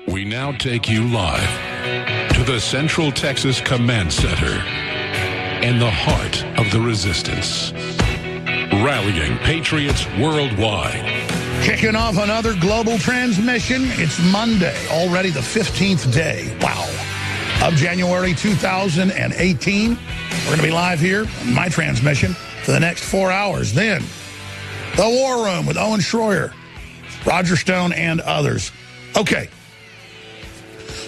We now take you live to the Central Texas Command Center in the heart of the resistance, rallying patriots worldwide. Kicking off another global transmission. It's Monday, already the 15th day, of January 2018. We're going to be live here on my transmission for the next 4 hours. Then, the War Room with Owen Schroyer, Roger Stone, and others. Okay.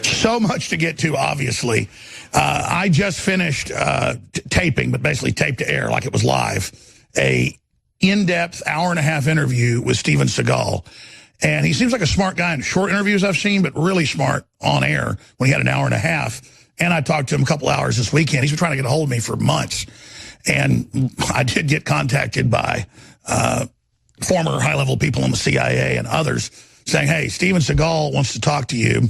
So much to get to, obviously. I just finished taping, but basically taped to air like it was live, a in-depth hour-and-a-half interview with Steven Seagal. And he seems like a smart guy in short interviews I've seen, but really smart on air when he had an hour and a half. And I talked to him a couple hours this weekend. He's been trying to get a hold of me for months. And I did get contacted by former high-level people in the CIA and others saying, hey, Steven Seagal wants to talk to you.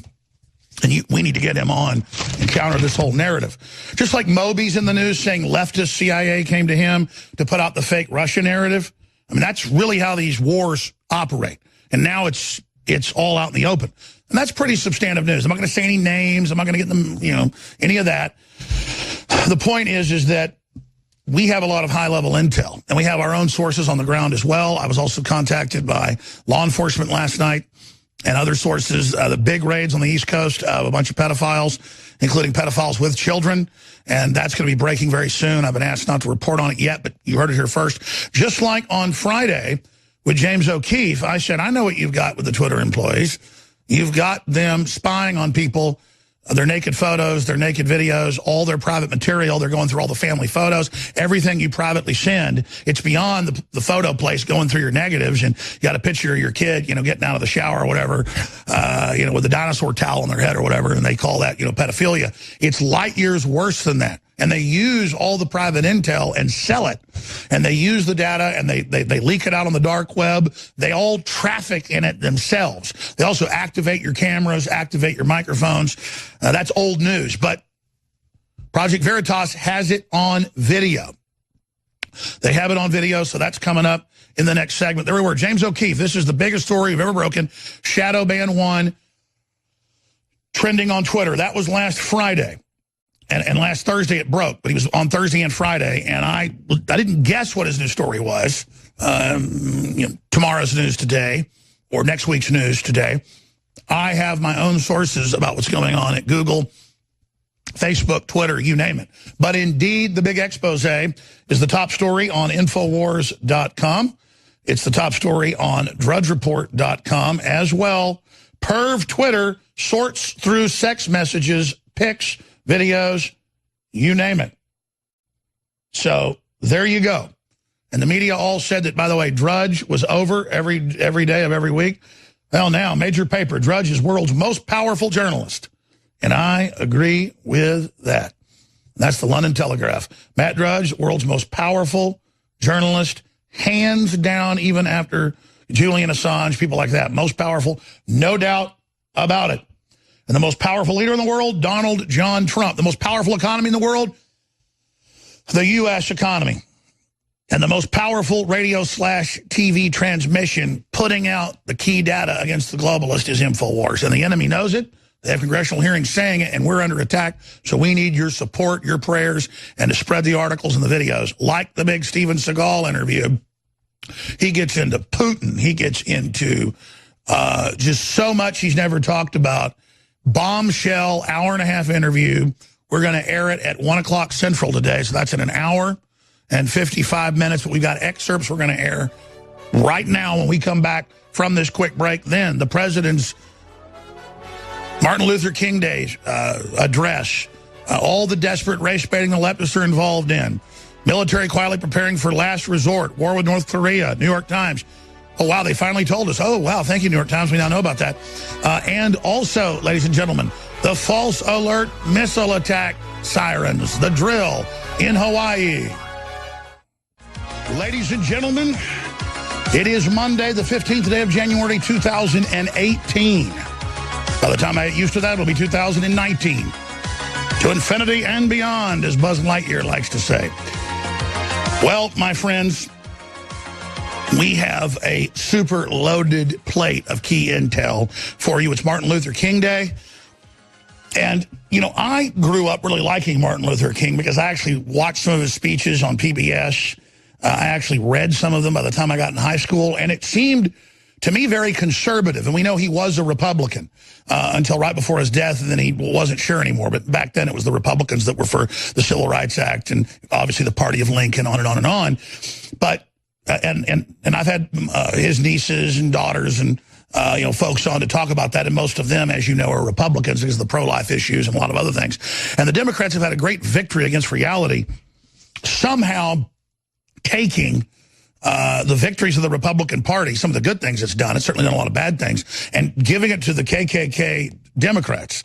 And we need to get him on and counter this whole narrative. Just like Moby's in the news saying leftist CIA came to him to put out the fake Russia narrative. I mean, that's really how these wars operate. And now it's all out in the open. And that's pretty substantive news. I'm not going to say any names. I'm not going to get them, any of that. The point is that we have a lot of high-level intel. And we have our own sources on the ground as well. I was also contacted by law enforcement last night and other sources, the big raids on the East Coast of a bunch of pedophiles, including pedophiles with children. And that's going to be breaking very soon. I've been asked not to report on it yet, but you heard it here first. Just like on Friday with James O'Keefe, I said, I know what you've got with the Twitter employees. You've got them spying on people, their naked photos, their naked videos, all their private material. They're going through all the family photos, everything you privately send. It's beyond the photo place going through your negatives, and you got a picture of your kid, getting out of the shower or whatever, with a dinosaur towel on their head or whatever, and they call that, pedophilia. It's light years worse than that. And they use all the private intel and sell it. And they use the data and they leak it out on the dark web. They all traffic in it themselves. They also activate your cameras, activate your microphones. That's old news. But Project Veritas has it on video. They have it on video, so that's coming up in the next segment. There we were. James O'Keefe. This is the biggest story we've ever broken. Shadow Ban 1 trending on Twitter. That was last Friday. And last Thursday it broke, but he was on Thursday and Friday, and I didn't guess what his news story was. Tomorrow's news today, or next week's news today. I have my own sources about what's going on at Google, Facebook, Twitter, you name it. But indeed, the big expose is the top story on Infowars.com. It's the top story on DrudgeReport.com as well. Perv Twitter sorts through sex messages, pics, videos, you name it. So there you go. And the media all said that, by the way, Drudge was over every day of every week. Well, now, major paper, Drudge is world's most powerful journalist. And I agree with that. That's the London Telegraph. Matt Drudge, world's most powerful journalist, hands down, even after Julian Assange, people like that. Most powerful, no doubt about it. And the most powerful leader in the world, Donald John Trump. The most powerful economy in the world, the U.S. economy. And the most powerful radio/TV transmission putting out the key data against the globalist is Infowars. And the enemy knows it. They have congressional hearings saying it, and we're under attack. So we need your support, your prayers, and to spread the articles and the videos. Like the big Steven Seagal interview, he gets into Putin. He gets into just so much he's never talked about. Bombshell, hour-and-a-half interview. We're going to air it at 1 o'clock Central today, so that's in an hour and 55 minutes. But we've got excerpts we're going to air right now when we come back from this quick break. Then the president's Martin Luther King Day address, all the desperate race baiting the leftists are involved in, military quietly preparing for last resort, war with North Korea, New York Times. Oh, wow, they finally told us. Oh, wow, thank you, New York Times. We now know about that. And also, ladies and gentlemen, the false alert missile attack sirens, the drill in Hawaii. Ladies and gentlemen, it is Monday, the 15th day of January, 2018. By the time I get used to that, it'll be 2019. To infinity and beyond, as Buzz Lightyear likes to say. Well, my friends, We have a super loaded plate of key intel for you. It's Martin Luther King Day. And, you know, I grew up really liking Martin Luther King because I actually watched some of his speeches on PBS. I actually read some of them by the time I got in high school. And it seemed to me very conservative. And we know he was a Republican until right before his death. And then he wasn't sure anymore. But back then it was the Republicans that were for the Civil Rights Act and obviously the party of Lincoln, on and on and on. But and I've had his nieces and daughters and you know, folks on to talk about that, and most of them, as you know, are Republicans because of the pro-life issues and a lot of other things. And the Democrats have had a great victory against reality, somehow taking the victories of the Republican Party, some of the good things it's done, it's certainly done a lot of bad things, and giving it to the KKK Democrats.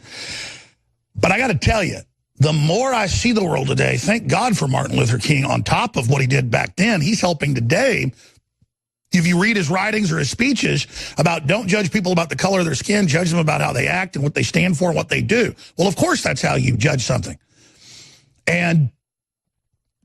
But I got to tell you, the more I see the world today, thank God for Martin Luther King, on top of what he did back then, he's helping today. If you read his writings or his speeches about don't judge people about the color of their skin, judge them about how they act and what they stand for and what they do. Well, of course, that's how you judge something. And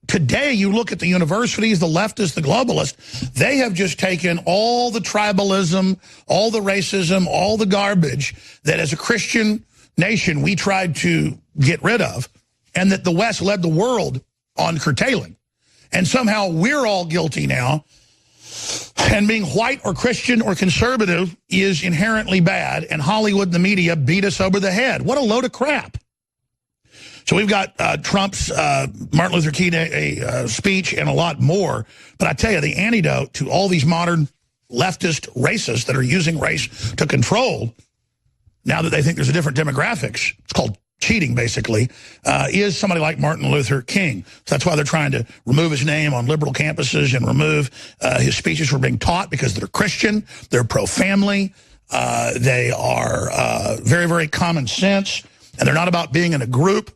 today, you look at the universities, the leftists, the globalists, they have just taken all the tribalism, all the racism, all the garbage that as a Christian nation we tried to get rid of, and that the West led the world on curtailing. And somehow we're all guilty now. And being white or Christian or conservative is inherently bad, and Hollywood and the media beat us over the head. What a load of crap. So we've got Trump's Martin Luther King Day speech and a lot more. But I tell you, the antidote to all these modern leftist racists that are using race to control, now that they think there's a different demographics, it's called cheating, basically, is somebody like Martin Luther King. So that's why they're trying to remove his name on liberal campuses and remove his speeches from being taught, because they're Christian, they're pro-family, they are very, very common sense, and they're not about being in a group.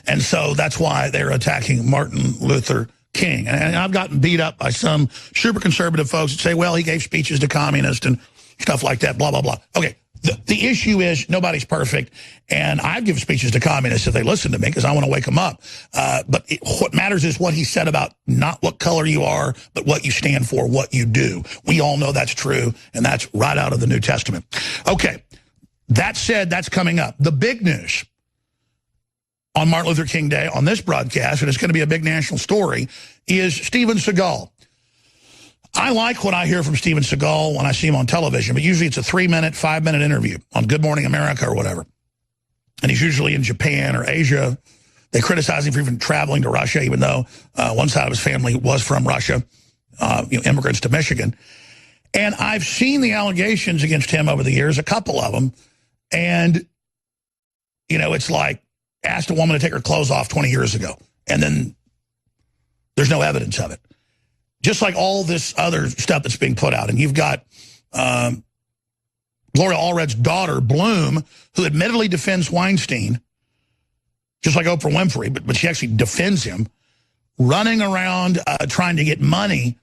And so that's why they're attacking Martin Luther King. And I've gotten beat up by some super conservative folks that say, well, he gave speeches to communists and stuff like that, blah, blah, blah. Okay. The issue is nobody's perfect, and I give speeches to communists if they listen to me because I want to wake them up. But what matters is what he said about not what color you are, but what you stand for, what you do. We all know that's true, and that's right out of the New Testament. Okay, that said, that's coming up. The big news on Martin Luther King Day on this broadcast, and it's going to be a big national story, is Steven Seagal. I like what I hear from Steven Seagal when I see him on television, but usually it's a 3-minute, 5-minute interview on Good Morning America or whatever. And he's usually in Japan or Asia. They criticize him for even traveling to Russia, even though one side of his family was from Russia, you know, immigrants to Michigan. And I've seen the allegations against him over the years, a couple of them. And, you know, it's like asked a woman to take her clothes off 20 years ago, and then there's no evidence of it. Just like all this other stuff that's being put out. And you've got Gloria Allred's daughter, Bloom, who admittedly defends Weinstein, just like Oprah Winfrey, but she actually defends him, running around trying to get money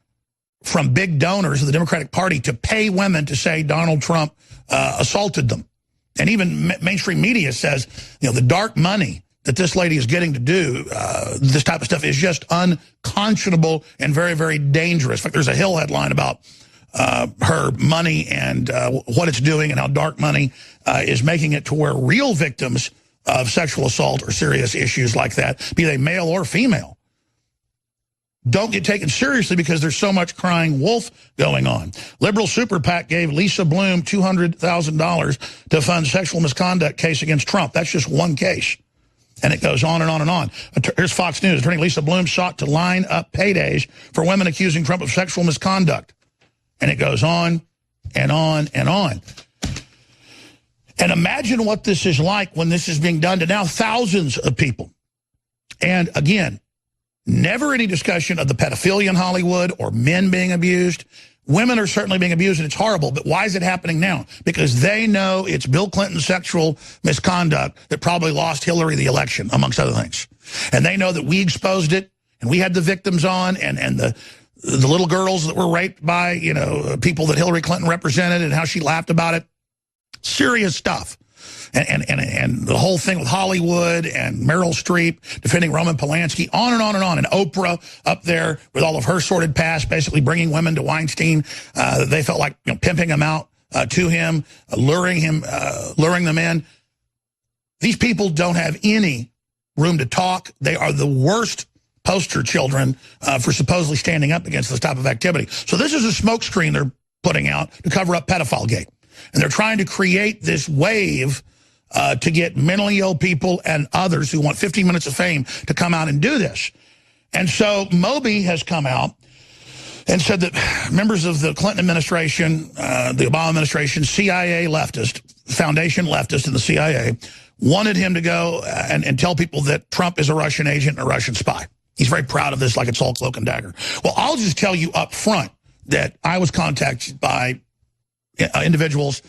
from big donors of the Democratic Party to pay women to say Donald Trump assaulted them. And even mainstream media says, you know, the dark money that this lady is getting to do this type of stuff is just unconscionable and very, very dangerous. In fact, there's a Hill headline about her money and what it's doing and how dark money is making it to where real victims of sexual assault or serious issues like that, be they male or female, don't get taken seriously because there's so much crying wolf going on. Liberal Super PAC gave Lisa Bloom $200,000 to fund sexual misconduct case against Trump. That's just one case. And it goes on and on and on. Here's Fox News. Attorney Lisa Bloom sought to line up paydays for women accusing Trump of sexual misconduct. And it goes on and on and on. And imagine what this is like when this is being done to now thousands of people. And again, never any discussion of the pedophilia in Hollywood or men being abused. Women are certainly being abused, and it's horrible, but why is it happening now? Because they know it's Bill Clinton's sexual misconduct that probably lost Hillary the election, amongst other things. And they know that we exposed it, and we had the victims on, and the little girls that were raped by, you know, people that Hillary Clinton represented and how she laughed about it. Serious stuff. and the whole thing with Hollywood and Meryl Streep defending Roman Polanski, on and on and on. And Oprah up there with all of her sordid past, basically bringing women to Weinstein. They felt like pimping them out to him, luring them in. These people don't have any room to talk. They are the worst poster children for supposedly standing up against this type of activity. So this is a smokescreen they're putting out to cover up pedophile gate. And they're trying to create this wave to get mentally ill people and others who want 15 minutes of fame to come out and do this. And so Moby has come out and said that members of the Clinton administration, the Obama administration, CIA leftist, foundation leftist in the CIA, wanted him to go and tell people that Trump is a Russian agent and a Russian spy. He's very proud of this, like it's all cloak and dagger. Well, I'll just tell you up front that I was contacted by individuals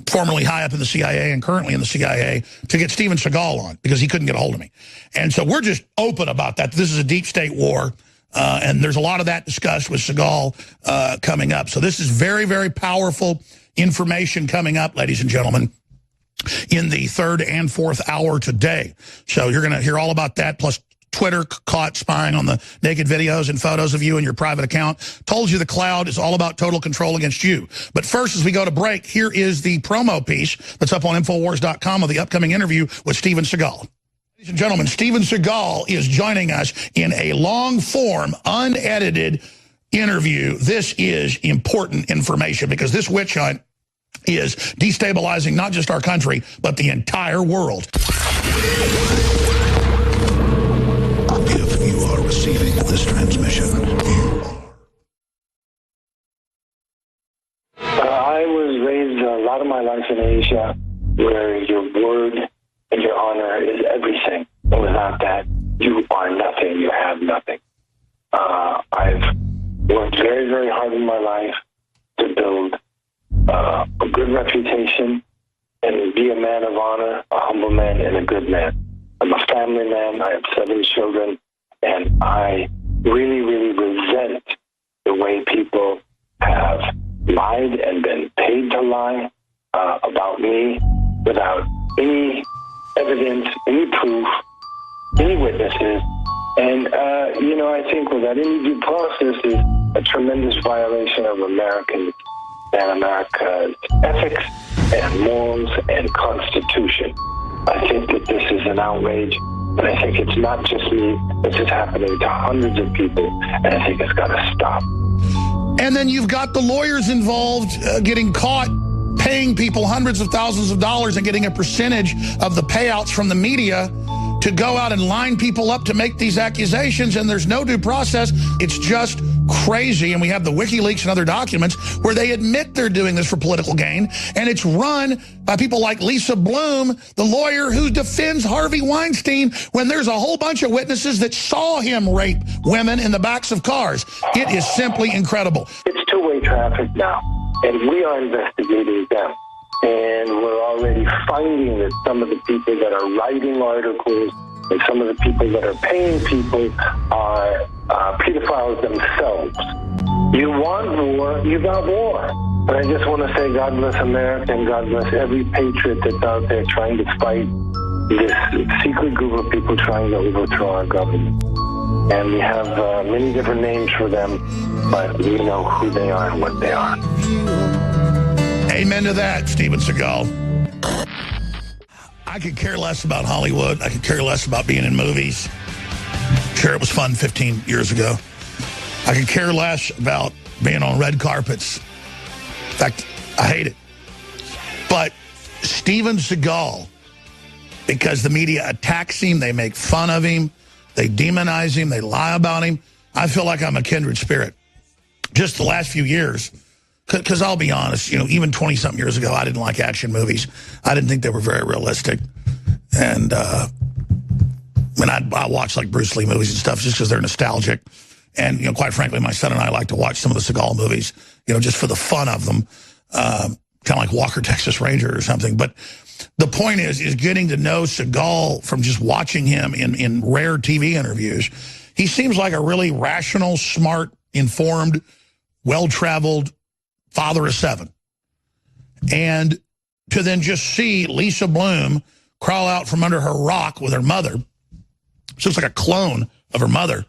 formerly high up in the CIA and currently in the CIA to get Steven Seagal on because he couldn't get a hold of me. And so we're just open about that. This is a deep state war, and there's a lot of that discussed with Seagal coming up. So this is very, very powerful information coming up, ladies and gentlemen, in the third and fourth hour today. So you're going to hear all about that, plus Twitter caught spying on the naked videos and photos of you in your private account. Told you the cloud is all about total control against you. But first, as we go to break, here is the promo piece that's up on Infowars.com of the upcoming interview with Steven Seagal. Ladies and gentlemen, Steven Seagal is joining us in a long-form, unedited interview. This is important information because this witch hunt is destabilizing not just our country, but the entire world. If you are receiving this transmission, I was raised a lot of my life in Asia, where your word and your honor is everything. And without that, you are nothing. You have nothing. I've worked very, very hard in my life to build a good reputation and be a man of honor, a humble man, and a good man. I'm a family man. I have 7 children, and I really, really resent the way people have lied and been paid to lie about me without any evidence, any proof, any witnesses. And, I think without any due process is a tremendous violation of Americans and America's ethics and morals and Constitution. I think that this is an outrage, but I think it's not just me. This is happening to hundreds of people, and I think it's got to stop. And then you've got the lawyers involved getting caught paying people hundreds of thousands of dollars and getting a percentage of the payouts from the media to go out and line people up to make these accusations, and there's no due process. It's just crazy, and we have the WikiLeaks and other documents where they admit they're doing this for political gain, and it's run by people like Lisa Bloom, the lawyer who defends Harvey Weinstein, when there's a whole bunch of witnesses that saw him rape women in the backs of cars. It is simply incredible. It's two-way traffic now, and we are investigating them. And we're already finding that some of the people that are writing articles and some of the people that are paying people are pedophiles themselves. You want war, you got war. And I just want to say God bless America and God bless every patriot that's out there trying to fight this secret group of people trying to overthrow our government. And we have many different names for them, but we know who they are and what they are. Amen to that, Steven Seagal. I could care less about Hollywood. I could care less about being in movies. Sure, it was fun 15 years ago. I could care less about being on red carpets. In fact, I hate it. But Steven Seagal, because the media attacks him, they make fun of him, they demonize him, they lie about him, I feel like I'm a kindred spirit. Just the last few years, because I'll be honest, even 20-something years ago, I didn't like action movies. I didn't think they were very realistic. And when I watch like Bruce Lee movies and stuff just because they're nostalgic. And, quite frankly, my son and I like to watch some of the Seagal movies, just for the fun of them, kind of like Walker, Texas Ranger or something. But the point is getting to know Seagal from just watching him in rare TV interviews. He seems like a really rational, smart, informed, well-traveled father of 7. And to then just see Lisa Bloom crawl out from under her rock with her mother. She looks like a clone of her mother.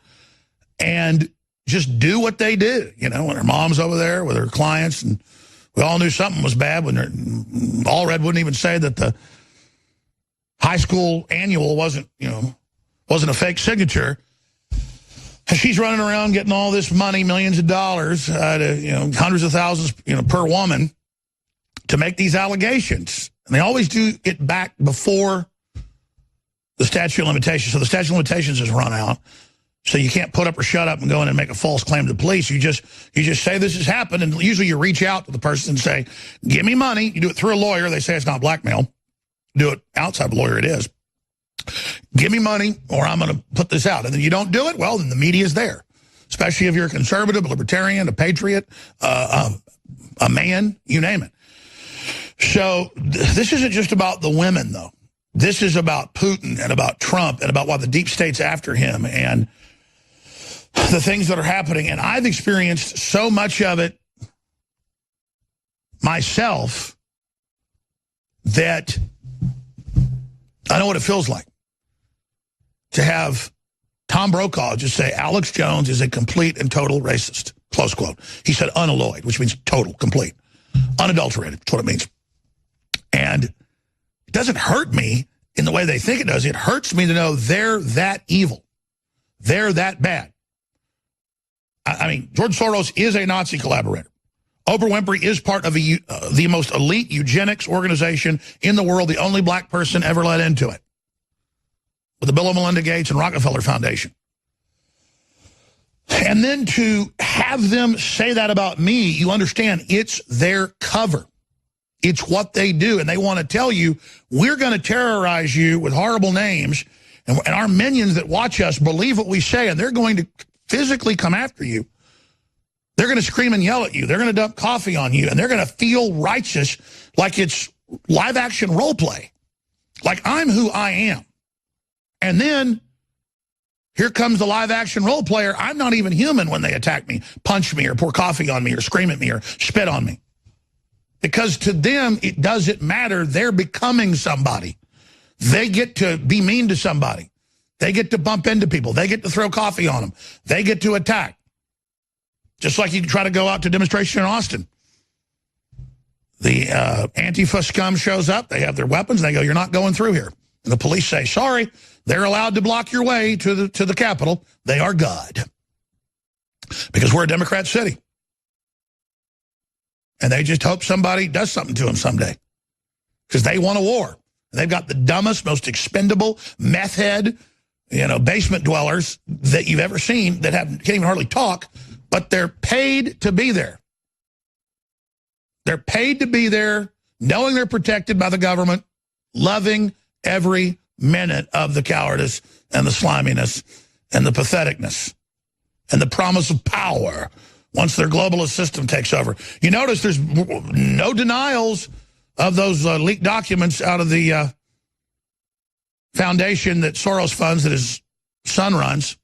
And just do what they do, you know, when her mom's over there with her clients. And we all knew something was bad when Allred wouldn't even say that the high school annual wasn't a fake signature. And she's running around getting all this money, millions of dollars, hundreds of thousands, per woman to make these allegations. And they always do it back before the statute of limitations. So the statute of limitations has run out. So you can't put up or shut up and go in and make a false claim to the police. You just say this has happened, and usually you reach out to the person and say, give me money. You do it through a lawyer. They say it's not blackmail. Do it outside of a lawyer, it is. Give me money or I'm going to put this out. And then you don't do it, well, then the media is there. Especially if you're a conservative, a libertarian, a patriot, a man, you name it. So this isn't just about the women, though. This is about Putin and about Trump and about why the deep state's after him and the things that are happening. And I've experienced so much of it myself that I know what it feels like to have Tom Brokaw just say Alex Jones is a complete and total racist, close quote. He said unalloyed, which means total, complete, unadulterated. That's what it means. And it doesn't hurt me in the way they think it does. It hurts me to know they're that evil. They're that bad. I mean, George Soros is a Nazi collaborator. Oprah Winfrey is part of the most elite eugenics organization in the world, the only black person ever let into it, with the Bill and Melinda Gates and Rockefeller Foundation. And then to have them say that about me, you understand, it's their cover. It's what they do, and they want to tell you, we're going to terrorize you with horrible names, and our minions that watch us believe what we say, and they're going to physically come after you. They're going to scream and yell at you. They're going to dump coffee on you, and they're going to feel righteous like it's live-action role play, like I'm who I am. And then here comes the live-action role player. I'm not even human when they attack me, punch me, or pour coffee on me, or scream at me, or spit on me. Because to them, it doesn't matter. They're becoming somebody. They get to be mean to somebody. They get to bump into people. They get to throw coffee on them. They get to attack. Just like you try to go out to demonstration in Austin. The Antifa scum shows up. They have their weapons. They go, you're not going through here. And the police say, sorry, they're allowed to block your way to the Capitol. They are God. Because we're a Democrat city. And they just hope somebody does something to them someday. Because they want a war. They've got the dumbest, most expendable, meth head, basement dwellers that you've ever seen that can't even hardly talk, but they're paid to be there. They're paid to be there, knowing they're protected by the government, loving every minute of the cowardice and the sliminess and the patheticness and the promise of power once their globalist system takes over. You notice there's no denials of those leaked documents out of the foundation that Soros funds, that his son runs.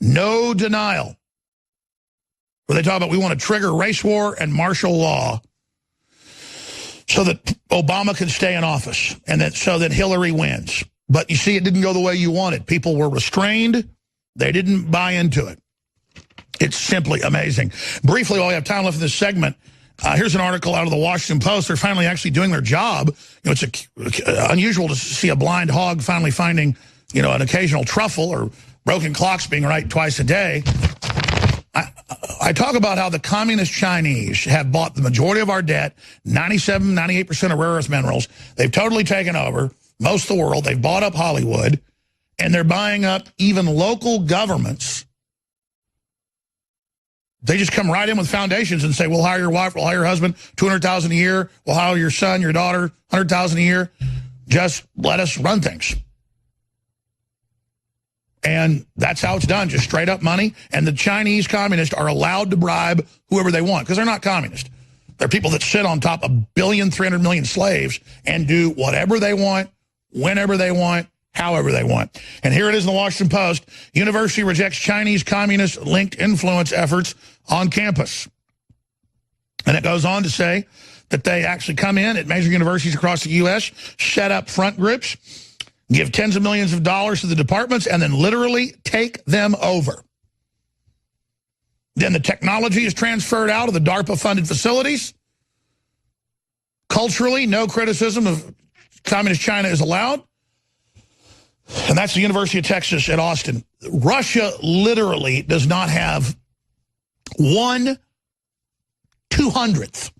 No denial. Where they talk about we want to trigger race war and martial law so that Obama can stay in office and so that Hillary wins. But you see, it didn't go the way you wanted. People were restrained. They didn't buy into it. It's simply amazing. Briefly, while we have time left in this segment, here's an article out of the Washington Post. They're finally actually doing their job. It's unusual to see a blind hog finally finding, an occasional truffle or broken clocks being right twice a day. I talk about how the communist Chinese have bought the majority of our debt, 97, 98% of rare earth minerals. They've totally taken over most of the world. They've bought up Hollywood, and they're buying up even local governments. They just come right in with foundations and say, we'll hire your wife, we'll hire your husband, $200,000 a year, we'll hire your son, your daughter, $100,000 a year. Just let us run things. And that's how it's done, just straight up money. And the Chinese communists are allowed to bribe whoever they want, because they're not communist. They're people that sit on top of 1,300,000,000 slaves and do whatever they want, whenever they want, however they want. And here it is in the Washington Post. University rejects Chinese communist-linked influence efforts on campus. And it goes on to say that they actually come in at major universities across the U.S., set up front groups, give tens of millions of dollars to the departments, and then literally take them over. Then the technology is transferred out of the DARPA-funded facilities. Culturally, no criticism of Communist China is allowed. And that's the University of Texas at Austin. Russia literally does not have 1/200th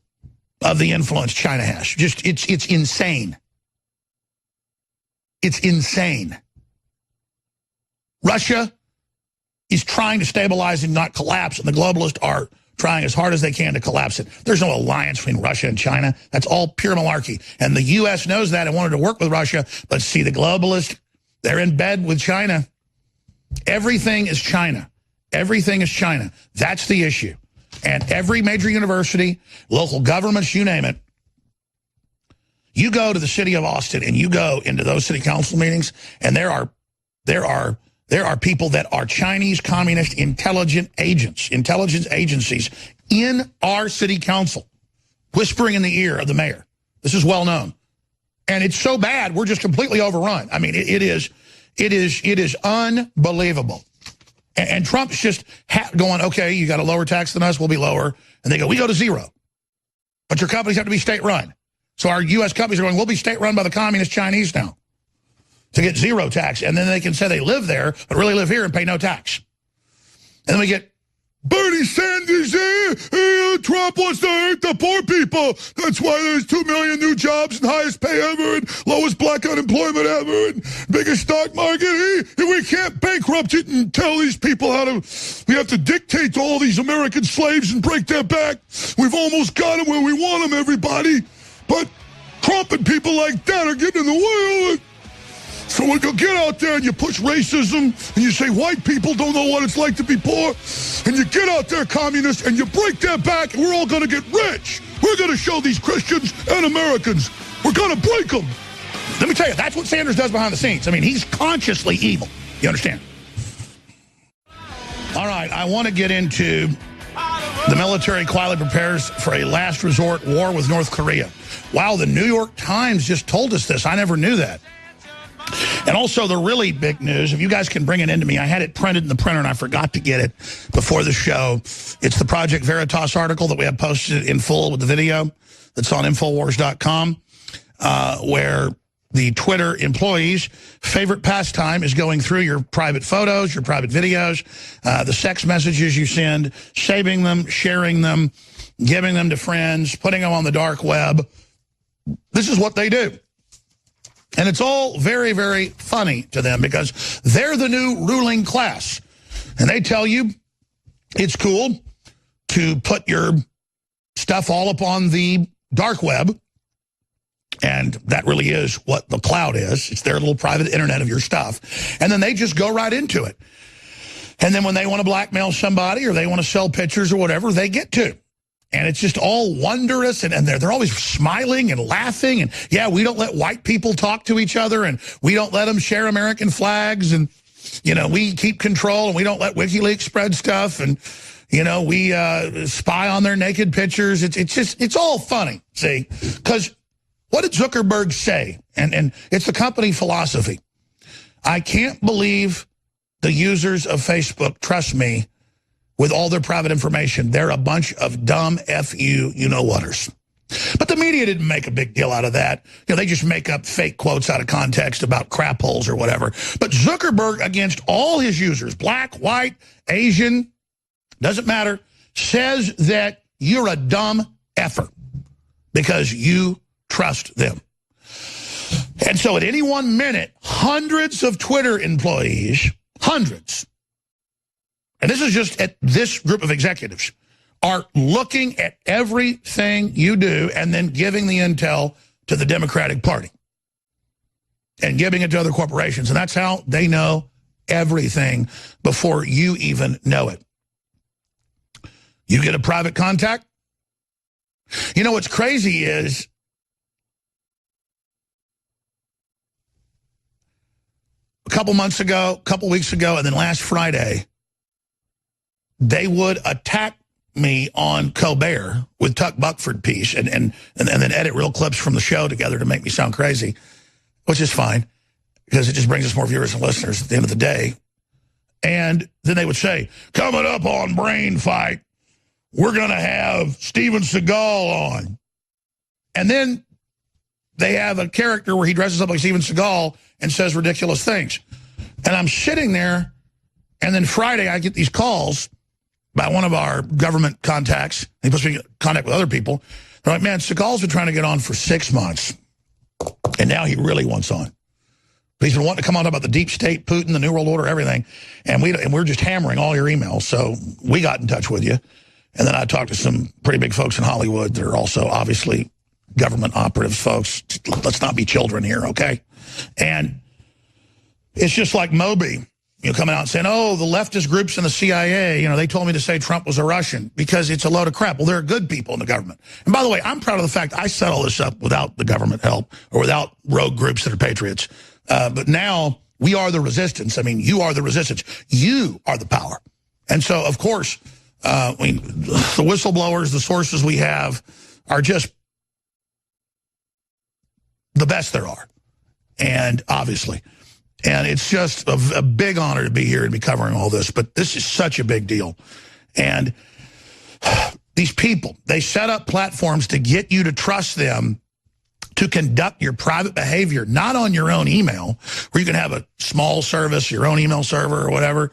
of the influence China has. Just it's insane. It's insane. Russia is trying to stabilize and not collapse, and the globalists are trying as hard as they can to collapse it. There's no alliance between Russia and China. That's all pure malarkey. And the U.S. knows that and wanted to work with Russia, but see, the globalists, they're in bed with China. Everything is China. Everything is China. That's the issue. And every major university, local governments, you name it, you go to the city of Austin and you go into those city council meetings, and there are people that are Chinese communist intelligence agencies in our city council, whispering in the ear of the mayor. This is well known. And it's so bad, we're just completely overrun. I mean, it is unbelievable. And Trump's just going, okay, you got a lower tax than us, we'll be lower. And they go, we go to zero. But your companies have to be state-run. So our U.S. companies are going, we'll be state-run by the communist Chinese now to get zero tax. And then they can say they live there, but really live here and pay no tax. And then we get Bernie Sanders there. Trump wants to hurt the poor people. That's why there's 2 million new jobs and highest pay ever and lowest black unemployment ever and biggest stock market. We can't bankrupt it and tell these people how to. We have to dictate to all these American slaves and break their back. We've almost got them where we want them, everybody. But Trump and people like that are getting in the way. So when you get out there and you push racism and you say white people don't know what it's like to be poor, and you get out there, communists, and you break their back, and we're all going to get rich. We're going to show these Christians and Americans. We're going to break them. Let me tell you, that's what Sanders does behind the scenes. I mean, he's consciously evil. You understand? All right, I want to get into the military quietly prepares for a last resort war with North Korea. Wow, the New York Times just told us this. I never knew that. And also the really big news, if you guys can bring it into me, I had it printed in the printer and I forgot to get it before the show. It's the Project Veritas article that we have posted in full with the video that's on Infowars.com, where the Twitter employees' favorite pastime is going through your private photos, your private videos, the sex messages you send, saving them, sharing them, giving them to friends, putting them on the dark web. This is what they do. And it's all very, very funny to them because they're the new ruling class. And they tell you it's cool to put your stuff all up on the dark web. And that really is what the cloud is. It's their little private internet of your stuff. And then they just go right into it. And then when they want to blackmail somebody or they want to sell pictures or whatever, they get to. And it's just all wondrous, and they're always smiling and laughing. And, yeah, we don't let white people talk to each other, and we don't let them share American flags. And, you know, we keep control, and we don't let WikiLeaks spread stuff. And, you know, we spy on their naked pictures. It's all funny, see? Because what did Zuckerberg say? And it's the company philosophy. I can't believe the users of Facebook trust me with all their private information. They're a bunch of dumb F-U, you-know-whaters. But the media didn't make a big deal out of that. You know, they just make up fake quotes out of context about crap holes or whatever. But Zuckerberg, against all his users, black, white, Asian, doesn't matter, says that you're a dumb effer because you trust them. And so at any 1 minute, hundreds of Twitter employees, hundreds, and this is just at this group of executives, are looking at everything you do and then giving the intel to the Democratic Party and giving it to other corporations. And that's how they know everything before you even know it. You get a private contact. You know what's crazy is a couple months ago, a couple weeks ago, and then last Friday, they would attack me on Colbert with Tuck Buckford piece and then edit real clips from the show together to make me sound crazy, which is fine because it just brings us more viewers and listeners at the end of the day. And then they would say, coming up on Brain Fight, we're going to have Steven Seagal on. And then they have a character where he dresses up like Steven Seagal and says ridiculous things. And I'm sitting there, and then Friday I get these calls by one of our government contacts. He puts me in contact with other people. They're like, man, Seagal's been trying to get on for 6 months, and now he really wants on. But he's been wanting to come on about the deep state, Putin, the New World Order, everything, and we're just hammering all your emails. So we got in touch with you. And then I talked to some pretty big folks in Hollywood that are also obviously government operatives, folks. Let's not be children here, okay? And it's just like Moby, coming out and saying, oh, the leftist groups in the CIA, they told me to say Trump was a Russian because it's a load of crap. Well, there are good people in the government. And by the way, I'm proud of the fact I set all this up without the government help or without rogue groups that are patriots. But now we are the resistance. I mean, you are the resistance. You are the power. And so, of course, the whistleblowers, the sources we have are just the best there are. And obviously. And it's just a big honor to be here and be covering all this. But this is such a big deal. And these people, they set up platforms to get you to trust them to conduct your private behavior, not on your own email, where you can have a small service, your own email server or whatever,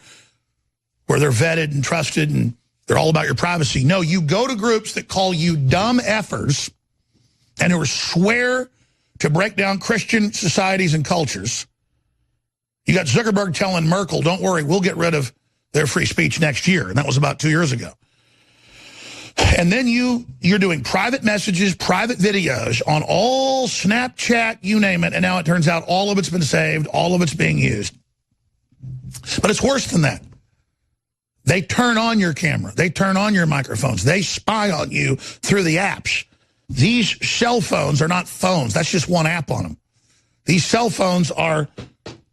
where they're vetted and trusted and they're all about your privacy. No, you go to groups that call you dumb effers and who swear to break down Christian societies and cultures. You got Zuckerberg telling Merkel, don't worry, we'll get rid of their free speech next year. And that was about 2 years ago. And then you're doing private messages, private videos on all Snapchat, you name it. And now it turns out all of it's been saved. All of it's being used. But it's worse than that. They turn on your camera. They turn on your microphones. They spy on you through the apps. These cell phones are not phones. That's just one app on them. These cell phones are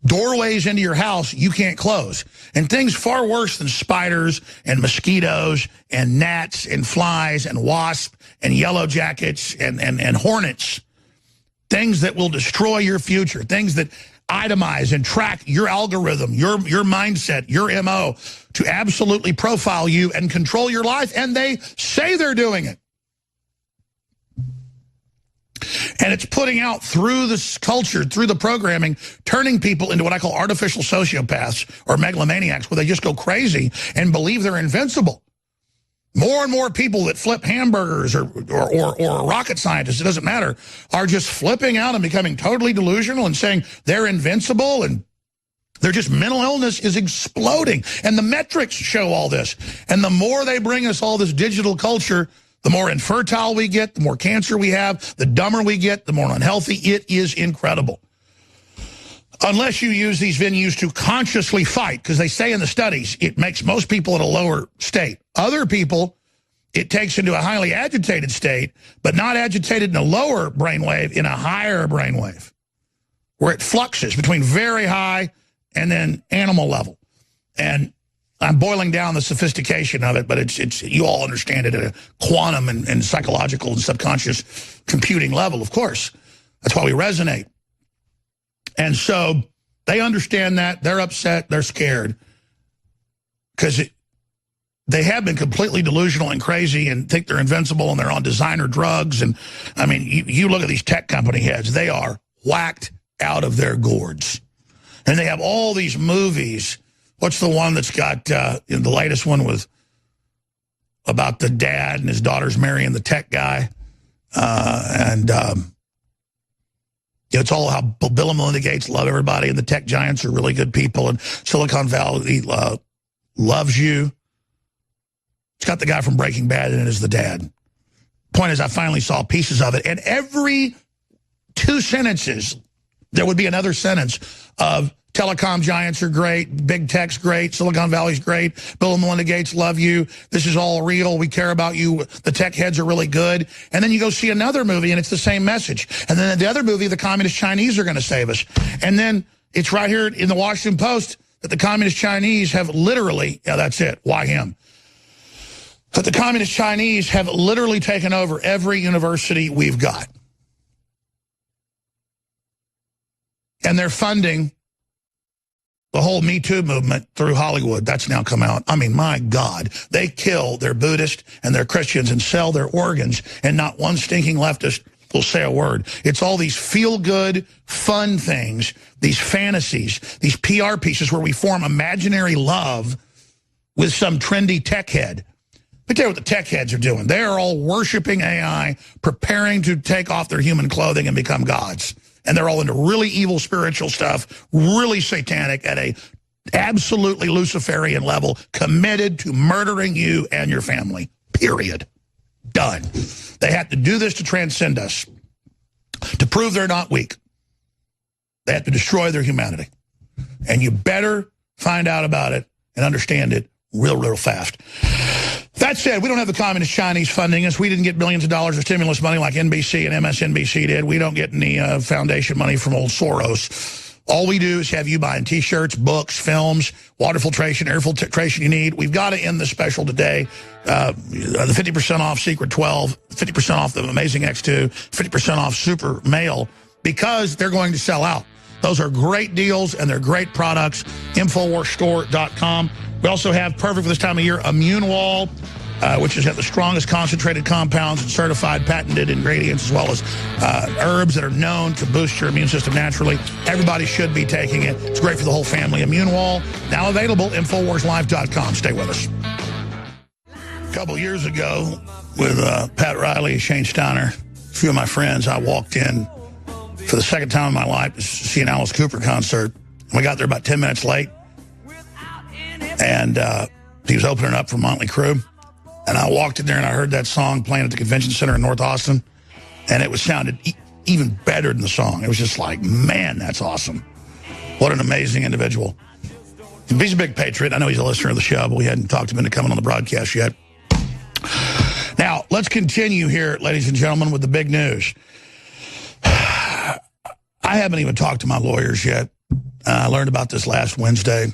doorways into your house you can't close. And things far worse than spiders and mosquitoes and gnats and flies and wasps and yellow jackets and hornets. Things that will destroy your future. Things that itemize and track your algorithm, your mindset, your MO to absolutely profile you and control your life. And they say they're doing it. And it's putting out through this culture, through the programming, turning people into what I call artificial sociopaths or megalomaniacs, where they just go crazy and believe they're invincible. More and more people that flip hamburgers or rocket scientists, it doesn't matter, are just flipping out and becoming totally delusional and saying they're invincible and they're just, mental illness is exploding. And the metrics show all this. And the more they bring us all this digital culture, the more infertile we get, the more cancer we have, the dumber we get, the more unhealthy. It is incredible. Unless you use these venues to consciously fight, because they say in the studies, it makes most people in a lower state. Other people, it takes into a highly agitated state, but not agitated in a lower brainwave, in a higher brainwave, where it fluxes between very high and then animal level. And I'm boiling down the sophistication of it, but it's you all understand it at a quantum and psychological and subconscious computing level, of course. That's why we resonate. And so they understand that. They're upset. They're scared. Because they have been completely delusional and crazy and think they're invincible and they're on designer drugs. And, I mean, you look at these tech company heads. They are whacked out of their gourds. And they have all these movies. What's the one that's got the latest one with about the dad and his daughter's marrying the tech guy? It's all how Bill and Melinda Gates love everybody and the tech giants are really good people and Silicon Valley loves you. It's got the guy from Breaking Bad in it as the dad. Point is, I finally saw pieces of it. And every 2 sentences, there would be another sentence of telecom giants are great, big tech's great, Silicon Valley's great, Bill and Melinda Gates love you, this is all real, we care about you, the tech heads are really good. And then you go see another movie and it's the same message. And then the other movie, the communist Chinese are going to save us. And then it's right here in the Washington Post that the communist Chinese have literally, yeah, that's it, why him? But the communist Chinese have literally taken over every university we've got. And they're funding the whole Me Too movement through Hollywood. That's now come out. I mean, my God, they kill their Buddhists and their Christians and sell their organs, and not one stinking leftist will say a word. It's all these feel-good, fun things, these fantasies, these PR pieces where we form imaginary love with some trendy tech head. Let me tell you what the tech heads are doing. They are all worshiping AI, preparing to take off their human clothing and become gods. And they're all into really evil spiritual stuff, really satanic at a absolutely Luciferian level, committed to murdering you and your family, period. Done. They have to do this to transcend us, to prove they're not weak. They have to destroy their humanity. And you better find out about it and understand it real fast. That said, we don't have the communist Chinese funding us. We didn't get billions of dollars of stimulus money like NBC and MSNBC did. We don't get any foundation money from old Soros. All we do is have you buying T-shirts, books, films, water filtration, air filtration you need. We've got to end the special today. The 50% off Secret 12, 50% off the Amazing X2, 50% off Super Male, because they're going to sell out. Those are great deals, and they're great products. InfoWarsStore.com. We also have, perfect for this time of year, Immune Wall, which has got the strongest concentrated compounds and certified patented ingredients, as well as herbs that are known to boost your immune system naturally. Everybody should be taking it. It's great for the whole family. Immune Wall, now available, InfoWarsLive.com. Stay with us. A couple years ago, with Pat Riley, Shane Steiner, a few of my friends, I walked in for the second time in my life to see an Alice Cooper concert. We got there about 10 minutes late. And he was opening up for Motley Crue. And I walked in there and I heard that song playing at the convention center in North Austin. And it sounded even better than the song. It was just like, man, that's awesome. What an amazing individual. He's a big patriot. I know he's a listener of the show, but we hadn't talked him into coming on the broadcast yet. Now, let's continue here, ladies and gentlemen, with the big news. I haven't even talked to my lawyers yet. I learned about this last Wednesday.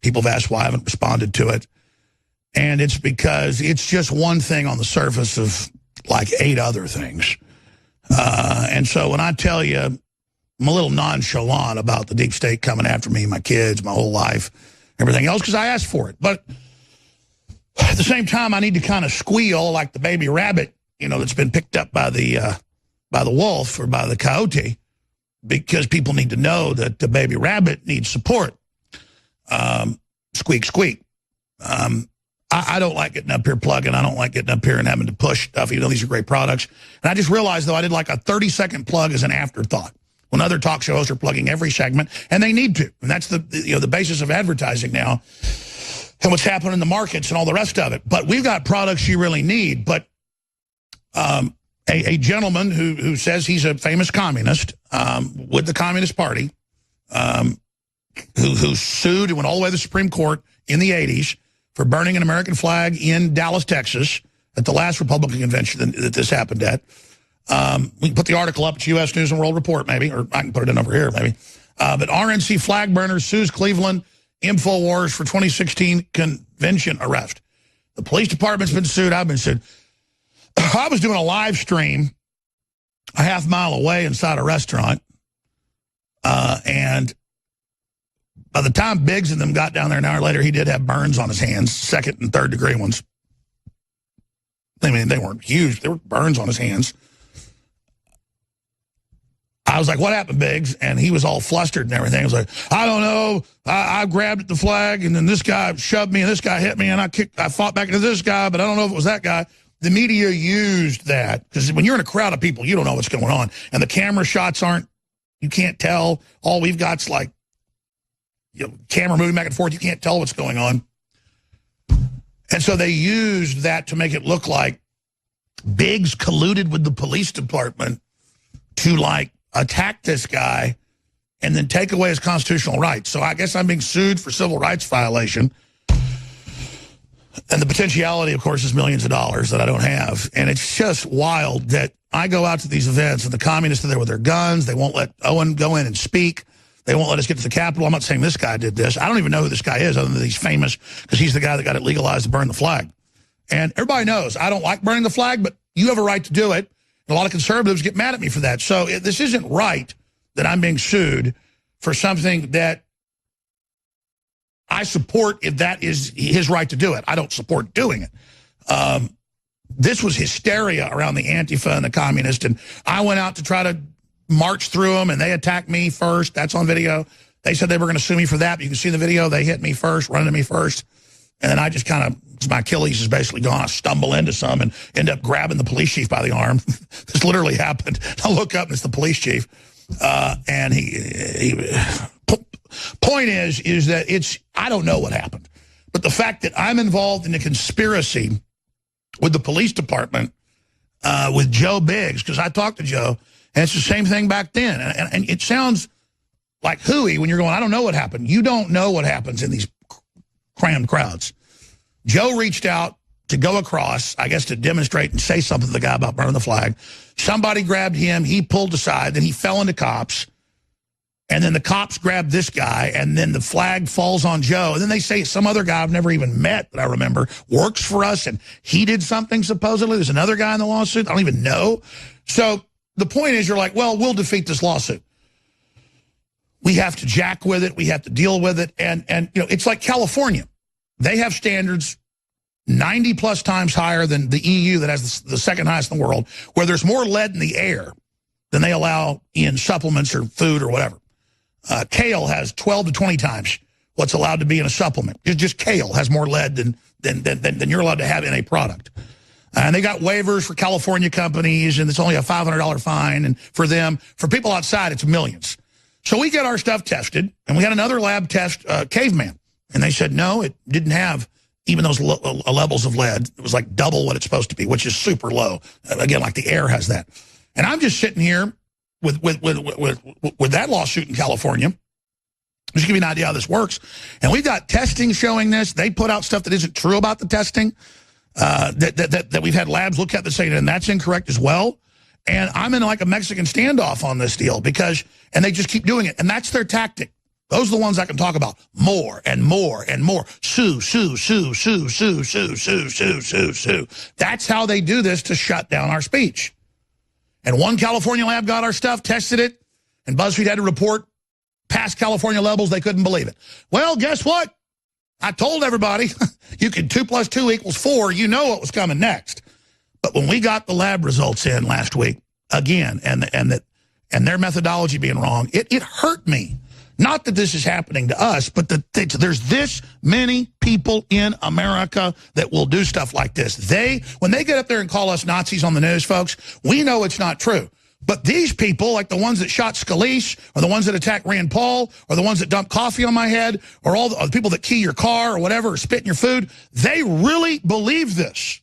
People have asked why I haven't responded to it. And it's because it's just one thing on the surface of like 8 other things. And so when I tell you I'm a little nonchalant about the deep state coming after me, my kids, my whole life, everything else, because I asked for it. But at the same time, I need to kind of squeal like the baby rabbit, you know, that's been picked up by the wolf or by the coyote, because people need to know that the baby rabbit needs support. Squeak, squeak. I don't like getting up here plugging. I don't like getting up here and having to push stuff, even though these are great products. And I just realized, though, I did like a 30-second plug as an afterthought when other talk shows are plugging every segment, and they need to. And that's the basis of advertising now and what's happening in the markets and all the rest of it. But we've got products you really need. But a gentleman who says he's a famous communist with the Communist Party, who sued and went all the way to the Supreme Court in the 80s for burning an American flag in Dallas, Texas, at the last Republican convention that this happened at. We can put the article up at U.S. News and World Report, maybe, or I can put it in over here, maybe. But RNC flag burner sues Cleveland Infowars for 2016 convention arrest. The police department's been sued. I've been sued. I was doing a live stream a half mile away inside a restaurant, and by the time Biggs and them got down there an hour later, he did have burns on his hands, 2nd and 3rd degree ones. I mean, they weren't huge. They were burns on his hands. I was like, what happened, Biggs? And he was all flustered and everything. I was like, I don't know. I grabbed at the flag, and then this guy shoved me, and this guy hit me, and I fought back into this guy, but I don't know if it was that guy. The media used that, because when you're in a crowd of people, you don't know what's going on. And the camera shots you can't tell. All we've got's like, camera moving back and forth. You can't tell what's going on. And so they used that to make it look like Biggs colluded with the police department to, like, attack this guy and then take away his constitutional rights. So I guess I'm being sued for civil rights violation. And the potentiality, of course, is millions of dollars that I don't have. And it's just wild that I go out to these events and the communists are there with their guns. They won't let Owen go in and speak. They won't let us get to the Capitol. I'm not saying this guy did this. I don't even know who this guy is other than he's famous because he's the guy that got it legalized to burn the flag. And everybody knows I don't like burning the flag, but you have a right to do it. And a lot of conservatives get mad at me for that. So this isn't right that I'm being sued for something that I support if that is his right to do it. I don't support doing it. This was hysteria around the Antifa and the communists, and I went out to try to march through them, and they attacked me first. That's on video. They said they were going to sue me for that, but you can see the video. They hit me first, running to me first, and then I just kind of, my Achilles is basically gone. I stumble into some and end up grabbing the police chief by the arm. This literally happened. I look up, and it's the police chief, and point is that I don't know what happened, but the fact that I'm involved in a conspiracy with the police department, with Joe Biggs, because I talked to Joe, and it's the same thing back then. And it sounds like hooey when you're going, I don't know what happened. You don't know what happens in these crammed crowds. Joe reached out to go across, I guess, to demonstrate and say something to the guy about burning the flag. Somebody grabbed him. He pulled aside. Then he fell into cops. And then the cops grabbed this guy, and then the flag falls on Joe. And then they say some other guy I've never even met that I remember works for us, and he did something supposedly. There's another guy in the lawsuit. I don't even know. So the point is, you're like, well, we'll defeat this lawsuit. We have to jack with it. We have to deal with it. And you know, it's like California. They have standards 90-plus times higher than the EU that has the second highest in the world, where there's more lead in the air than they allow in supplements or food or whatever. Kale has 12 to 20 times what's allowed to be in a supplement. Just kale has more lead than you're allowed to have in a product. And they got waivers for California companies, and it's only a $500 fine. And for them, for people outside, it's millions. So we get our stuff tested, and we had another lab test Caveman. And they said, no, it didn't have even those levels of lead. It was like double what it's supposed to be, which is super low. Again, like the air has that. And I'm just sitting here with that lawsuit in California. Just to give you an idea how this works. And we've got testing showing this. They put out stuff that isn't true about the testing, that we've had labs look at that say, and that's incorrect as well. And I'm in like a Mexican standoff on this deal and they just keep doing it. And that's their tactic. Those are the ones I can talk about. More and more and more. Sue, sue, sue, sue, sue, sue, sue, sue, sue, sue. That's how they do this to shut down our speech. And one California lab got our stuff, tested it, and BuzzFeed had to report past California levels. They couldn't believe it. Well, guess what? I told everybody, you can 2 + 2 = 4. You know what was coming next. But when we got the lab results in last week, again, and their methodology being wrong, it hurt me. Not that this is happening to us, but that there's this many people in America that will do stuff like this. When they get up there and call us Nazis on the news, folks, we know it's not true. But these people, like the ones that shot Scalise, or the ones that attacked Rand Paul, or the ones that dumped coffee on my head, or all the people that key your car or whatever, or spit in your food, they really believe this.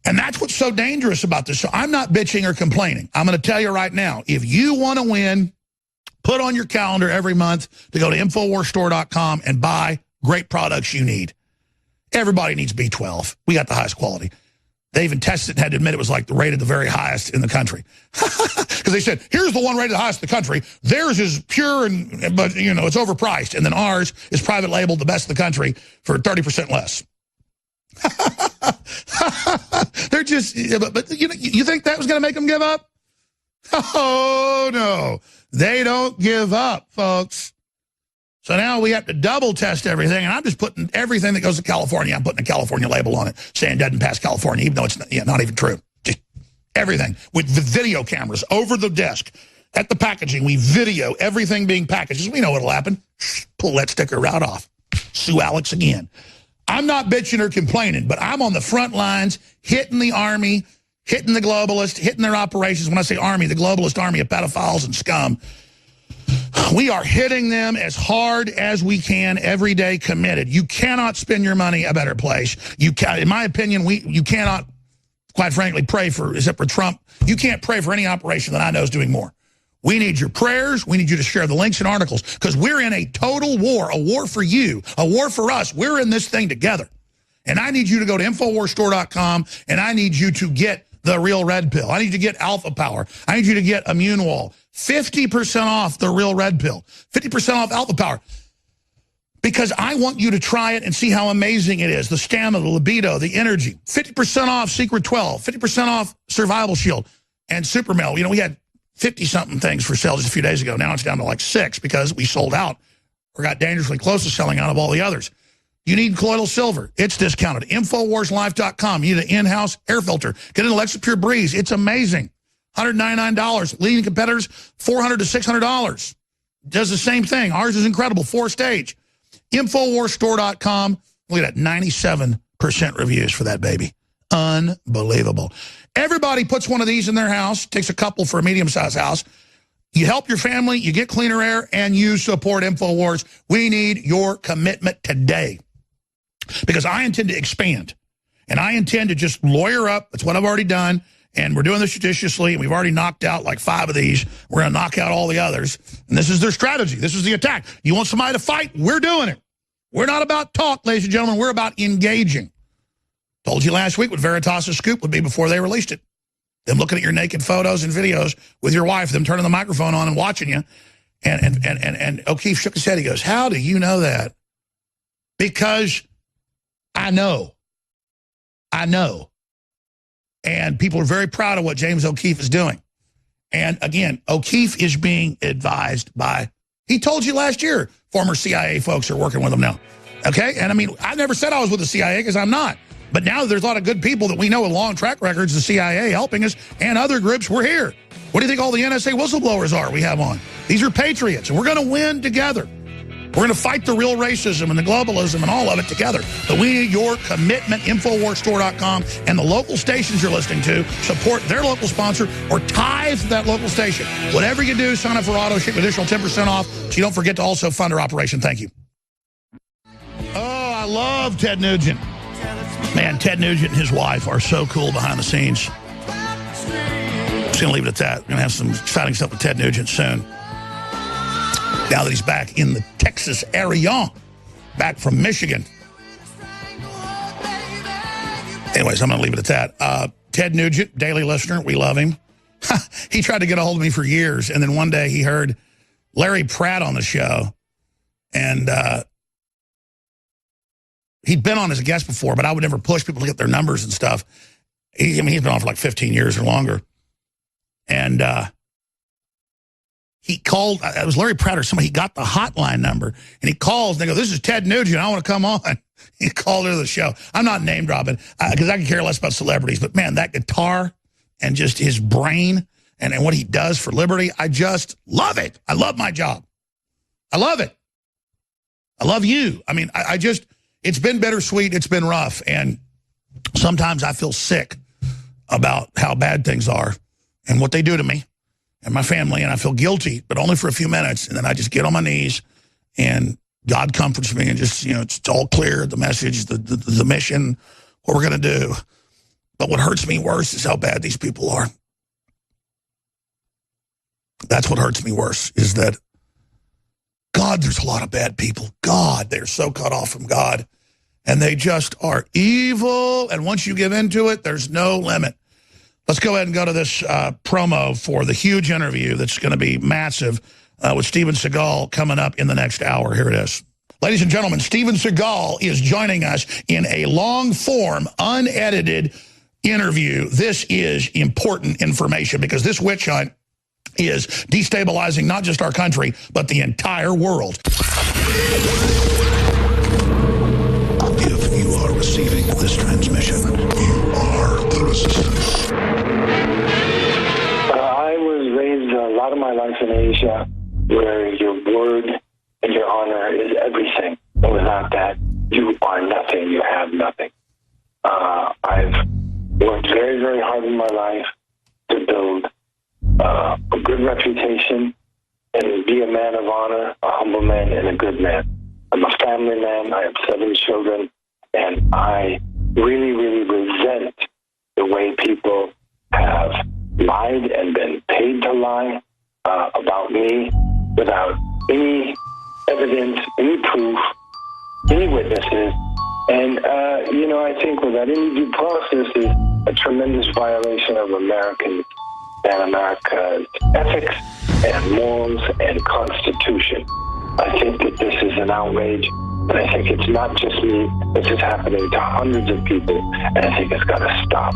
And that's what's so dangerous about this. So I'm not bitching or complaining. I'm going to tell you right now, if you want to win, put on your calendar every month to go to InfoWarsStore.com and buy great products you need. Everybody needs B12. We got the highest quality. They even tested and had to admit it was like rated the very highest in the country. Because they said, here's the one rated the highest in the country. Theirs is pure, but you know, it's overpriced. And then ours is private labeled the best in the country for 30% less. They're just, but you think that was going to make them give up? Oh, no. They don't give up, folks. So now we have to double test everything, and I'm just putting everything that goes to California, I'm putting a California label on it, saying it doesn't pass California, even though it's not even true. Just everything. With the video cameras over the desk, at the packaging, we video everything being packaged. We know what'll happen. Pull that sticker right off. Sue Alex again. I'm not bitching or complaining, but I'm on the front lines, hitting the army, hitting the globalists, hitting their operations. When I say army, the globalist army of pedophiles and scum. We are hitting them as hard as we can every day, committed. You cannot spend your money a better place. You can, in my opinion, you cannot, quite frankly, pray for, except for Trump, you can't pray for any operation that I know is doing more. We need your prayers. We need you to share the links and articles, because we're in a total war, a war for you, a war for us. We're in this thing together. And I need you to go to InfoWarsStore.com, and I need you to get the Real Red Pill. I need you to get Alpha Power. I need you to get Immune Wall. 50% off the Real Red Pill. 50% off Alpha Power. because I want you to try it and see how amazing it is. The stamina, the libido, the energy. 50% off Secret 12, 50% off Survival Shield, and Super Male. You know, we had 50-something things for sale just a few days ago. Now it's down to like 6 because we sold out or got dangerously close to selling out of all the others. You need colloidal silver. It's discounted. InfoWarsLive.com. You need an in-house air filter. Get an Alexa Pure Breeze. It's amazing. $199. Leading competitors, $400 to $600. Does the same thing. Ours is incredible. 4-stage. InfoWarsStore.com. Look at that, 97% reviews for that baby. Unbelievable. Everybody puts one of these in their house, takes a couple for a medium-sized house. You help your family, you get cleaner air, and you support InfoWars. We need your commitment today because I intend to expand, and I intend to just lawyer up. That's what I've already done, and we're doing this judiciously, and we've already knocked out like 5 of these. We're going to knock out all the others, and this is their strategy. This is the attack. You want somebody to fight? We're doing it. We're not about talk, ladies and gentlemen. We're about engaging. Told you last week what Veritas' scoop would be before they released it. Them looking at your naked photos and videos with your wife, them turning the microphone on and watching you. And O'Keefe shook his head. He goes, how do you know that? Because I know. I know. And people are very proud of what James O'Keefe is doing. And again, O'Keefe is being advised by, he told you last year, former CIA folks are working with him now. Okay? And I mean, I never said I was with the CIA because I'm not. But now there's a lot of good people that we know with long track records, the CIA helping us, and other groups. We're here. What do you think all the NSA whistleblowers are we have on? These are patriots, and we're going to win together. We're going to fight the real racism and the globalism and all of it together. But we need your commitment. InfoWarsStore.com and the local stations you're listening to. Support their local sponsor or tithe to that local station. Whatever you do, sign up for auto ship, additional 10% off. So you don't forget to also fund our operation. Thank you. Oh, I love Ted Nugent. Man, Ted Nugent and his wife are so cool behind the scenes. Just going to leave it at that. We're going to have some exciting stuff with Ted Nugent soon. Now that he's back in the Texas area, back from Michigan. Anyways, I'm going to leave it at that. Ted Nugent, daily listener, we love him. He tried to get a hold of me for years, and then one day he heard Larry Pratt on the show, and he'd been on as a guest before, but I would never push people to get their numbers and stuff. He's been on for like 15 years or longer. And he called, it was Larry Pratt or somebody, he got the hotline number, and he calls, and they go, this is Ted Nugent, I want to come on. He called her to the show. I'm not name dropping, because I can care less about celebrities, but man, that guitar and just his brain and what he does for liberty, I just love it. I love my job. I love it. I love you. I mean, I just... It's been bittersweet. It's been rough. And sometimes I feel sick about how bad things are and what they do to me and my family. And I feel guilty, but only for a few minutes. And then I just get on my knees and God comforts me and just, you know, it's all clear. The message, the mission, what we're going to do. But what hurts me worse is how bad these people are. That's what hurts me worse is that God, there's a lot of bad people. God, they're so cut off from God. And they just are evil. And once you give into it, there's no limit. Let's go ahead and go to this promo for the huge interview that's going to be massive with Steven Seagal coming up in the next hour. Here it is. Ladies and gentlemen, Steven Seagal is joining us in a long-form, unedited interview. This is important information because this witch hunt is destabilizing not just our country, but the entire world. If you are receiving this transmission, you are the resistance. I was raised a lot of my life in Asia where your word and your honor is everything. And without that, you are nothing. You have nothing. I've worked very, very hard in my life to build a good reputation and be a man of honor, a humble man, and a good man. I'm a family man. I have 7 children, and I really, really resent the way people have lied and been paid to lie about me without any evidence, any proof, any witnesses. And, I think without any due process is a tremendous violation of Americans and America's ethics and morals and constitution. I think that this is an outrage And I think it's not just me. This is happening to hundreds of people, and I think it's got to stop.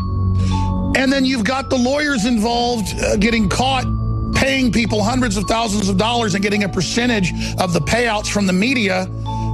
And then you've got the lawyers involved getting caught paying people hundreds of thousands of dollars and getting a percentage of the payouts from the media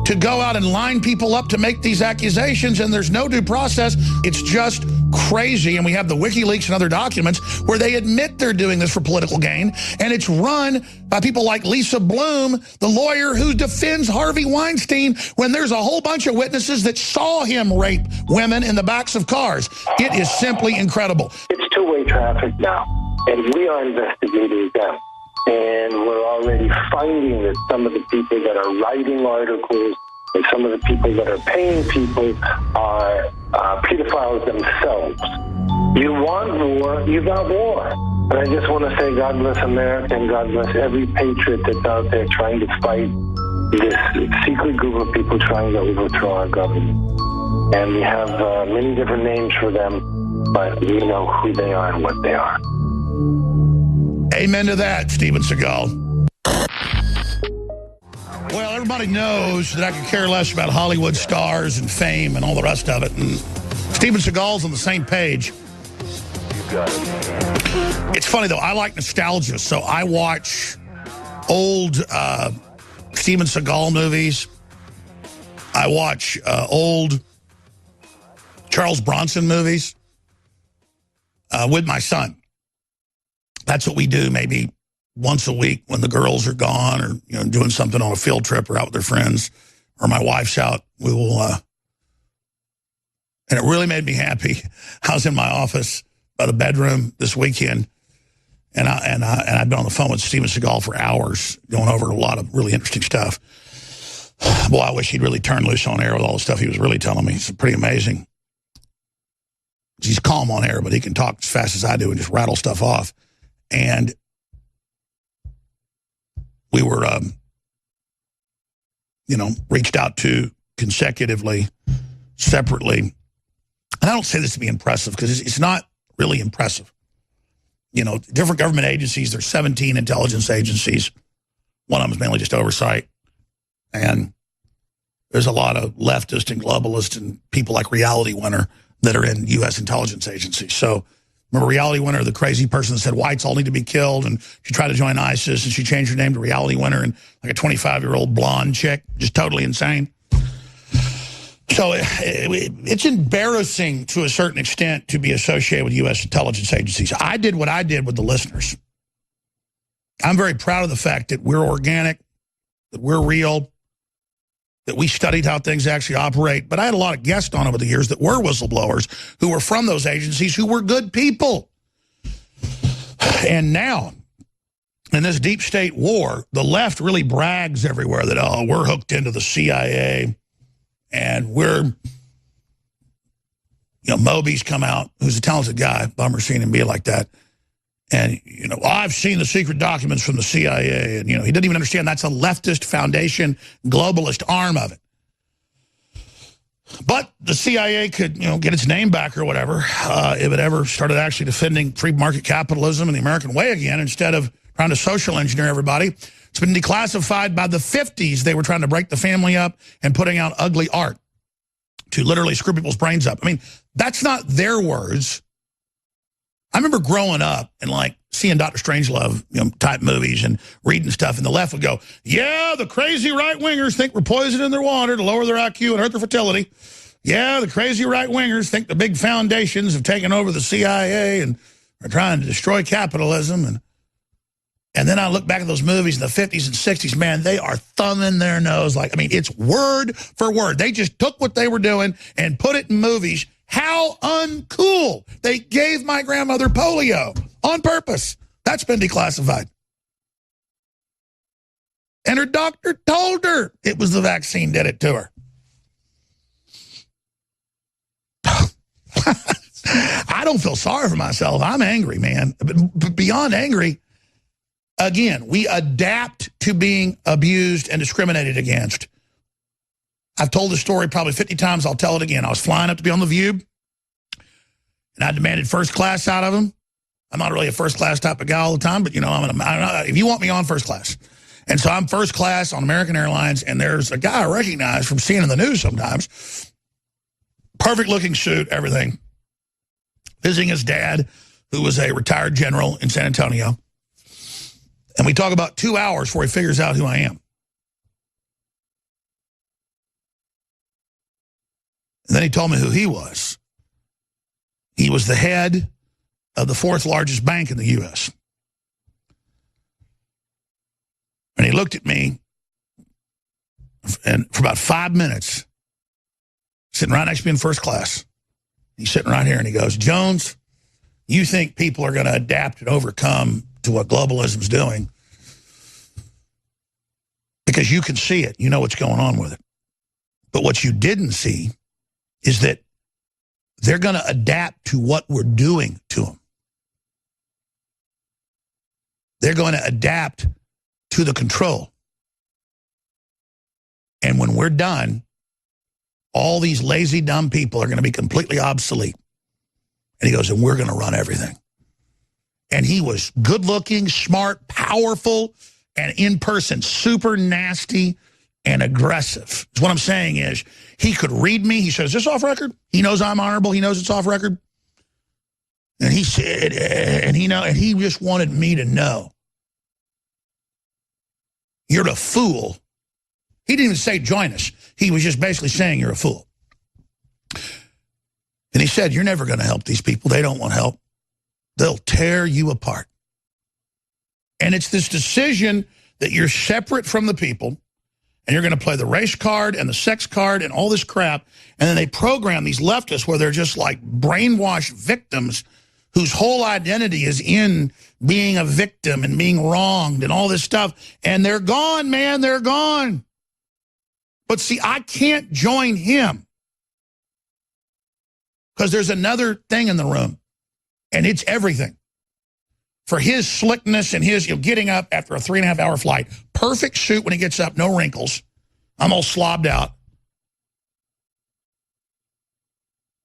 to go out and line people up to make these accusations, and there's no due process. It's just crazy. And we have the WikiLeaks and other documents where they admit they're doing this for political gain, and it's run by people like Lisa Bloom, the lawyer who defends Harvey Weinstein, when there's a whole bunch of witnesses that saw him rape women in the backs of cars. It is simply incredible. It's two-way traffic now, and we are investigating them. And we're already finding that some of the people that are writing articles and some of the people that are paying people are pedophiles themselves. You want war, you got war. And I just want to say God bless America and God bless every patriot that's out there trying to fight this secret group of people trying to overthrow our government. And we have many different names for them, but we know who they are and what they are. Amen to that, Steven Seagal. Well, everybody knows that I could care less about Hollywood stars and fame and all the rest of it. And Steven Seagal's on the same page. It's funny, though. I like nostalgia, so I watch old Steven Seagal movies. I watch old Charles Bronson movies with my son. That's what we do maybe once a week when the girls are gone or doing something on a field trip or out with their friends or my wife's out. We will, and it really made me happy. I was in my office by the bedroom this weekend, and I've been on the phone with Steven Seagal for hours going over a lot of really interesting stuff. Boy, I wish he'd really turn loose on air with all the stuff he was really telling me. It's pretty amazing. He's calm on air, but he can talk as fast as I do and just rattle stuff off. And we were, reached out to consecutively, separately. And I don't say this to be impressive because it's not really impressive. Different government agencies, there's 17 intelligence agencies. One of them is mainly just oversight. And there's a lot of leftist and globalist and people like Reality Winner that are in U.S. intelligence agencies. So remember Reality Winner, the crazy person that said whites all need to be killed, and she tried to join ISIS, and she changed her name to Reality Winner, and like a 25-year-old blonde chick, just totally insane. So it's embarrassing to a certain extent to be associated with U.S. intelligence agencies. I did what I did with the listeners. I'm very proud of the fact that we're organic, that we're real, that we studied how things actually operate. But I had a lot of guests on over the years that were whistleblowers who were from those agencies who were good people. And now, in this deep state war, the left really brags everywhere that, oh, we're hooked into the CIA and we're, Moby's come out, who's a talented guy, bummer seeing him be like that. And, I've seen the secret documents from the CIA. And, he didn't even understand that's a leftist foundation, globalist arm of it. But the CIA could, get its name back or whatever if it ever started actually defending free market capitalism and the American way again instead of trying to social engineer everybody. It's been declassified by the 50s. They were trying to break the family up and putting out ugly art to literally screw people's brains up. I mean, that's not their words. I remember growing up and seeing Dr. Strangelove type movies and reading stuff, and the left would go, yeah, the crazy right-wingers think we're poisoning their water to lower their IQ and hurt their fertility. Yeah, the crazy right-wingers think the big foundations have taken over the CIA and are trying to destroy capitalism. And then I look back at those movies in the 50s and 60s, man, they are thumbing their nose. It's word for word. They just took what they were doing and put it in movies. How uncool. They gave my grandmother polio on purpose. That's been declassified. And her doctor told her it was the vaccine did it to her. I don't feel sorry for myself. I'm angry, man. But beyond angry, again, we adapt to being abused and discriminated against. I've told this story probably 50 times. I'll tell it again. I was flying up to be on The View, and I demanded first class out of him. I'm not really a first class type of guy all the time, but, if you want me on first class. And so I'm first class on American Airlines, and there's a guy I recognize from seeing in the news sometimes. Perfect looking suit, everything. Visiting his dad, who was a retired general in San Antonio. And we talk about 2 hours before he figures out who I am. And then he told me who he was. He was the head of the 4th largest bank in the U.S. And he looked at me, and for about 5 minutes, sitting right next to me in first class. He's sitting right here, and he goes, Jones, you think people are going to adapt and overcome to what globalism's doing because you can see it. You know what's going on with it. But what you didn't see is that they're going to adapt to what we're doing to them. They're going to adapt to the control. And when we're done, all these lazy, dumb people are going to be completely obsolete. And he goes, and we're going to run everything. And he was good-looking, smart, powerful, and in person, super nasty and aggressive. What I'm saying is, he could read me. He says, is this off record? He knows I'm honorable. He knows it's off record. And he said, and he just wanted me to know. You're a fool. He didn't even say join us. He was just basically saying you're a fool. And he said, you're never going to help these people. They don't want help. They'll tear you apart. And it's this decision that you're separate from the people, and you're going to play the race card and the sex card and all this crap, and then they program these leftists where they're just like brainwashed victims whose whole identity is in being a victim and being wronged and all this stuff. And they're gone, man, they're gone. But see, I can't join him because there's another thing in the room, and it's everything. For his slickness and his getting up after a 3.5-hour flight, perfect suit when he gets up, no wrinkles. I'm all slobbed out.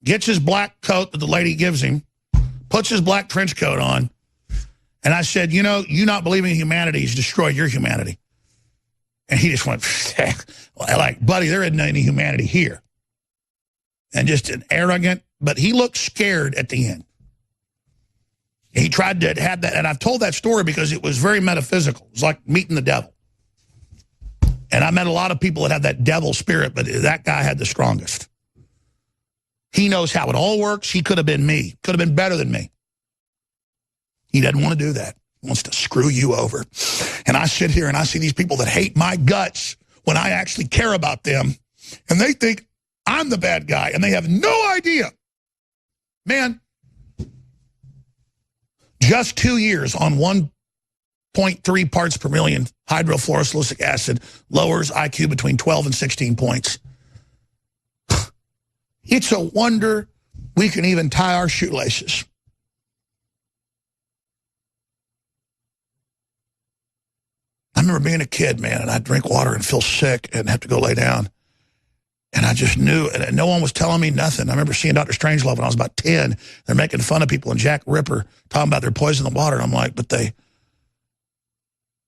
Gets his black coat that the lady gives him, puts his black trench coat on, and I said, you know, you not believing in humanity has destroyed your humanity. And he just went, like, buddy, there isn't any humanity here. And just an arrogant, but he looked scared at the end. He tried to have that, and I've told that story because it was very metaphysical. It was like meeting the devil. And I met a lot of people that have that devil spirit, but that guy had the strongest. He knows how it all works. He could have been me. Could have been better than me. He doesn't want to do that. He wants to screw you over. And I sit here and I see these people that hate my guts when I actually care about them. And they think I'm the bad guy, and they have no idea. Man, just 2 years on 1.3 parts per million hydrofluorosilicic acid lowers IQ between 12 and 16 points. It's a wonder we can even tie our shoelaces. I remember being a kid, man, and I'd drink water and feel sick and have to go lay down. And I just knew, and no one was telling me nothing. I remember seeing Dr. Strangelove when I was about 10. They're making fun of people and Jack Ripper talking about their poison in the water. And I'm like, but they...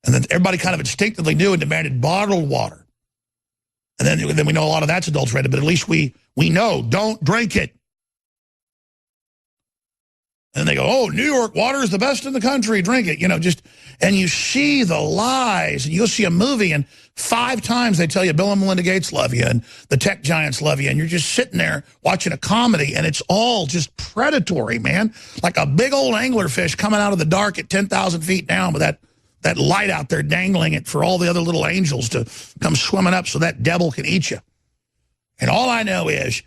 And then everybody kind of instinctively knew and demanded bottled water. And then we know a lot of that's adulterated, but at least we know, don't drink it. And they go, oh, New York water is the best in the country, drink it. You know, just, and you see the lies, and you'll see a movie, and 5 times they tell you Bill and Melinda Gates love you, and the tech giants love you, and you're just sitting there watching a comedy, and it's all just predatory, man. Like a big old anglerfish coming out of the dark at 10,000 feet down with that light out there dangling it for all the other little angels to come swimming up so that devil can eat you. And all I know is,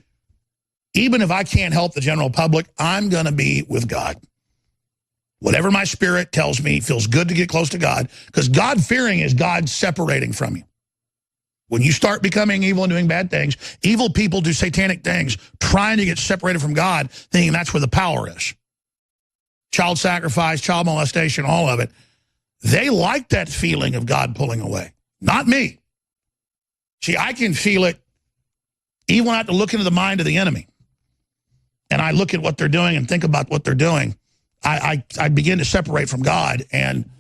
even if I can't help the general public, I'm going to be with God. Whatever my spirit tells me feels good to get close to God, because God-fearing is God separating from you. When you start becoming evil and doing bad things, evil people do satanic things, trying to get separated from God, thinking that's where the power is. Child sacrifice, child molestation, all of it. They like that feeling of God pulling away. Not me. See, I can feel it even when I have to look into the mind of the enemy. And I look at what they're doing and think about what they're doing, I begin to separate from God. And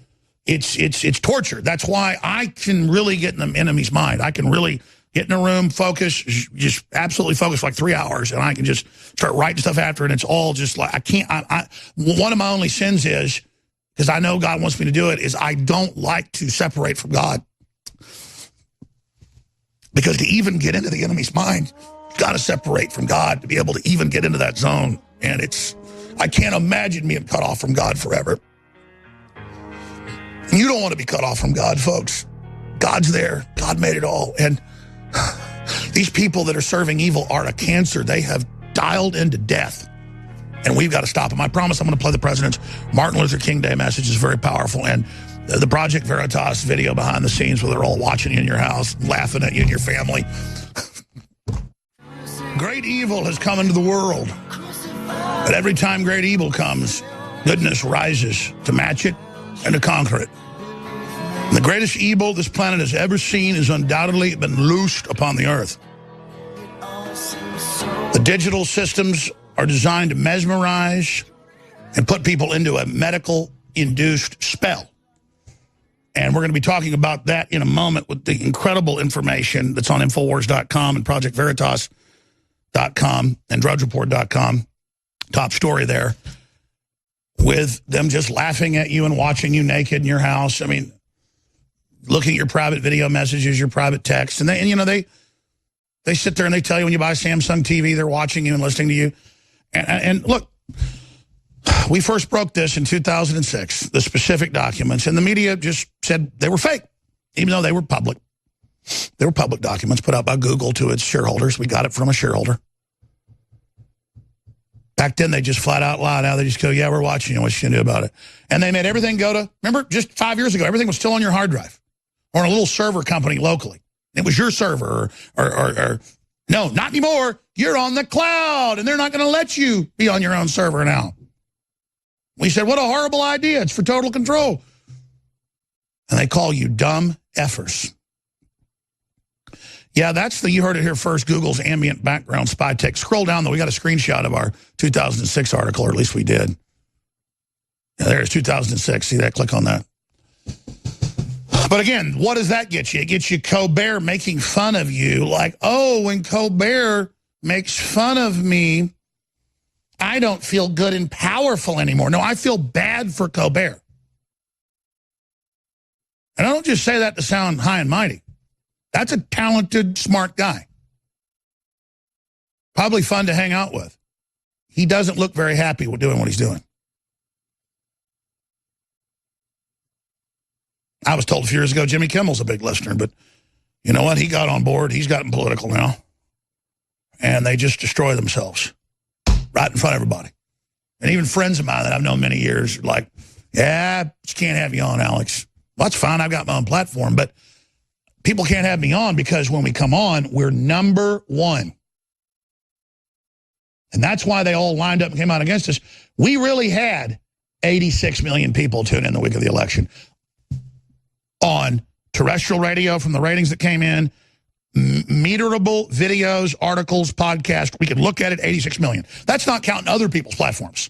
it's torture. That's why I can really get in the enemy's mind. I can really get in a room, focus, just absolutely focus like 3 hours, and I can just start writing stuff after, and it's all just like, I can't, one of my only sins is, because I know God wants me to do it, is I don't like to separate from God. Because to even get into the enemy's mind, you've got to separate from God to be able to even get into that zone. And I can't imagine being cut off from God forever. You don't want to be cut off from God, folks. God's there. God made it all. And these people that are serving evil are a cancer. They have dialed into death. And we've got to stop them. I promise I'm going to play the president's Martin Luther King Day message. It's very powerful. And the Project Veritas video behind the scenes where they're all watching you in your house, laughing at you and your family. Great evil has come into the world. But every time great evil comes, goodness rises to match it and to conquer it. And the greatest evil this planet has ever seen has undoubtedly been loosed upon the earth. The digital systems are designed to mesmerize and put people into a medical-induced spell. And we're going to be talking about that in a moment with the incredible information that's on Infowars.com and ProjectVeritas.com and DrudgeReport.com. Top story there. With them just laughing at you and watching you naked in your house. I mean, looking at your private video messages, your private texts. And they sit there and they tell you when you buy a Samsung TV, they're watching you and listening to you. And look, we first broke this in 2006, the specific documents, and the media just said they were fake, even though they were public. They were public documents put out by Google to its shareholders. We got it from a shareholder. Back then, they just flat out lied. Now they just go, yeah, we're watching you. What you going to do about it? And they made everything go to, remember, just 5 years ago, everything was still on your hard drive or in a little server company locally. It was your server or no, not anymore. You're on the cloud, and they're not going to let you be on your own server now. We said, what a horrible idea. It's for total control. And they call you dumb effers. Yeah, you heard it here first, Google's ambient background spy tech. Scroll down, though. We got a screenshot of our 2006 article, or at least we did. Yeah, there's 2006. See that? Click on that. But again, what does that get you? It gets you Colbert making fun of you. Like, oh, when Colbert makes fun of me, I don't feel good and powerful anymore. No, I feel bad for Colbert. And I don't just say that to sound high and mighty. That's a talented, smart guy. Probably fun to hang out with. He doesn't look very happy with doing what he's doing. I was told a few years ago Jimmy Kimmel's a big listener, but you know what? He got on board. He's gotten political now. And they just destroy themselves right in front of everybody. And even friends of mine that I've known many years are like, yeah, just can't have you on, Alex. Well, that's fine. I've got my own platform. But people can't have me on because when we come on, we're number one. And that's why they all lined up and came out against us. We really had 86 million people tune in the week of the election on terrestrial radio from the ratings that came in, meterable videos, articles, podcasts. We could look at it, 86 million. That's not counting other people's platforms.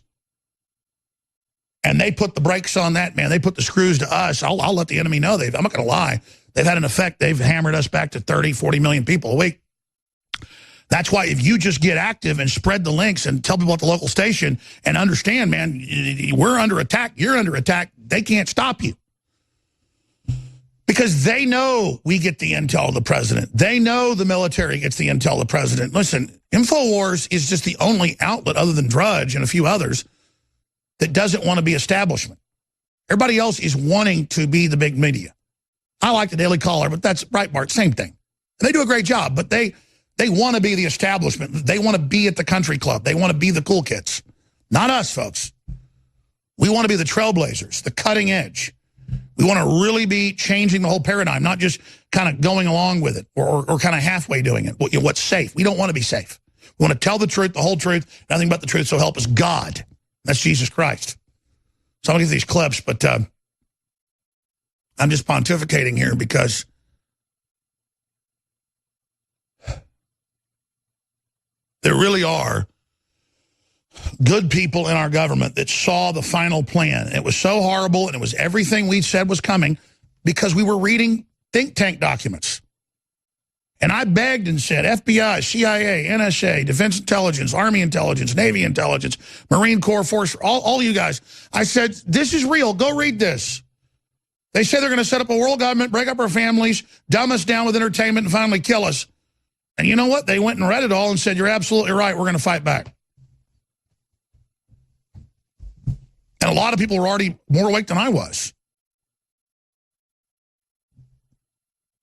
And they put the brakes on that, man. They put the screws to us. I'll let the enemy know. I'm not going to lie. They've had an effect. They've hammered us back to 30, 40 million people a week. That's why if you just get active and spread the links and tell people at the local station and understand, man, we're under attack, you're under attack, they can't stop you. Because they know we get the intel of the president. They know the military gets the intel of the president. Listen, Infowars is just the only outlet other than Drudge and a few others that doesn't want to be establishment. Everybody else is wanting to be the big media. I like the Daily Caller, but that's Breitbart, same thing. And they do a great job, but they want to be the establishment. They want to be at the country club. They want to be the cool kids. Not us, folks. We want to be the trailblazers, the cutting edge. We want to really be changing the whole paradigm, not just kind of going along with it or kind of halfway doing it. What's safe? We don't want to be safe. We want to tell the truth, the whole truth, nothing but the truth, so help us God. That's Jesus Christ. So I'm going to get these clips, but I'm just pontificating here because there really are good people in our government that saw the final plan. It was so horrible, and it was everything we said was coming because we were reading think tank documents. And I begged and said, FBI, CIA, NSA, Defense Intelligence, Army Intelligence, Navy Intelligence, Marine Corps Force, all you guys. I said, this is real. Go read this. They say they're going to set up a world government, break up our families, dumb us down with entertainment, and finally kill us. And you know what? They went and read it all and said, you're absolutely right. We're going to fight back. And a lot of people were already more awake than I was.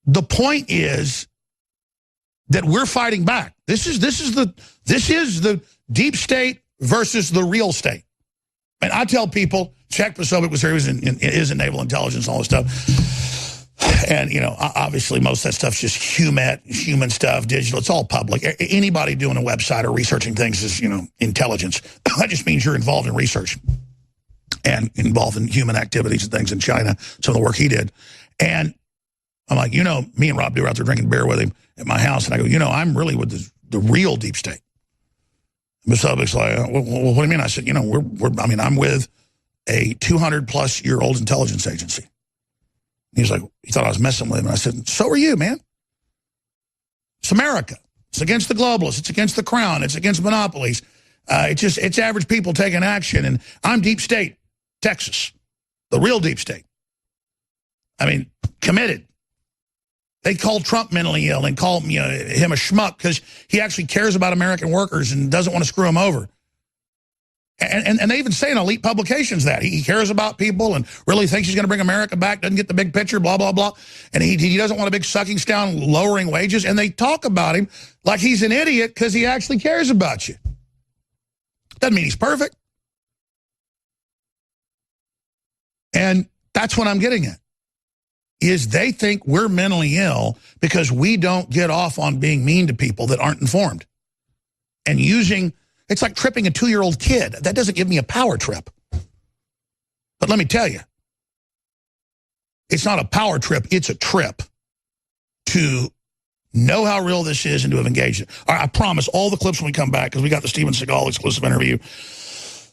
The point is that we're fighting back. This is the deep state versus the real state. And I tell people, Czech Posobiec was here, he is in naval intelligence, all this stuff. And, you know, obviously most of that stuff's just human stuff, digital. It's all public. Anybody doing a website or researching things is, you know, intelligence. That just means you're involved in research and involved in human activities and things in China, some of the work he did. And I'm like, you know, me and Rob were out there drinking beer with him at my house, and I go, you know, I'm really with the real deep state. Posobiec's like, well, what do you mean? I said, you know, I'm with a 200-plus-year-old intelligence agency. He's like, he thought I was messing with him. And I said, so are you, man. It's America. It's against the globalists. It's against the crown. It's against monopolies. It's average people taking action. And I'm deep state, Texas, the real deep state. I mean, committed. They called Trump mentally ill and called him a schmuck because he actually cares about American workers and doesn't want to screw them over. And they even say in elite publications that he cares about people and really thinks he's going to bring America back, doesn't get the big picture, blah, blah, blah. And he doesn't want a big sucking down, lowering wages. And they talk about him like he's an idiot because he actually cares about you. Doesn't mean he's perfect. And that's what I'm getting at. Is they think we're mentally ill because we don't get off on being mean to people that aren't informed. And it's like tripping a 2-year-old kid. That doesn't give me a power trip. But let me tell you, it's not a power trip, it's a trip to know how real this is and to have engaged it. All right, I promise all the clips when we come back, because we got the Steven Seagal exclusive interview,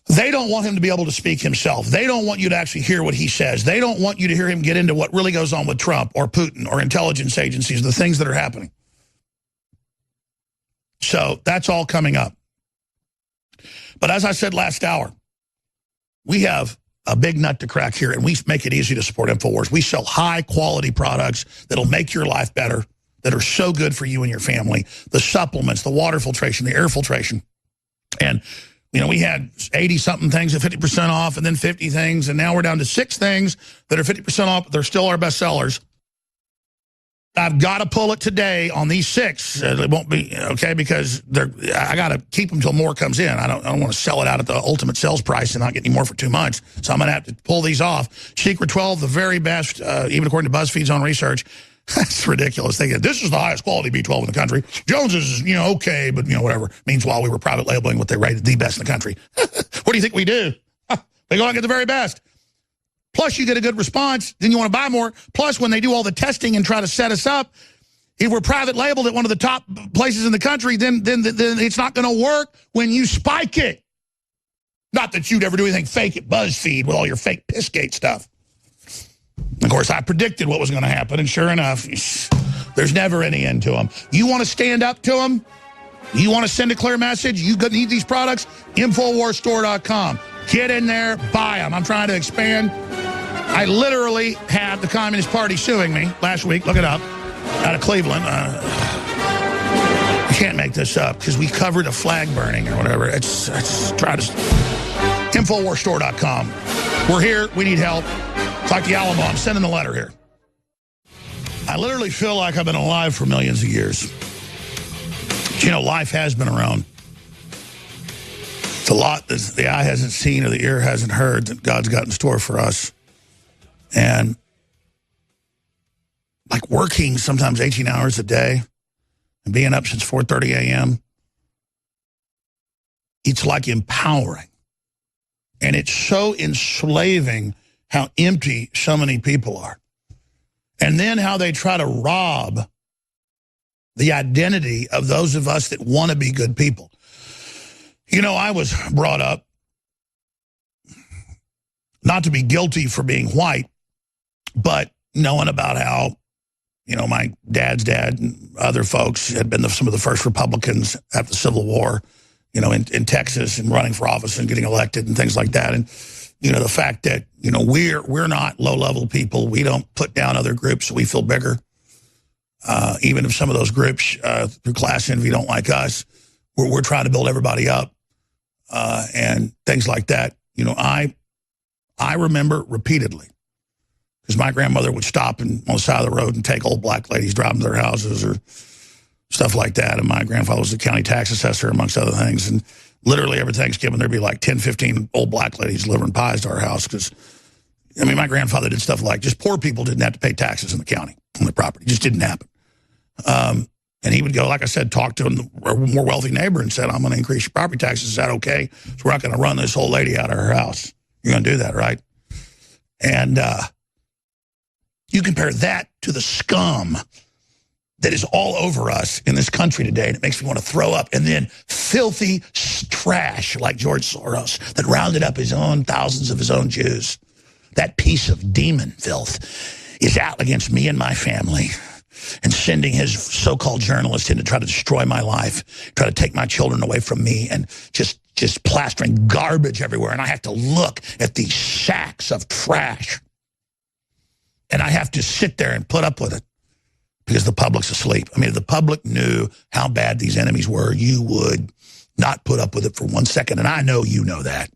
they don't want him to be able to speak himself. They don't want you to actually hear what he says. They don't want you to hear him get into what really goes on with Trump or Putin or intelligence agencies, the things that are happening. So that's all coming up. But as I said last hour, we have a big nut to crack here, and we make it easy to support Infowars. We sell high-quality products that'll make your life better, that are so good for you and your family. The supplements, the water filtration, the air filtration. And you know, we had 80-something things at 50% off and then 50 things, and now we're down to 6 things that are 50% off, but they're still our best sellers. I've got to pull it today on these 6. It won't be, okay, because I got to keep them until more comes in. I don't want to sell it out at the ultimate sales price and not get any more for 2 months. So I'm going to have to pull these off. Secret 12, the very best, even according to BuzzFeed's own research. That's ridiculous. This is the highest quality B12 in the country. Jones's is, okay, but, whatever. Meanwhile, we were private labeling what they rated the best in the country. What do you think we do? They go out and get the very best. Plus, you get a good response. Then you want to buy more. Plus, when they do all the testing and try to set us up, if we're private labeled at one of the top places in the country, then it's not going to work when you spike it. Not that you'd ever do anything fake at BuzzFeed with all your fake Pissgate stuff. Of course, I predicted what was going to happen, and sure enough, there's never any end to them. You want to stand up to them? You want to send a clear message? You need these products? Infowarsstore.com. Get in there, buy them. I'm trying to expand. I literally had the Communist Party suing me last week. Look it up. Out of Cleveland. You can't make this up because we covered a flag burning or whatever. It's try to... Infowarsstore.com. We're here. We need help. It's like the Alamo. I'm sending the letter here. I literally feel like I've been alive for millions of years. But, life has been around. It's a lot that the eye hasn't seen or the ear hasn't heard that God's got in store for us. And like working sometimes 18 hours a day and being up since 4:30 a.m., it's like empowering. And it's so enslaving how empty so many people are. And then how they try to rob the identity of those of us that want to be good people. You know, I was brought up not to be guilty for being white, but knowing about how, you know, my dad's dad and other folks had been some of the first Republicans after the Civil War, you know, in Texas and running for office and getting elected and things like that. And, you know, the fact that, you know, we're not low-level people. We don't put down other groups so we feel bigger. Even if some of those groups through class envy don't like us, we're trying to build everybody up and things like that. You know, I remember repeatedly, because my grandmother would stop on the side of the road and take old black ladies, drive them to their houses or stuff like that. And my grandfather was the county tax assessor, amongst other things. And literally every Thanksgiving, there'd be like 10, 15 old black ladies delivering pies to our house. Because, I mean, my grandfather did stuff like just poor people didn't have to pay taxes in the county on the property. It just didn't happen. And he would go, like I said, talk to a more wealthy neighbor and said, I'm going to increase your property taxes. Is that okay? So we're not going to run this old lady out of her house. You're going to do that, right? And you compare that to the scum that is all over us in this country today, and it makes me want to throw up. And then filthy trash like George Soros that rounded up thousands of his own Jews. That piece of demon filth is out against me and my family and sending his so-called journalist in to try to destroy my life, try to take my children away from me, and just plastering garbage everywhere. And I have to look at these sacks of trash. And I have to sit there and put up with it because the public's asleep. I mean, if the public knew how bad these enemies were, you would not put up with it for 1 second. And I know you know that.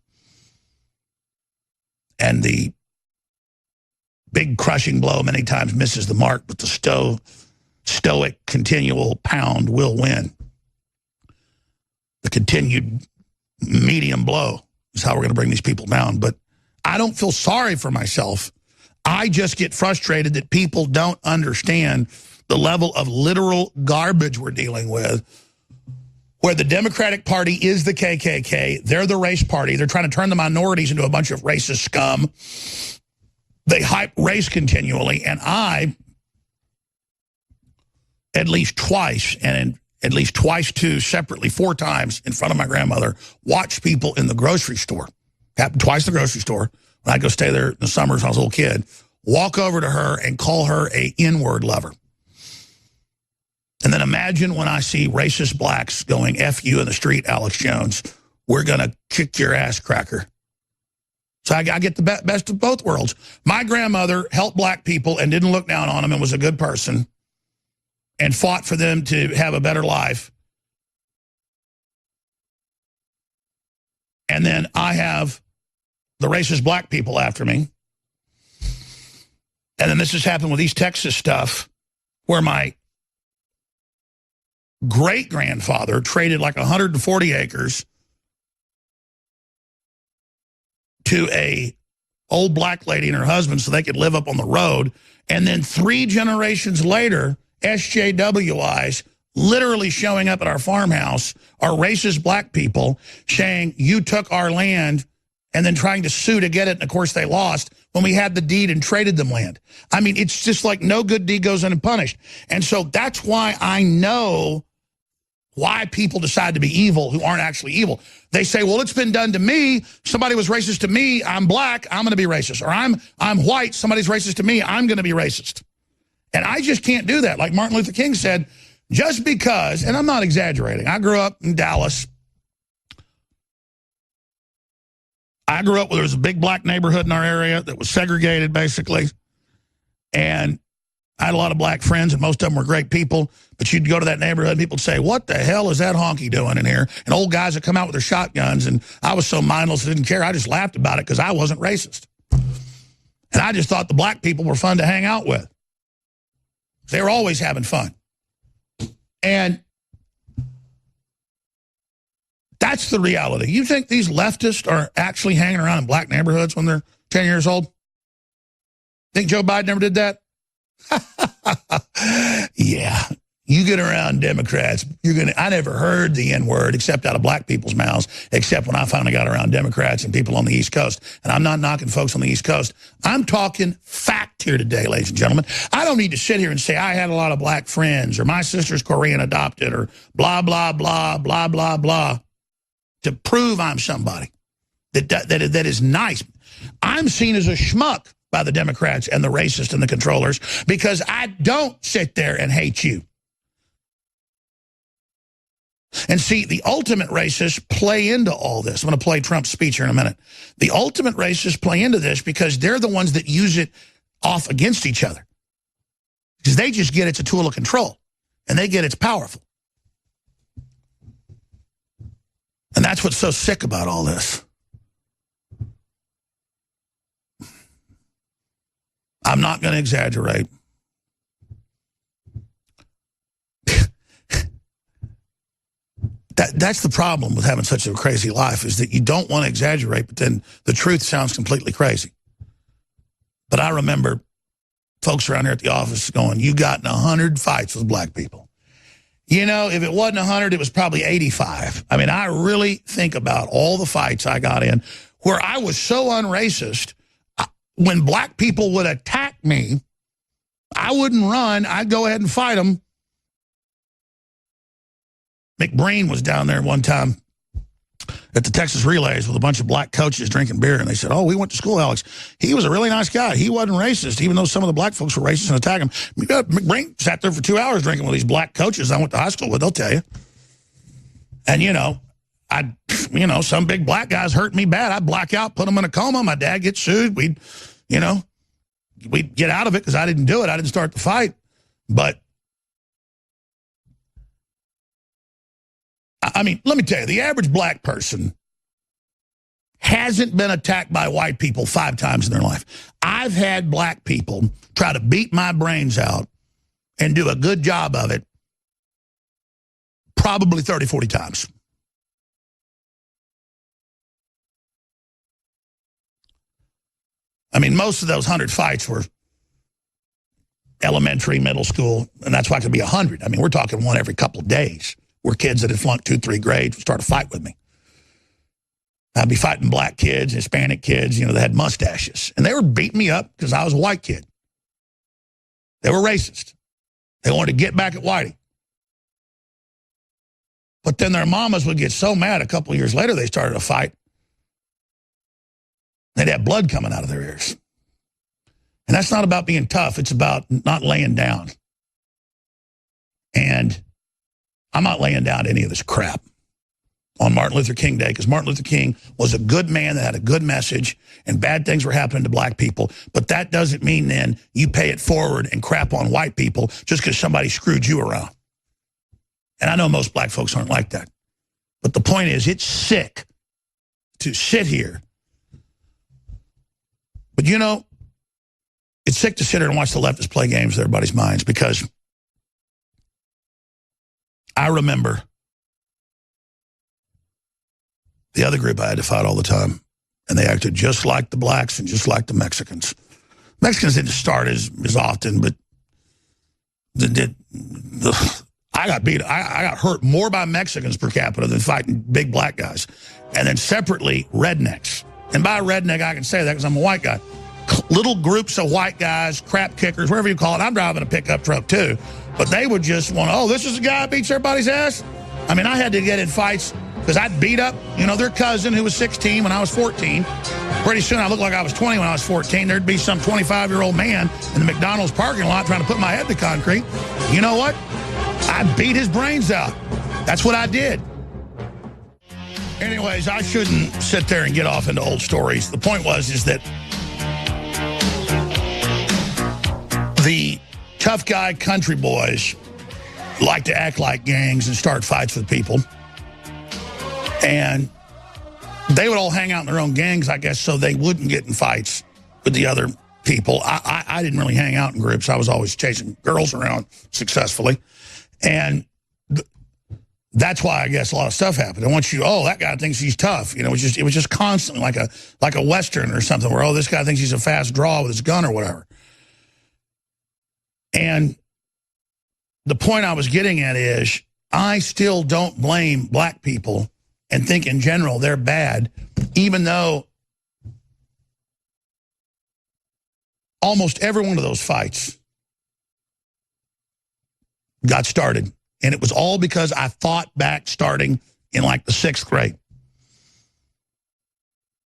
And the big crushing blow many times misses the mark, but the stoic continual pound will win. The continued medium blow is how we're going to bring these people down. But I don't feel sorry for myself. I just get frustrated that people don't understand the level of literal garbage we're dealing with, where the Democratic Party is the KKK. They're the race party. They're trying to turn the minorities into a bunch of racist scum. They hype race continually. And I, at least twice, and at least twice too, separately, 4 times in front of my grandmother, watched people in the grocery store. Happened twice in the grocery store. When I go stay there in the summers when I was a little kid, walk over to her and call her a N-word lover. And then imagine when I see racist blacks going, F you in the street, Alex Jones, we're going to kick your ass, cracker. So I get the best of both worlds. My grandmother helped black people and didn't look down on them and was a good person and fought for them to have a better life. And then I have the racist black people after me. And then this has happened with East Texas stuff, where my great-grandfather traded like 140 acres to a old black lady and her husband so they could live up on the road. And then 3 generations later, SJWIs literally showing up at our farmhouse are racist black people saying, you took our land, and then trying to sue to get it. And, of course, they lost when we had the deed and traded them land. I mean, it's just like no good deed goes unpunished. And so that's why I know why people decide to be evil who aren't actually evil. They say, well, it's been done to me. Somebody was racist to me. I'm black. I'm going to be racist. Or I'm white. Somebody's racist to me. I'm going to be racist. And I just can't do that. Like Martin Luther King said, just because, and I'm not exaggerating, I grew up in Dallas. I grew up where there was a big black neighborhood in our area that was segregated, basically. And I had a lot of black friends, and most of them were great people. But you'd go to that neighborhood, and people would say, what the hell is that honky doing in here? And old guys would come out with their shotguns, and I was so mindless I didn't care. I just laughed about it because I wasn't racist. And I just thought the black people were fun to hang out with. They were always having fun. And that's the reality. You think these leftists are actually hanging around in black neighborhoods when they're 10 years old? Think Joe Biden never did that? Yeah. You get around Democrats, I never heard the N-word except out of black people's mouths, except when I finally got around Democrats and people on the East Coast. And I'm not knocking folks on the East Coast. I'm talking fact here today, ladies and gentlemen. I don't need to sit here and say I had a lot of black friends or my sister's Korean adopted or blah, blah, blah, blah, blah, blah. to prove I'm somebody that is nice. I'm seen as a schmuck by the Democrats and the racists and the controllers because I don't sit there and hate you. And see, the ultimate racists play into all this. I'm going to play Trump's speech here in a minute. The ultimate racists play into this because they're the ones that use it off against each other. Because they just get it's a tool of control. And they get it's powerful. And that's what's so sick about all this. I'm not going to exaggerate. That's the problem with having such a crazy life, is that you don't want to exaggerate, but then the truth sounds completely crazy. But I remember folks around here at the office going, you got in 100 fights with black people. You know, if it wasn't 100, it was probably 85. I mean, I really think about all the fights I got in where I was so unracist. When black people would attack me, I wouldn't run. I'd go ahead and fight them. McBreen was down there one time at the Texas Relays with a bunch of black coaches drinking beer, and they said, oh, we went to school, Alex. He was a really nice guy. He wasn't racist, even though some of the black folks were racist and attacked him. McBreen sat there for 2 hours drinking with these black coaches I went to high school with, they'll tell you. And, you know, some big black guys hurt me bad. I'd black out, put them in a coma. My dad gets sued. We'd get out of it because I didn't do it. I didn't start the fight. But I mean, let me tell you, the average black person hasn't been attacked by white people 5 times in their life. I've had black people try to beat my brains out and do a good job of it probably 30, 40 times. I mean, most of those 100 fights were elementary, middle school, and that's why it could be 100. I mean, we're talking one every couple of days. Were kids that had flunked 2, 3 grades would start a fight with me. I'd be fighting black kids, Hispanic kids, that had mustaches. And they were beating me up because I was a white kid. They were racist. They wanted to get back at Whitey. But then their mamas would get so mad a couple of years later they started a fight. They'd have blood coming out of their ears. And that's not about being tough. It's about not laying down. And I'm not laying down any of this crap on Martin Luther King Day, because Martin Luther King was a good man that had a good message, and bad things were happening to black people. But that doesn't mean then you pay it forward and crap on white people just because somebody screwed you around. And I know most black folks aren't like that. But the point is, it's sick to sit here. But it's sick to sit here and watch the leftists play games with everybody's minds, because I remember the other group I had to fight all the time, and they acted just like the blacks and just like the Mexicans. Mexicans didn't start as often, but I got beat. I got hurt more by Mexicans per capita than fighting big black guys. And then separately, rednecks. And by redneck, I can say that because I'm a white guy. Little groups of white guys, crap kickers, whatever you call it. I'm driving a pickup truck too. But they would just want, oh, this is the guy that beats everybody's ass? I mean, I had to get in fights because I'd beat up, their cousin who was 16 when I was 14. Pretty soon I looked like I was 20 when I was 14. There'd be some 25-year-old man in the McDonald's parking lot trying to put my head to concrete. You know what? I beat his brains out. That's what I did. Anyways, I shouldn't sit there and get off into old stories. The point is that the tough guy country boys like to act like gangs and start fights with people. And they would all hang out in their own gangs, I guess, so they wouldn't get in fights with the other people. I didn't really hang out in groups. I was always chasing girls around successfully. And that's why I guess a lot of stuff happened. And once that guy thinks he's tough. It was just constantly like a Western or something where, this guy thinks he's a fast draw with his gun or whatever. And the point I was getting at is I still don't blame black people and think in general they're bad, even though almost every one of those fights got started. And it was all because I fought back starting in like the 6th grade.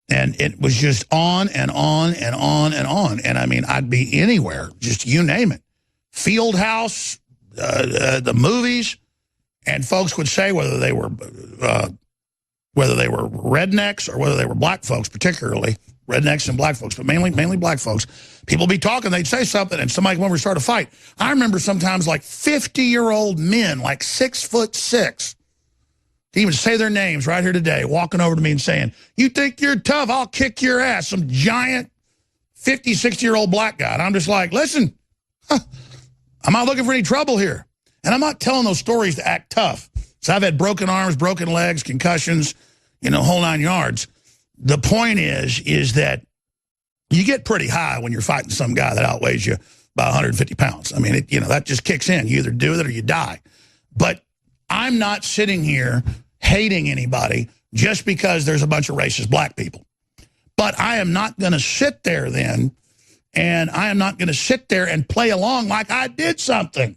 And it was just on and on and on and on. And I mean, I'd be anywhere, just you name it. Field House, the movies, and folks would say whether they were rednecks or whether they were black folks, particularly rednecks and black folks, but mainly black folks. People be talking, they'd say something, and somebody come over and start a fight. I remember sometimes like 50-year-old men, like 6'6", to even say their names right here today, walking over to me and saying, "You think you're tough, I'll kick your ass." Some giant 50, 60-year-old black guy. And I'm just like, listen, I'm not looking for any trouble here. And I'm not telling those stories to act tough. So I've had broken arms, broken legs, concussions, whole 9 yards. The point is that you get pretty high when you're fighting some guy that outweighs you by 150 pounds. I mean, that just kicks in. You either do it or you die. But I'm not sitting here hating anybody just because there's a bunch of racist black people. But I am not going to sit there then, and I am not going to sit there and play along like I did something.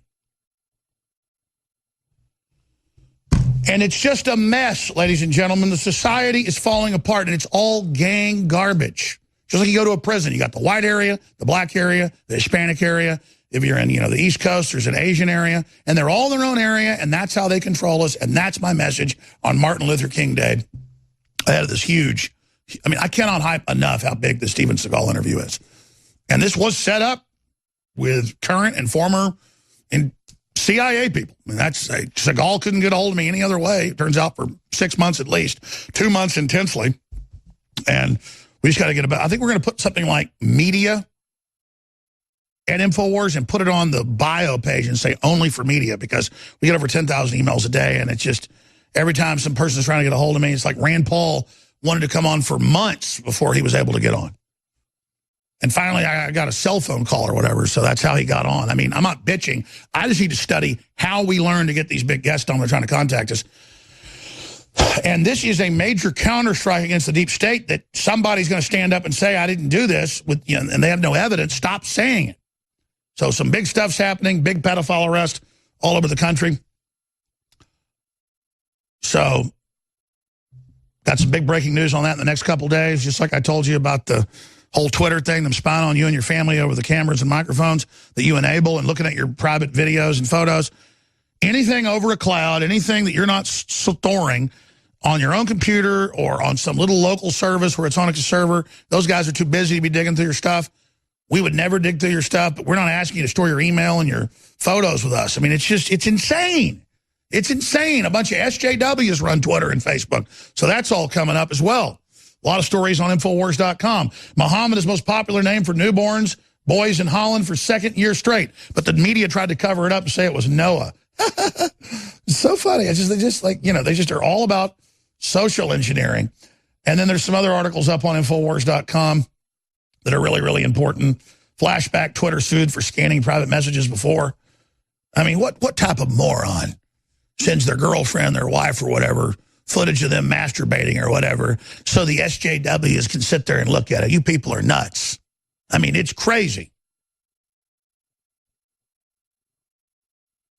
And it's just a mess, ladies and gentlemen. The society is falling apart, and it's all gang garbage. Just like you go to a prison, you got the white area, the black area, the Hispanic area. If you're in, the East Coast, there's an Asian area, and they're all in their own area, and that's how they control us, and that's my message on Martin Luther King Day. I had this huge, I cannot hype enough how big the Steven Seagal interview is. And this was set up with current and former CIA people. Seagal couldn't get a hold of me any other way, it turns out, for 6 months at least, 2 months intensely. And we just got to get about, I think we're going to put something like media at Infowars and put it on the bio page and say only for media, because we get over 10,000 emails a day, and it's just every time some person's trying to get a hold of me, it's like Rand Paul wanted to come on for months before he was able to get on. And finally, I got a cell phone call or whatever, so that's how he got on. I mean, I'm not bitching. I just need to study how we learn to get these big guests on. They're trying to contact us. And this is a major counterstrike against the deep state that somebody's going to stand up and say, I didn't do this, and they have no evidence. Stop saying it. So some big stuff's happening, big pedophile arrest all over the country. So got some big breaking news on that in the next couple of days, just like I told you about the whole Twitter thing, them spying on you and your family over the cameras and microphones that you enable and looking at your private videos and photos. Anything over a cloud, anything that you're not storing on your own computer or on some little local service where it's on a server, those guys are too busy to be digging through your stuff. We would never dig through your stuff, but we're not asking you to store your email and your photos with us. I mean, it's insane. It's insane. A bunch of SJWs run Twitter and Facebook. So that's all coming up as well. A lot of stories on Infowars.com. Muhammad is most popular name for newborns, boys in Holland for second year straight. But the media tried to cover it up and say it was Noah. It's so funny. They just are all about social engineering. And then there's some other articles up on Infowars.com that are really, really important. Flashback, Twitter sued for scanning private messages before. I mean, what type of moron sends their girlfriend, their wife, or whatever, footage of them masturbating or whatever, so the SJWs can sit there and look at it? You people are nuts. I mean, it's crazy.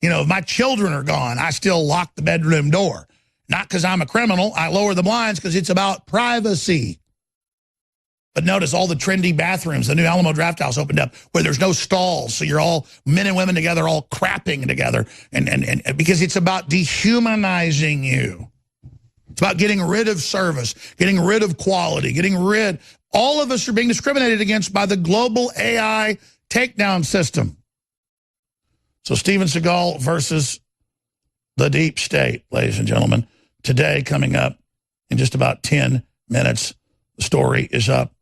If my children are gone, I still lock the bedroom door. Not because I'm a criminal. I lower the blinds because it's about privacy. But notice all the trendy bathrooms, the new Alamo Draft House opened up where there's no stalls. So you're all men and women together, all crapping together. And because it's about dehumanizing you. It's about getting rid of service, getting rid of quality, all of us are being discriminated against by the global AI takedown system. So Steven Seagal versus the deep state, ladies and gentlemen. Today, coming up in just about 10 minutes, the story is up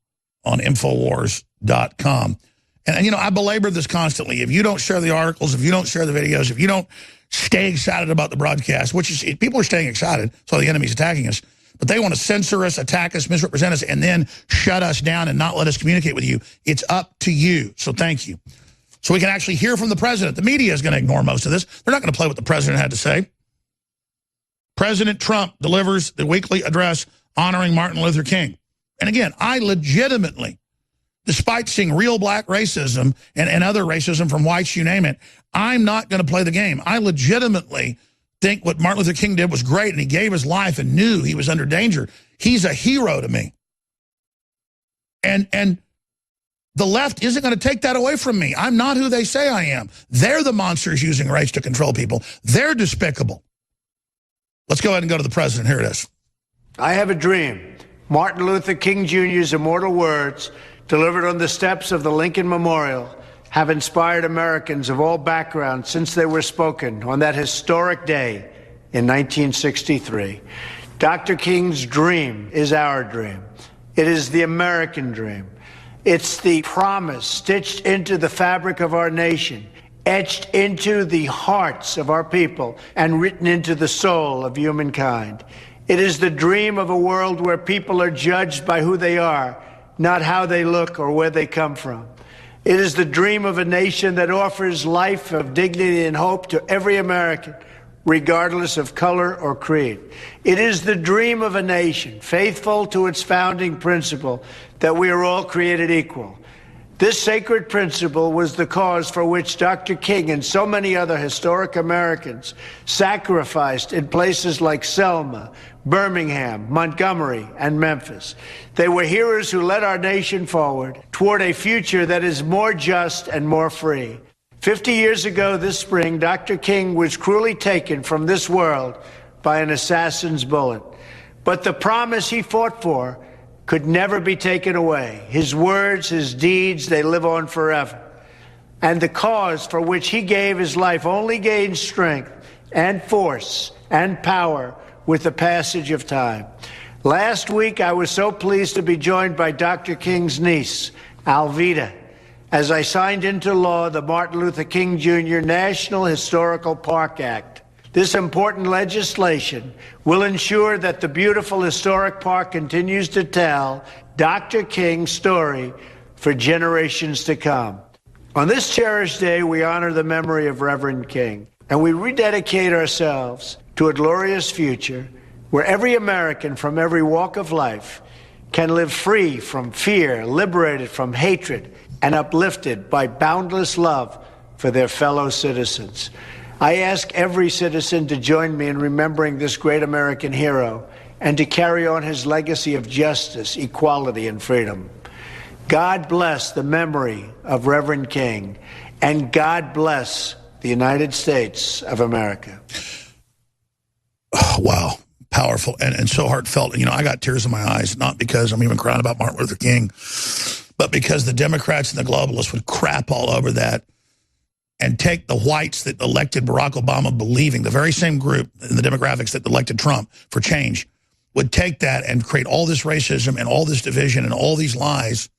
on Infowars.com. And I belabor this constantly. If you don't share the articles, if you don't share the videos, if you don't stay excited about the broadcast, which is, people are staying excited, so the enemy's attacking us, but they want to censor us, attack us, misrepresent us, and then shut us down and not let us communicate with you. It's up to you. So thank you. So we can actually hear from the president. The media is going to ignore most of this. They're not going to play what the president had to say. President Trump delivers the weekly address honoring Martin Luther King. And again, I legitimately, despite seeing real black racism and other racism from whites, you name it, I'm not going to play the game. I legitimately think what Martin Luther King did was great, and he gave his life and knew he was under danger. He's a hero to me. And the left isn't going to take that away from me. I'm not who they say I am. They're the monsters using race to control people. They're despicable. Let's go ahead and go to the president. Here it is. I have a dream. Martin Luther King Jr.'s immortal words, delivered on the steps of the Lincoln Memorial, have inspired Americans of all backgrounds since they were spoken on that historic day in 1963. Dr. King's dream is our dream. It is the American dream. It's the promise stitched into the fabric of our nation, etched into the hearts of our people, and written into the soul of humankind. It is the dream of a world where people are judged by who they are, not how they look or where they come from. It is the dream of a nation that offers life of dignity and hope to every American, regardless of color or creed. It is the dream of a nation faithful to its founding principle that we are all created equal. This sacred principle was the cause for which Dr. King and so many other historic Americans sacrificed in places like Selma, Birmingham, Montgomery, and Memphis. They were heroes who led our nation forward toward a future that is more just and more free. 50 years ago this spring, Dr. King was cruelly taken from this world by an assassin's bullet. But the promise he fought for could never be taken away. His words, his deeds, they live on forever. And the cause for which he gave his life only gains strength and force and power with the passage of time. Last week, I was so pleased to be joined by Dr. King's niece, Alveda, as I signed into law the Martin Luther King Jr. National Historical Park Act. This important legislation will ensure that the beautiful historic park continues to tell Dr. King's story for generations to come. On this cherished day, we honor the memory of Reverend King, and we rededicate ourselves to a glorious future where every American from every walk of life can live free from fear, liberated from hatred, and uplifted by boundless love for their fellow citizens. I ask every citizen to join me in remembering this great American hero and to carry on his legacy of justice, equality, and freedom. God bless the memory of Reverend King, and God bless the United States of America. Oh, wow. Powerful and so heartfelt. You know, I got tears in my eyes, not because I'm even crying about Martin Luther King, but because the Democrats and the globalists would crap all over that and take the whites that elected Barack Obama believing, the very same group in the demographics that elected Trump for change, would take that and create all this racism and all this division and all these lies,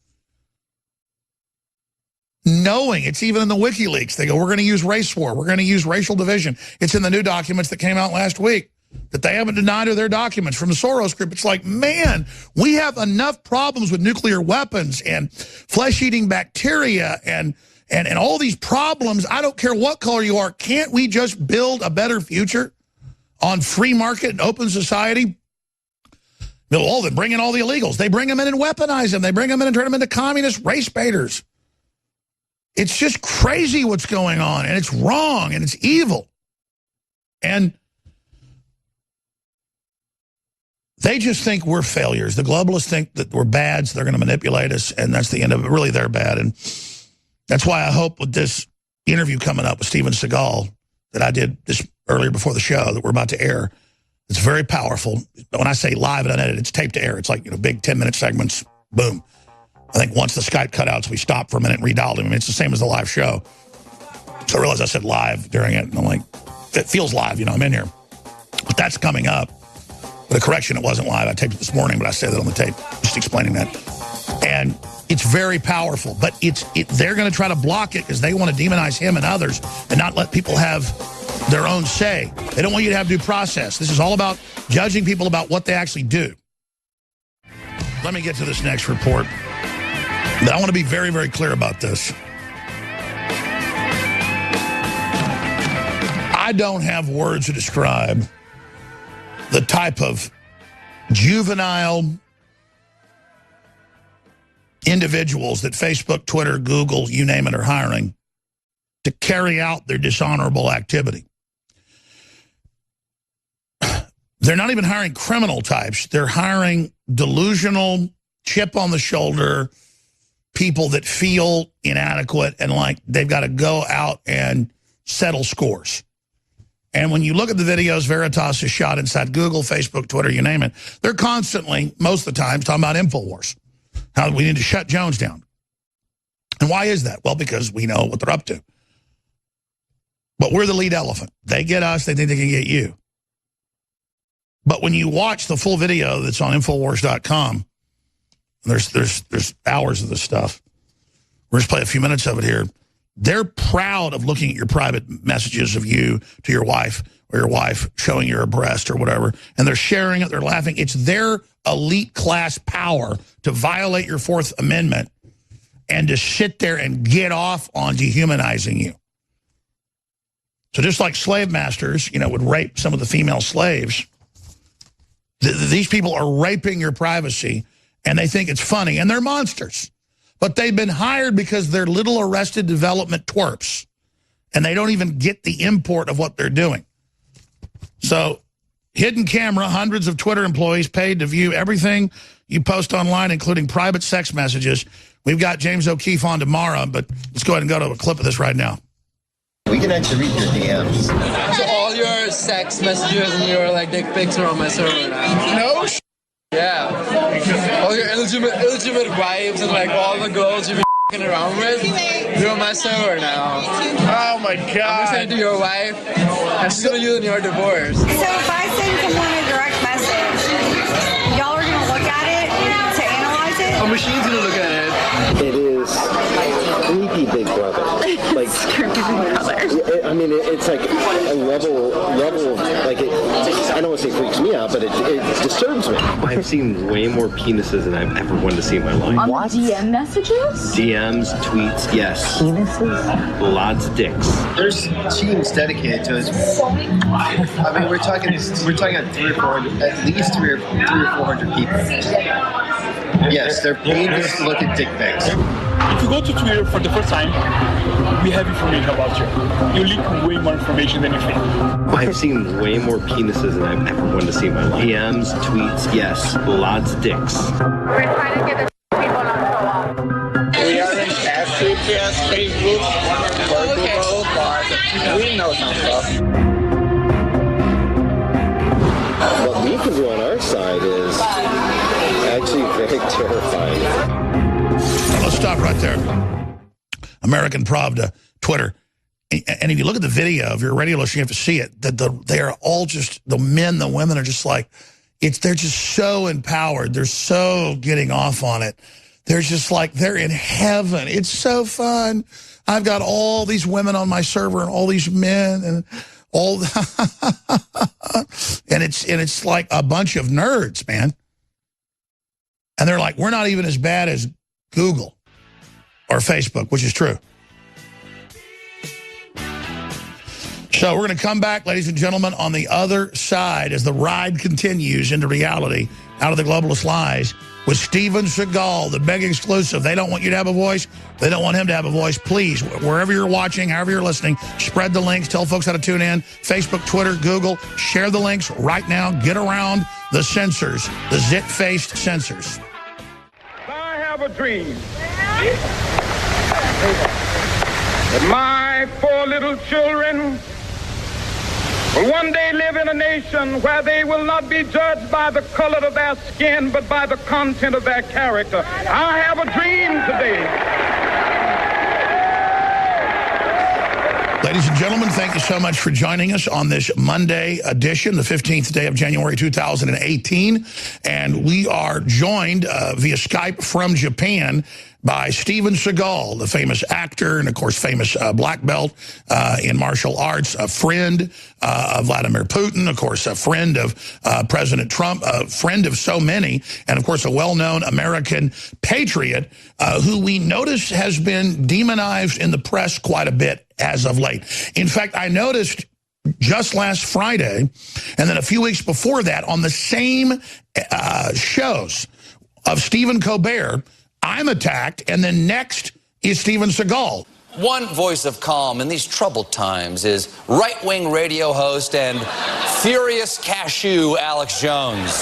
knowing it's even in the WikiLeaks. They go, we're going to use race war. We're going to use racial division. It's in the new documents that came out last week that they haven't denied are their documents from the Soros group. It's like, man, we have enough problems with nuclear weapons and flesh-eating bacteria and all these problems. I don't care what color you are. Can't we just build a better future on free market and open society? Oh, they bring in all the illegals. They bring them in and weaponize them. They bring them in and turn them into communist race baiters. It's just crazy what's going on, and it's wrong, and it's evil. And they just think we're failures. The globalists think that we're bad, so they're going to manipulate us, and that's the end of it. Really, they're bad. And that's why I hope with this interview coming up with Steven Seagal that I did this earlier before the show that we're about to air, it's very powerful. When I say live and unedited, it's taped to air. It's like, you know, big 10-minute segments, boom. I think once the Skype cutouts, we stopped for a minute and redialed him. I mean, it's the same as the live show. So I realized I said live during it, and I'm like, it feels live, you know, I'm in here. But that's coming up. But a correction, it wasn't live. I taped it this morning, but I said that on the tape, just explaining that. And it's very powerful, but they're going to try to block it because they want to demonize him and others and not let people have their own say. They don't want you to have due process. This is all about judging people about what they actually do. Let me get to this next report. But I want to be very, very clear about this. I don't have words to describe the type of juvenile individuals that Facebook, Twitter, Google, you name it, are hiring to carry out their dishonorable activity. They're not even hiring criminal types. They're hiring delusional chip on the shoulder people that feel inadequate and like they've got to go out and settle scores. And when you look at the videos Veritas has shot inside Google, Facebook, Twitter, you name it, they're constantly, most of the time, talking about Infowars, how we need to shut Jones down. And why is that? Well, because we know what they're up to. But we're the lead elephant. They get us, they think they can get you. But when you watch the full video that's on Infowars.com, there's hours of this stuff. We're just play a few minutes of it here. They're proud of looking at your private messages of you to your wife or your wife showing your breast or whatever, and they're sharing it, they're laughing. It's their elite class power to violate your Fourth Amendment and to sit there and get off on dehumanizing you. So just like slave masters, you know, would rape some of the female slaves, these people are raping your privacy, and they think it's funny, and they're monsters. But they've been hired because they're little arrested development twerps, and they don't even get the import of what they're doing. So, hidden camera, hundreds of Twitter employees paid to view everything you post online, including private sex messages. We've got James O'Keefe on tomorrow, but let's go ahead and go to a clip of this right now. We can actually read your DMs. So all your sex messages and your like dick pics are on my server now. No Yeah. All your illegitimate wives and like all the girls you've been f***ing around with, you're on my server now. Oh my God. I'm gonna send it to your wife, and she's gonna use it in your divorce. So if I send someone a direct message, y'all are gonna look at it to analyze it? A machine's gonna look at it. It is creepy Big Brother. Like, I mean, it's like a level of, like, I don't want to say freaks me out, but it disturbs me. I've seen way more penises than I've ever wanted to see in my life. On DM messages? DMs, tweets, yes. Penises? Lots of dicks. There's teams dedicated to it. I mean, we're talking at 300 or 400, at least 300 or 400 people. Yes, they're paid to look at dick pics. If you go to Twitter for the first time, we have information about you. You leak way more information than you think. I've seen way more penises than I've ever wanted to see in my life. DMs, tweets, yes. Lots of dicks. We're trying to get the people not show up. We are in SCPS, Facebook, Google, but we know some stuff. What we can do on our side is actually very terrifying. Let's stop right there. American Pravda, Twitter. And if you look at the video, if you're a radio listener, you have to see it. They are all just, the men, the women are just like, they're just so empowered. They're so getting off on it. They're just like, they're in heaven. It's so fun. I've got all these women on my server and all these men and all, and it's like a bunch of nerds, man. And they're like, we're not even as bad as Google or Facebook, which is true. So we're going to come back, ladies and gentlemen, on the other side as the ride continues into reality, out of the globalist lies, with Steven Seagal, the big exclusive. They don't want you to have a voice. They don't want him to have a voice. Please, wherever you're watching, however you're listening, spread the links. Tell folks how to tune in. Facebook, Twitter, Google. Share the links right now. Get around the censors, the zit-faced censors. I have a dream that my 4 little children will one day live in a nation where they will not be judged by the color of their skin, but by the content of their character. I have a dream today. Ladies and gentlemen, thank you so much for joining us on this Monday edition, the 15th day of January 2018. And we are joined via Skype from Japan by Steven Seagal, the famous actor and, of course, famous black belt in martial arts, a friend of Vladimir Putin, of course, a friend of President Trump, a friend of so many, and, of course, a well-known American patriot who we notice has been demonized in the press quite a bit as of late. In fact, I noticed just last Friday, and then a few weeks before that, on the same shows of Stephen Colbert, I'm attacked, and then next is Steven Seagal. One voice of calm in these troubled times is right-wing radio host and furious cashew Alex Jones.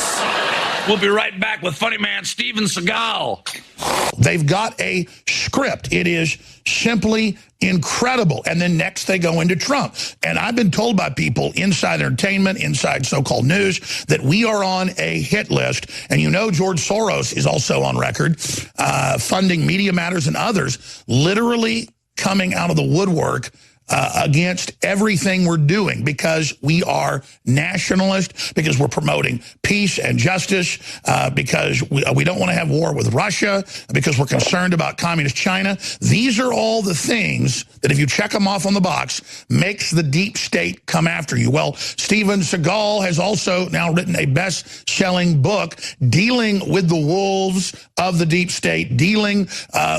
We'll be right back with funny man Steven Seagal. They've got a script. It is simply incredible. And then next they go into Trump. And I've been told by people inside entertainment, inside so-called news, that we are on a hit list. And you know George Soros is also on record, funding Media Matters and others, literally coming out of the woodwork against everything we're doing because we are nationalist, because we're promoting peace and justice, because we don't want to have war with Russia, because we're concerned about communist China. These are all the things that if you check them off on the box, makes the deep state come after you. Well, Steven Seagal has also now written a best-selling book dealing with the wolves of the deep state, dealing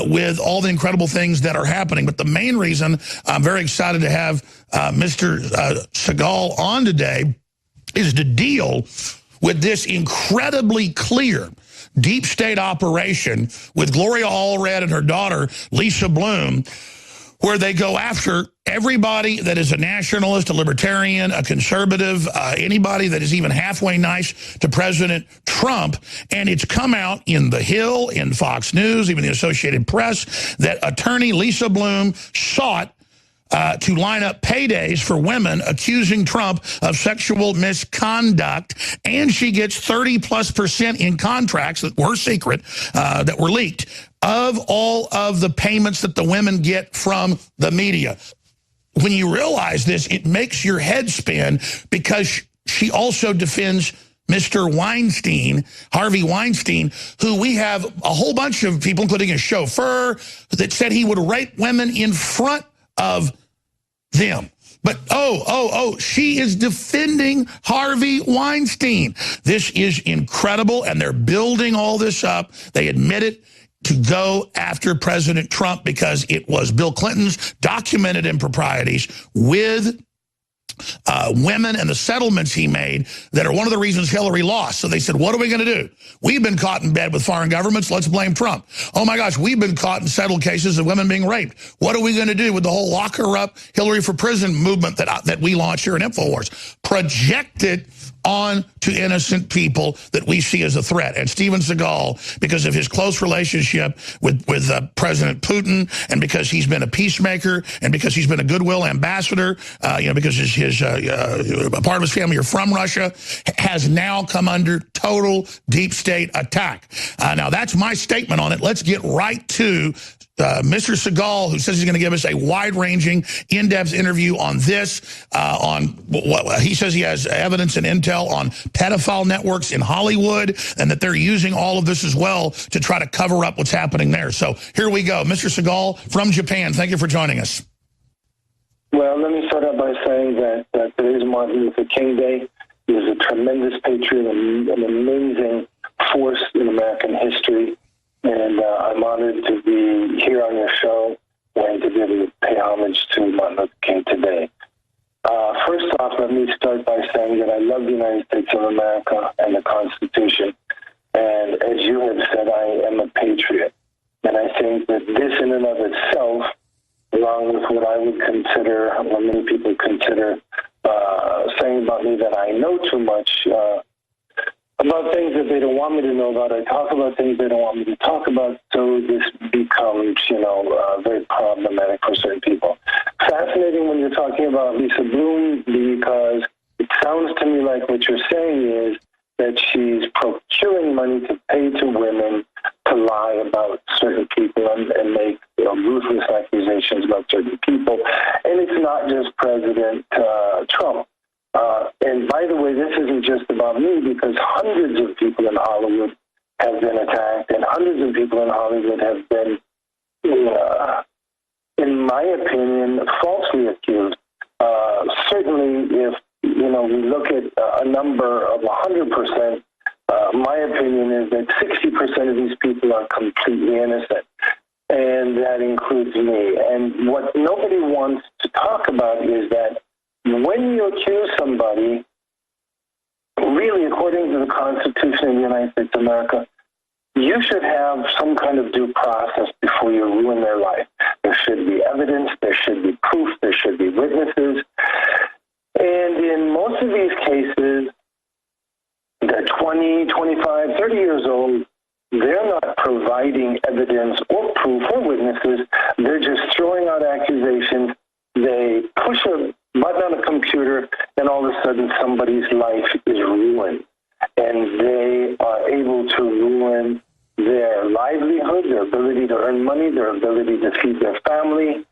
with all the incredible things that are happening. But the main reason I'm very excited to have Mr. Seagal on today is to deal with this incredibly clear deep state operation with Gloria Allred and her daughter, Lisa Bloom, where they go after everybody that is a nationalist, a libertarian, a conservative, anybody that is even halfway nice to President Trump. And it's come out in The Hill, in Fox News, even the Associated Press, that attorney Lisa Bloom sought to line up paydays for women accusing Trump of sexual misconduct, and she gets 30+% in contracts that were secret, that were leaked, of all of the payments that the women get from the media. When you realize this, it makes your head spin, because she also defends Mr. Weinstein, Harvey Weinstein, who we have a whole bunch of people, including a chauffeur, that said he would rape women in front of them. But, she is defending Harvey Weinstein. This is incredible, and they're building all this up. They admit it, to go after President Trump because it was Bill Clinton's documented improprieties with women and the settlements he made that are one of the reasons Hillary lost. So they said, what are we going to do? We've been caught in bed with foreign governments. Let's blame Trump. Oh, my gosh, we've been caught in settled cases of women being raped. What are we going to do with the whole lock her up, Hillary for prison movement that we launched here in Infowars? Project it on to innocent people that we see as a threat. And Steven Seagal, because of his close relationship with President Putin, and because he's been a peacemaker, and because he's been a goodwill ambassador, because his part of his family are from Russia, has now come under total deep state attack. Now, that's my statement on it. Let's get right to Mr. Seagal, who says he's going to give us a wide-ranging, in-depth interview on this, on what he says he has evidence and intel on pedophile networks in Hollywood, and that they're using all of this as well to try to cover up what's happening there. So here we go. Mr. Seagal from Japan, thank you for joining us. Well, let me start out by saying that today's Martin Luther King Day. He was a tremendous patriot, an amazing force in American history. And I'm honored to be here on your show and to be able to pay homage to Martin Luther King today. First off, let me start by saying that I love the United States of America and the Constitution. And as you have said, I am a patriot. And I think that this in and of itself, along with what I would consider, what many people consider, saying about me that I know too much, about things that they don't want me to know about. I talk about things they don't want me to talk about, so this becomes, very problematic for certain people. Fascinating when you're talking about Lisa Bloom, because it sounds to me like what you're saying is that she's procuring money to pay to women to lie about certain people and make ruthless accusations about certain people. And it's not just President Trump. And by the way, this isn't just about me, because hundreds of people in Hollywood have been attacked, and hundreds of people in Hollywood have been, in my opinion, falsely accused. Certainly, if we look at a number of 100%, my opinion is that 60% of these people are completely innocent, and that includes me. And what nobody wants to talk about is that when you accuse somebody, really, according to the Constitution of the United States of America, you should have some kind of due process before you ruin their life. There should be evidence, there should be proof, there should be witnesses. And in most of these cases, They're 20, 25, 30 years old. They're not providing evidence or proof or witnesses. They're just throwing out accusations. They push a button on a computer, and all of a sudden somebody's life is ruined. And they are able to ruin their livelihood, their ability to earn money, their ability to feed their family,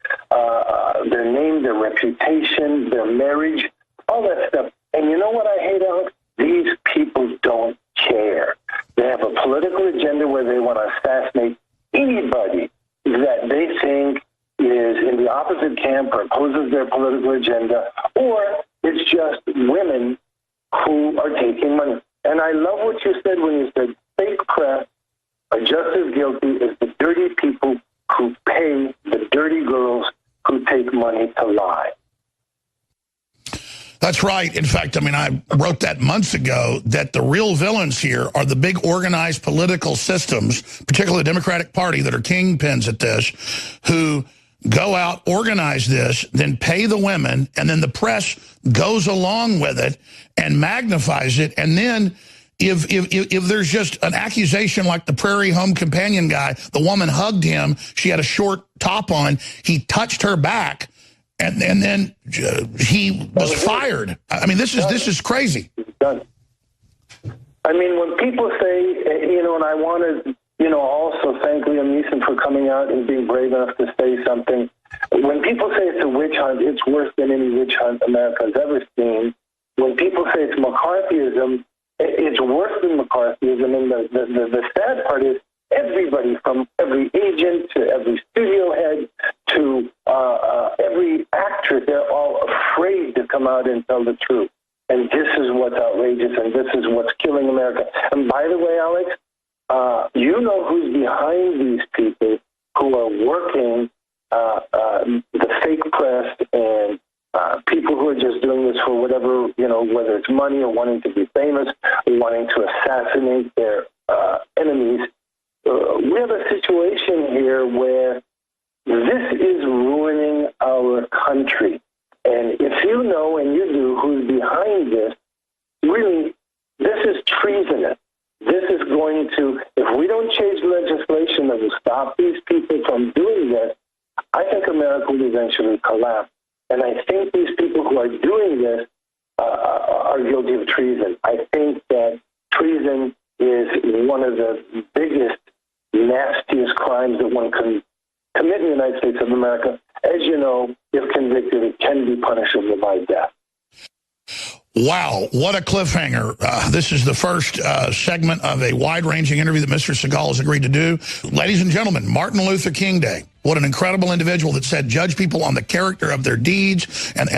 their name, their reputation, their marriage, all that stuff. And you know what I hate, Alex? These people don't care. They have a political agenda where they want to assassinate anybody that they think is in the opposite camp or opposes their political agenda, or it's just women who are taking money. And I love what you said when you said fake press are just as guilty as the dirty people who pay the dirty girls who take money to lie. That's right. In fact, I mean, I wrote that months ago that the real villains here are the big organized political systems, particularly the Democratic Party, that are kingpins at this, who go out, organize this, then pay the women, and then the press goes along with it and magnifies it. And then if there's just an accusation like the Prairie Home Companion guy, the woman hugged him, she had a short top on, he touched her back, and then he was fired. I mean, this is crazy. Done. I mean, when people say, and I want to, also thank Liam Neeson for coming out and being brave enough to say something. When people say it's a witch hunt, it's worse than any witch hunt America's ever seen. When people say it's McCarthyism, it's worse than McCarthyism. And the sad part is everybody, from every agent to every studio head to every actress, they're all afraid to come out and tell the truth. And this is what's outrageous, and this is what's killing America. And by the way, Alex, you know who's behind these people who are working the fake press and people who are just doing this for whatever, whether it's money or wanting to be famous or wanting to assassinate their enemies. We have a situation here where this is ruining our country. And if you know, and you do, who's behind this, really, this is treasonous. This is going to, if we don't change legislation that will stop these people from doing this, I think America will eventually collapse. And I think these people who are doing this are guilty of treason. I think that treason is one of the biggest, nastiest crimes that one can commit in the United States of America. As you know, if convicted, it can be punishable by death. Wow, what a cliffhanger. This is the first segment of a wide-ranging interview that Mr. Segal has agreed to do. Ladies and gentlemen, Martin Luther King Day. What an incredible individual that said judge people on the character of their deeds and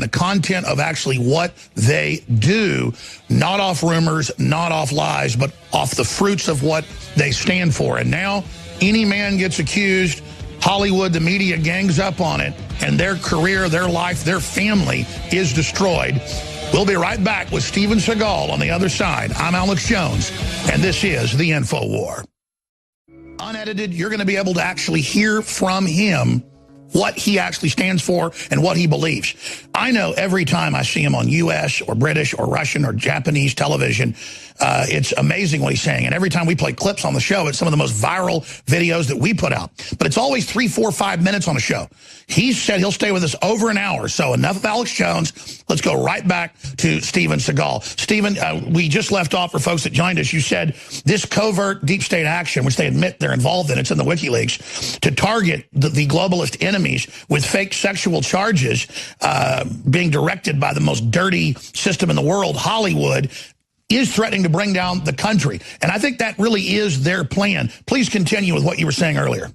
the content of actually what they do, not off rumors, not off lies, but off the fruits of what they stand for. And now any man gets accused, Hollywood, the media gangs up on it, and their career, their life, their family is destroyed. We'll be right back with Steven Seagal on the other side. I'm Alex Jones, and this is the Infowar. Unedited, you're going to be able to actually hear from him what he actually stands for and what he believes. I know every time I see him on U.S. or British or Russian or Japanese television, it's amazing what he's saying. And every time we play clips on the show, it's some of the most viral videos that we put out. But it's always 3, 4, 5 minutes on a show. He said he'll stay with us over an hour. So enough of Alex Jones. Let's go right back to Steven Seagal. Steven, we just left off for folks that joined us. You said this covert deep state action, which they admit they're involved in, it's in the WikiLeaks, to target the globalist enemies with fake sexual charges being directed by the most dirty system in the world, Hollywood, is threatening to bring down the country. And I think that really is their plan. Please continue with what you were saying earlier.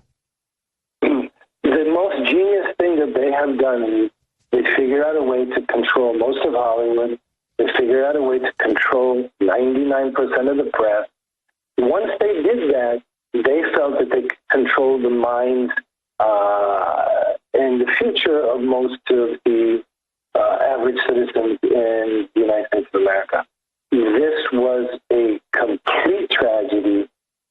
The most genius thing that they have done is they figured out a way to control most of Hollywood. They figured out a way to control 99% of the press. Once they did that, they felt that they could control the minds and the future of most of the average citizens in the United States of America. This was a complete tragedy,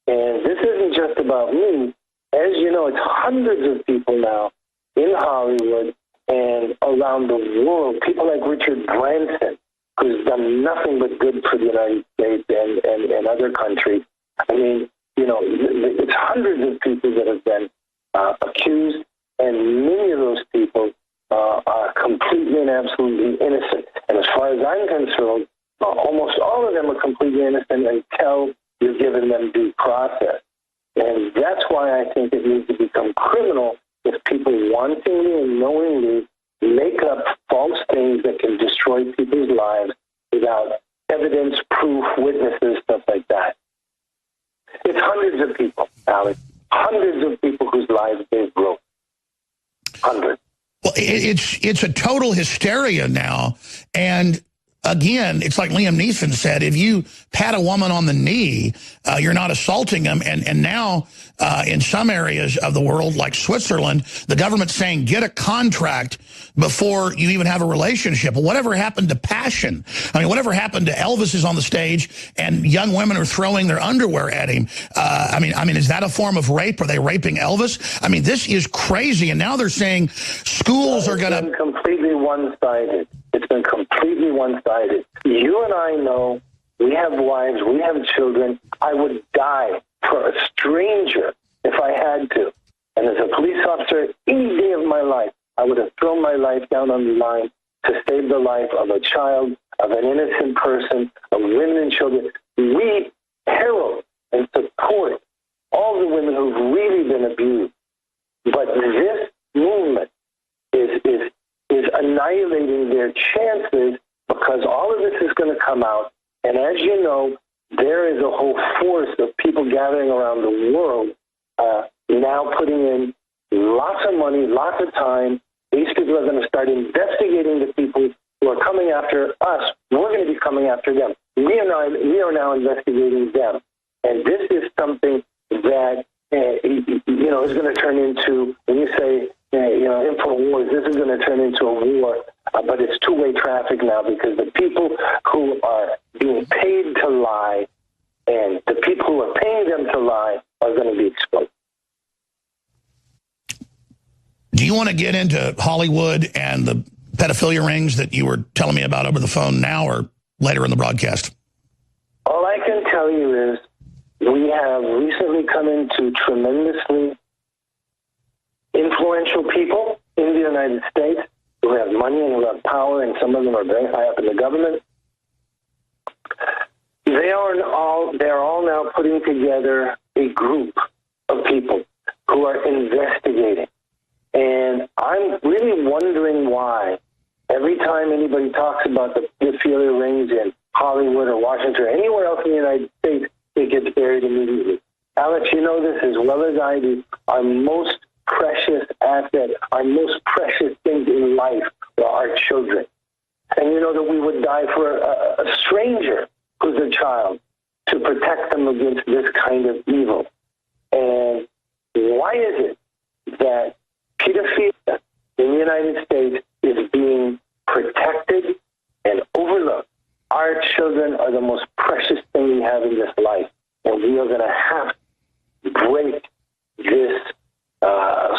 and this isn't just about me. As you know, it's hundreds of people now in Hollywood and around the world, people like Richard Branson, who's done nothing but good for the United States and other countries. I mean, you know, it's hundreds of people that have been accused, and many of those people are completely and absolutely innocent. And as far as I'm concerned, almost all of them are completely innocent until you're giving them due process. And that's why I think it needs to become criminal if people wantingly and knowingly make up false things that can destroy people's lives without evidence, proof, witnesses, stuff like that. It's hundreds of people, Alex. Hundreds of people whose lives they've broken. Hundreds. Well, it's a total hysteria now. And again, it's like Liam Neeson said, if you pat a woman on the knee, you're not assaulting them. And now in some areas of the world, like Switzerland, the government's saying get a contract before you even have a relationship. Well, whatever happened to passion? I mean, whatever happened to Elvis is on the stage and young women are throwing their underwear at him? I mean, is that a form of rape? Are they raping Elvis? I mean, this is crazy. And now they're saying schools are going to... completely one-sided. It's been completely one-sided. You and I know, we have wives, we have children. I would die for a stranger if I had to. And as a police officer, any day of my life, I would have thrown my life down on the line to save the life of a child, of an innocent person, of women and children. We herald and support all the women who've really been abused. But this movement is annihilating their chances, because all of this is going to come out. And as you know, there is a whole force of people gathering around the world now putting in lots of money, lots of time. These people are going to start investigating the people who are coming after us. We're going to be coming after them. We are now investigating them. And this is something that, you know, is going to turn into, when you say, you know, Infowars, this is going to turn into a war, but it's two-way traffic now, because the people who are being paid to lie and the people who are paying them to lie are going to be exposed. Do you want to get into Hollywood and the pedophilia rings that you were telling me about over the phone now or later in the broadcast? All I can tell you is we have recently come into tremendously influential people in the United States who have money and who have power, and some of them are very high up in the government. They are all now putting together a group of people who are investigating. And I'm really wondering why every time anybody talks about the pedophilia rings in Hollywood or Washington or anywhere else in the United States, it gets buried immediately. Alex, you know this as well as I do. Our most precious asset, our most precious things in life are our children. And you know that we would die for a stranger who's a child to protect them against this kind of evil. And why is it that pedophilia in the United States is being protected and overlooked? Our children are the most precious thing we have in this life, and we are going to have to break this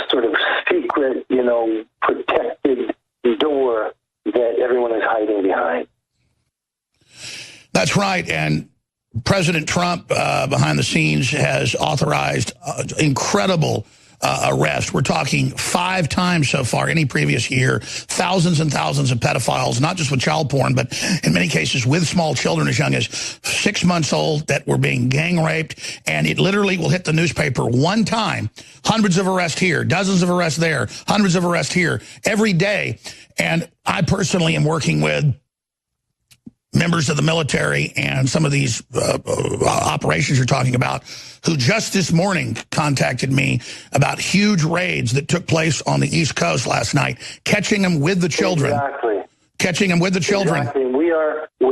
sort of secret, you know, protected door that everyone is hiding behind. That's right, and President Trump, behind the scenes, has authorized incredible arrest. We're talking 5 times so far, any previous year, thousands and thousands of pedophiles, not just with child porn, but in many cases with small children as young as 6 months old that were being gang raped. And it literally will hit the newspaper one time. Hundreds of arrests here, dozens of arrests there, hundreds of arrests here every day. And I personally am working with members of the military and some of these operations you're talking about, who just this morning contacted me about huge raids that took place on the East Coast last night, catching them with the children. Exactly. Catching them with the children. Exactly. We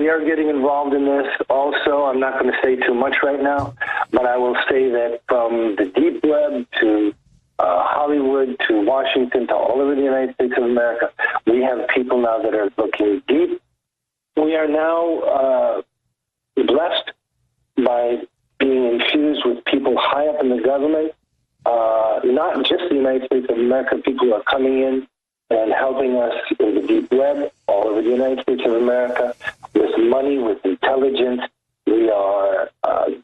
are getting involved in this also. I'm not going to say too much right now, but I will say that from the deep web to Hollywood to Washington to all over the United States of America, we have people now that are looking deep. We are now blessed by being infused with people high up in the government, not just the United States of America. People are coming in and helping us in the deep web all over the United States of America. with money, with intelligence. We are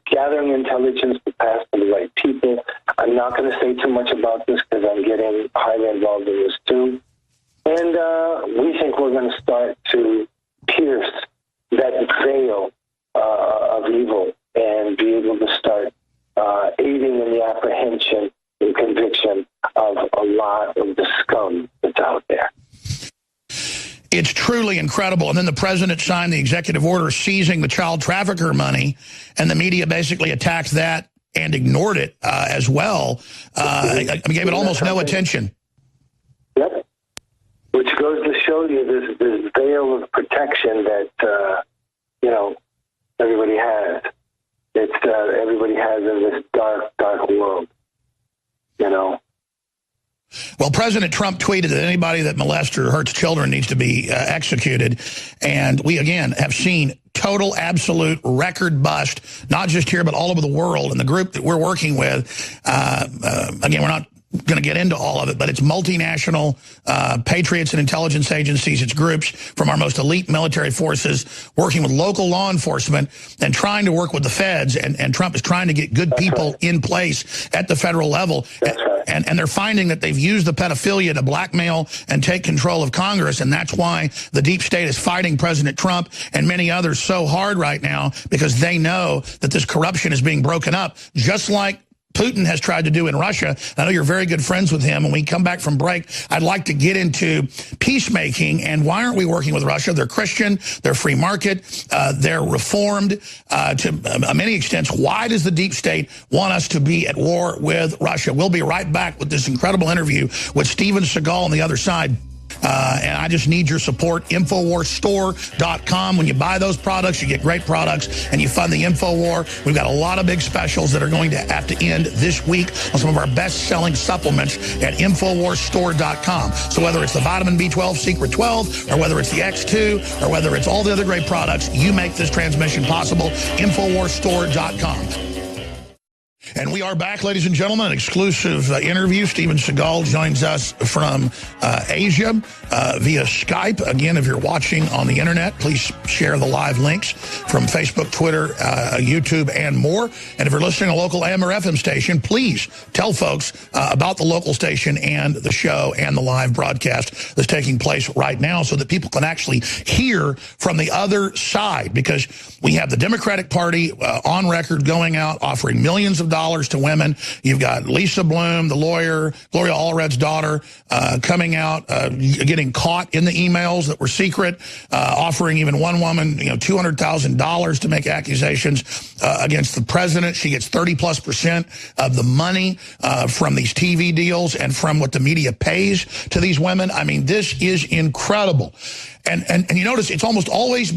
gathering intelligence to pass to the right people. I'm not going to say too much about this because I'm getting highly involved in this too. And we think we're going to start to pierce that veil of evil and be able to start aiding in the apprehension and conviction of a lot of the scum that's out there. It's truly incredible. And then the president signed the executive order seizing the child trafficker money, and the media basically attacked that and ignored it as well. Gave it almost no attention. Yep. Which goes to show you this veil of protection that, everybody has. Everybody has in this dark world, Well, President Trump tweeted that anybody that molests or hurts children needs to be executed. And we, again, have seen total, absolute record bust, not just here, but all over the world. And the group that we're working with, again, we're not going to get into all of it, but it's multinational patriots and intelligence agencies. It's groups from our most elite military forces working with local law enforcement and trying to work with the feds. And Trump is trying to get good people in place at the federal level. And they're finding that they've used the pedophilia to blackmail and take control of Congress. And that's why the deep state is fighting President Trump and many others so hard right now, because they know that this corruption is being broken up, just like Putin has tried to do in Russia. I know you're very good friends with him. When we come back from break, I'd like to get into peacemaking and why aren't we working with Russia? They're Christian, they're free market, they're reformed to many extents. Why does the deep state want us to be at war with Russia? We'll be right back with this incredible interview with Steven Seagal on the other side. And I just need your support. InfoWarsStore.com. When you buy those products, you get great products, and you fund the InfoWar. We've got a lot of big specials that are going to have to end this week on some of our best-selling supplements at InfoWarsStore.com. So whether it's the Vitamin B12 Secret 12, or whether it's the X2, or whether it's all the other great products, you make this transmission possible. InfoWarsStore.com. And we are back, ladies and gentlemen, an exclusive interview. Steven Seagal joins us from Asia via Skype. Again, if you're watching on the internet, please share the live links from Facebook, Twitter, YouTube, and more. And if you're listening to a local AM or FM station, please tell folks about the local station and the show and the live broadcast that's taking place right now so that people can actually hear from the other side. Because we have the Democratic Party on record going out offering millions of dollars to women. You've got Lisa Bloom, the lawyer, Gloria Allred's daughter, coming out, getting caught in the emails that were secret, offering even one woman, $200,000 to make accusations against the president. She gets 30+% of the money from these TV deals and from what the media pays to these women. I mean, this is incredible. And you notice it's almost always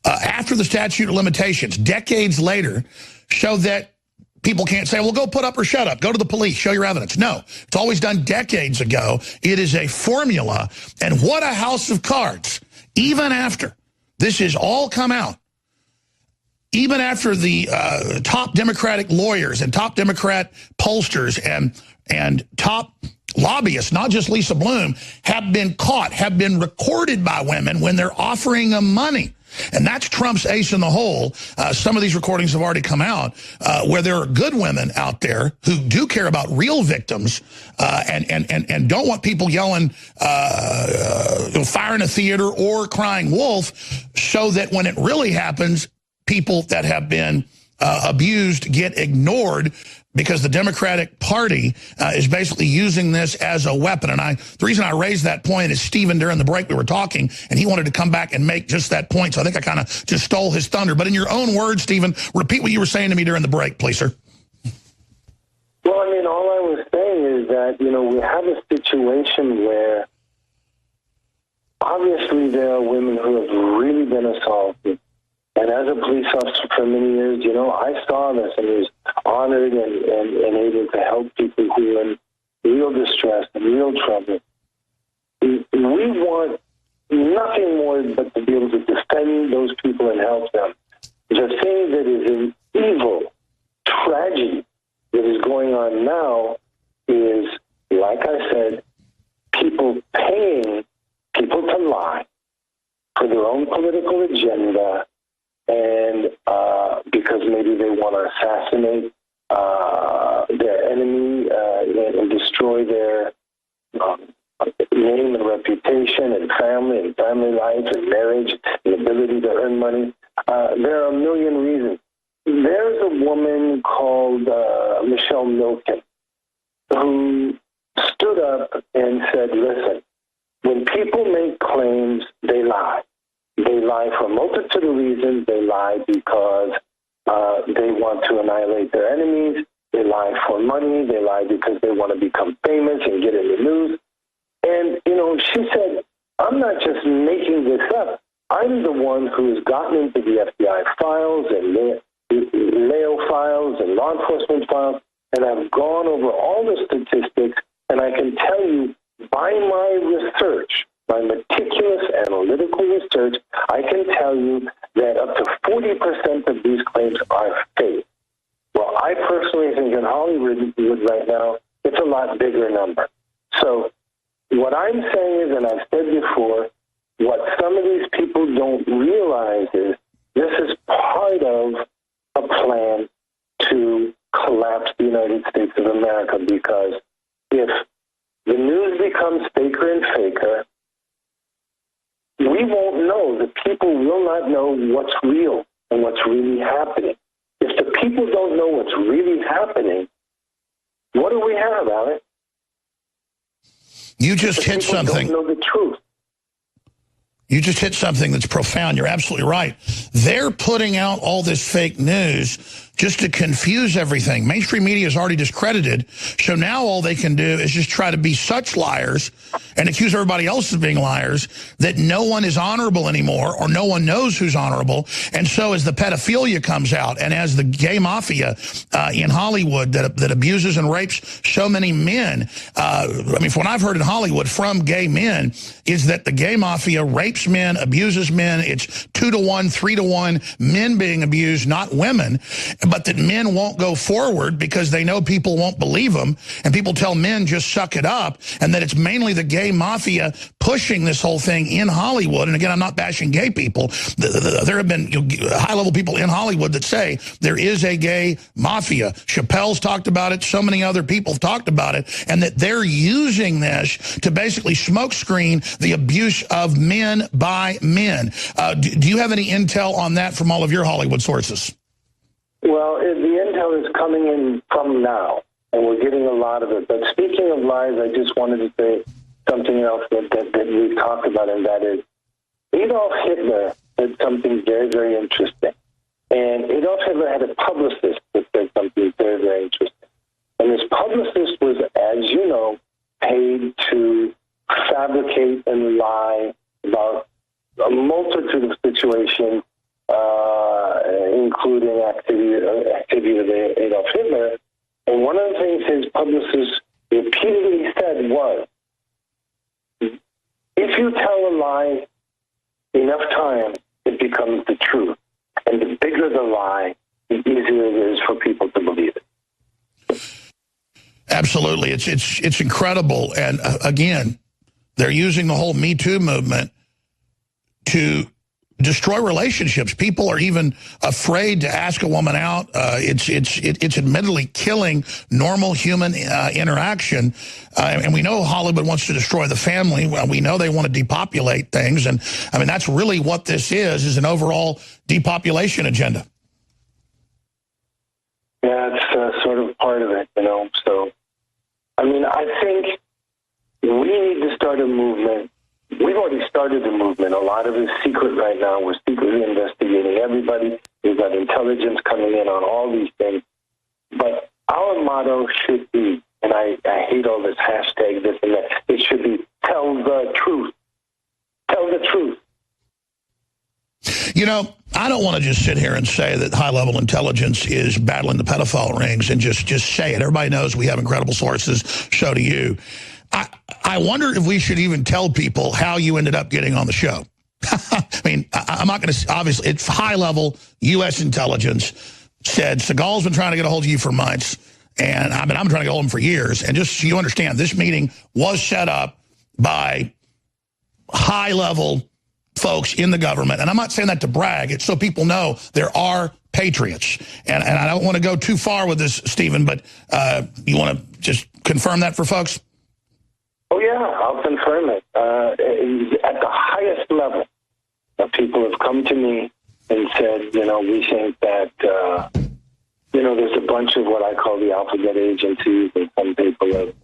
after the statute of limitations, decades later, show that people can't say, well, go put up or shut up. Go to the police. Show your evidence. No, it's always done decades ago. It is a formula. And what a house of cards. Even after this has all come out, even after the top Democratic lawyers and top Democrat pollsters and top lobbyists, not just Lisa Bloom, have been caught, have been recorded by women when they're offering them money. And that's Trump's ace in the hole. Some of these recordings have already come out where there are good women out there who do care about real victims and don't want people yelling, fire in a theater or crying wolf, so that when it really happens, people that have been abused get ignored, because the Democratic Party is basically using this as a weapon. And the reason I raised that point is Stephen, during the break we were talking, and he wanted to come back and make just that point. So I think I kind of just stole his thunder. But in your own words, Stephen, repeat what you were saying to me during the break, please, sir. Well, I mean, all I was saying is that, we have a situation where obviously there are women who have really been assaulted. And as a police officer for many years, I saw this and was honored and able to help people who are in real distress and real trouble. We want nothing more but to be able to defend those people and help them. The thing that is an evil tragedy that is going on now is, like I said, people paying people to lie for their own political agenda, and because maybe they want to assassinate their enemy and destroy their name and reputation and family life and marriage and ability to earn money. There are a million reasons. There's a woman called Michelle Milken who stood up and said, listen, when people make claims, they lie. They lie for a multitude of reasons. They lie because they want to annihilate their enemies. They lie for money. They lie because they want to become famous and get in the news. And, she said, I'm not just making this up. I'm the one who has gotten into the FBI files and Leo files and law enforcement files, and I've gone over all the statistics, and I can tell you by my research, my meticulous analytical research, I can tell you that up to 40% of these claims are fake. Well, I personally think in Hollywood right now, it's a lot bigger number. So what I'm saying is, and I've said before, what some of these people don't realize is this is part of a plan to collapse the United States of America, because if the news becomes faker and faker, we won't know. The people will not know what's real and what's really happening. If the people don't know what's really happening, what do we have, Alex? You just hit something. Don't know the truth. You just hit something that's profound. You're absolutely right. They're putting out all this fake news just to confuse everything. Mainstream media is already discredited, so now all they can do is just try to be such liars and accuse everybody else of being liars that no one is honorable anymore, or no one knows who's honorable. And so as the pedophilia comes out, and as the gay mafia in Hollywood that abuses and rapes so many men, I mean, from what I've heard in Hollywood from gay men, is that the gay mafia rapes men, abuses men. It's 2 to 1, 3 to 1, men being abused, not women. But that men won't go forward because they know people won't believe them, and people tell men just suck it up, and that it's mainly the gay mafia pushing this whole thing in Hollywood. And again, I'm not bashing gay people. There have been high-level people in Hollywood that say there is a gay mafia. Chappelle's talked about it. So many other people have talked about it, and that they're using this to basically smokescreen the abuse of men by men. Do you have any intel on that from all of your Hollywood sources? Well, the intel is coming in from now, and we're getting a lot of it. But speaking of lies, I just wanted to say something else that we've talked about, and that is Adolf Hitler said something very, very interesting. And Adolf Hitler had a publicist that said something very, very interesting. And this publicist was, as you know, paid to fabricate and lie about a multitude of situations, including activity of Adolf Hitler. And one of the things his publicist repeatedly said was, if you tell a lie enough times, it becomes the truth. And the bigger the lie, the easier it is for people to believe it. Absolutely. It's incredible. And again, they're using the whole Me Too movement to destroy relationships. People are even afraid to ask a woman out. It's admittedly killing normal human interaction. And we know Hollywood wants to destroy the family. Well, we know they want to depopulate things. And I mean, that's really what this is an overall depopulation agenda. Yeah, it's sort of part of it, So, I mean, I think we need to start a movement. We've already started the movement. A lot of it is secret right now. We're secretly investigating everybody. We've got intelligence coming in on all these things. But our motto should be, and I hate all this hashtag this and that, it should be tell the truth. Tell the truth. I don't want to just sit here and say that high-level intelligence is battling the pedophile rings and just say it. Everybody knows we have incredible sources, so do you. I wonder if we should even tell people how you ended up getting on the show. I mean, I'm not going to, obviously, it's high-level U.S. intelligence said, Seagal's been trying to get a hold of you for months, and I've been trying to get a hold of him for years. And just so you understand, this meeting was set up by high-level folks in the government, and I'm not saying that to brag, it's so people know there are patriots. And I don't want to go too far with this, Stephen, but you want to just confirm that for folks? Oh, yeah, I'll confirm it. At the highest level, people have come to me and said, we think that, there's a bunch of what I call the alphabet agencies, and some people have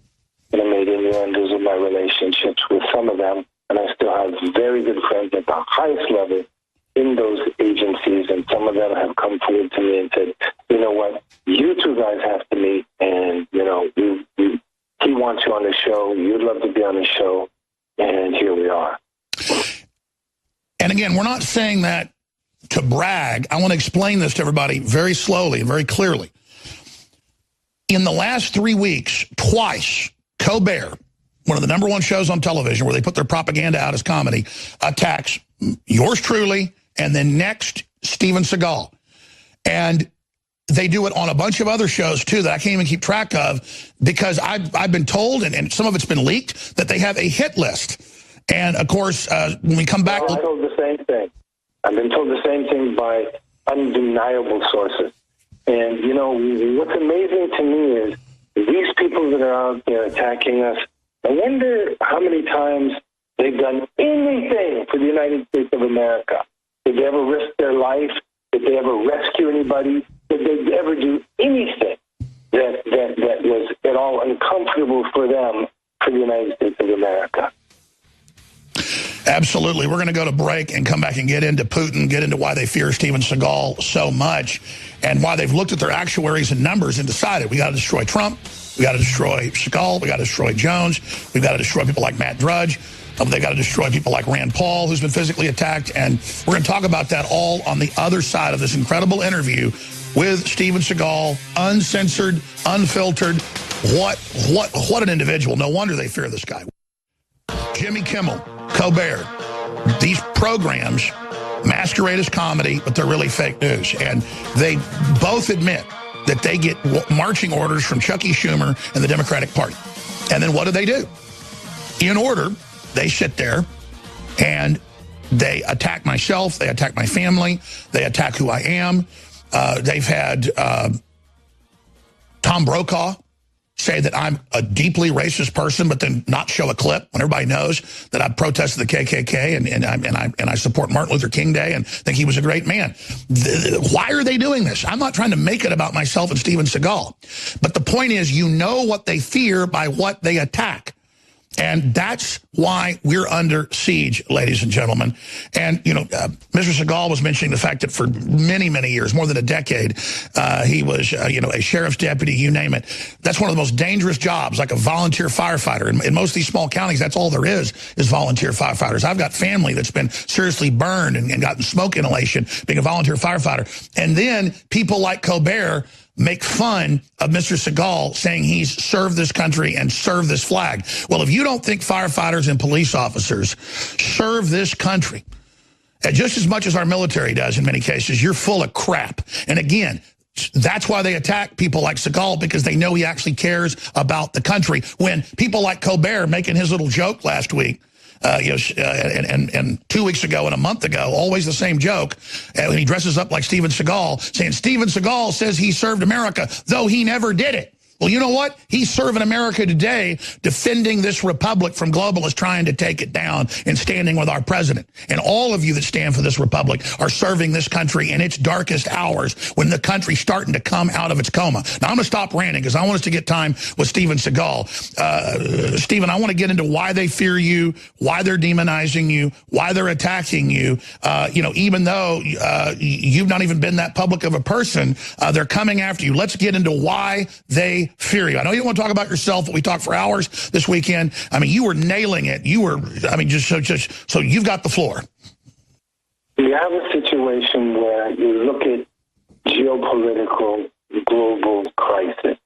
made innuendos of my relationships with some of them, and I still have very good friends at the highest level in those agencies, and some of them have come forward to me and said, you know what, you two guys have to meet, and, he wants you on the show, you'd love to be on the show, and here we are. And again, we're not saying that to brag. I want to explain this to everybody very slowly and very clearly. In the last 3 weeks, twice, Colbert, one of the #1 shows on television where they put their propaganda out as comedy, attacks yours truly, and then next, Steven Seagal. And they do it on a bunch of other shows, too, that I can't even keep track of, because I've been told, and some of it's been leaked, that they have a hit list. And, of course, when we come back... Well, I told the same thing. I've been told the same thing by undeniable sources. And, what's amazing to me is these people that are out there attacking us, I wonder how many times they've done anything for the United States of America. Did they ever risk their life? Did they ever rescue anybody? Did they ever do anything that was at all uncomfortable for them, for the United States of America? Absolutely. We're going to go to break and come back and get into Putin, get into why they fear Steven Seagal so much, and why they've looked at their actuaries and numbers and decided we got to destroy Trump, we got to destroy Seagal, we got to destroy Jones, we've got to destroy people like Matt Drudge, they got to destroy people like Rand Paul, who's been physically attacked, and we're going to talk about that all on the other side of this incredible interview with Steven Seagal, uncensored, unfiltered. What an individual. No wonder they fear this guy. Jimmy Kimmel, Colbert, these programs masquerade as comedy, but they're really fake news. And they both admit that they get marching orders from Chuck E. Schumer and the Democratic Party. And then what do? In order, they sit there and they attack myself, they attack my family, they attack who I am. They've had Tom Brokaw say that I'm a deeply racist person, but then not show a clip when everybody knows that I protested the KKK and I support Martin Luther King Day and think he was a great man. Why are they doing this? I'm not trying to make it about myself and Steven Seagal. But the point is, what they fear by what they attack. And that's why we're under siege, ladies and gentlemen. And, Mr. Seagal was mentioning the fact that for many, many years, more than a decade, he was, a sheriff's deputy, you name it. That's one of the most dangerous jobs, like a volunteer firefighter. In most of these small counties, that's all there is volunteer firefighters. I've got family that's been seriously burned and gotten smoke inhalation being a volunteer firefighter. And then people like Colbert make fun of Mr. Seagal, saying he's served this country and served this flag. Well, if you don't think firefighters and police officers serve this country just as much as our military does in many cases, you're full of crap. And again, that's why they attack people like Seagal, because they know he actually cares about the country. When people like Colbert making his little joke last week, and 2 weeks ago and a month ago, always the same joke, when he dresses up like Steven Seagal, saying Steven Seagal says he served America, though he never did it. Well, you know what? He's serving America today, defending this republic from globalists trying to take it down and standing with our president. And all of you that stand for this republic are serving this country in its darkest hours when the country's starting to come out of its coma. Now, I'm going to stop ranting because I want us to get time with Steven Seagal. Steven, I want to get into why they fear you, why they're demonizing you, why they're attacking you. Even though you've not even been that public of a person, they're coming after you. Let's get into why they fear you. I know you don't want to talk about yourself, but we talked for hours this weekend. I mean, you were nailing it. You were, so you've got the floor. We have a situation where you look at geopolitical global crisis.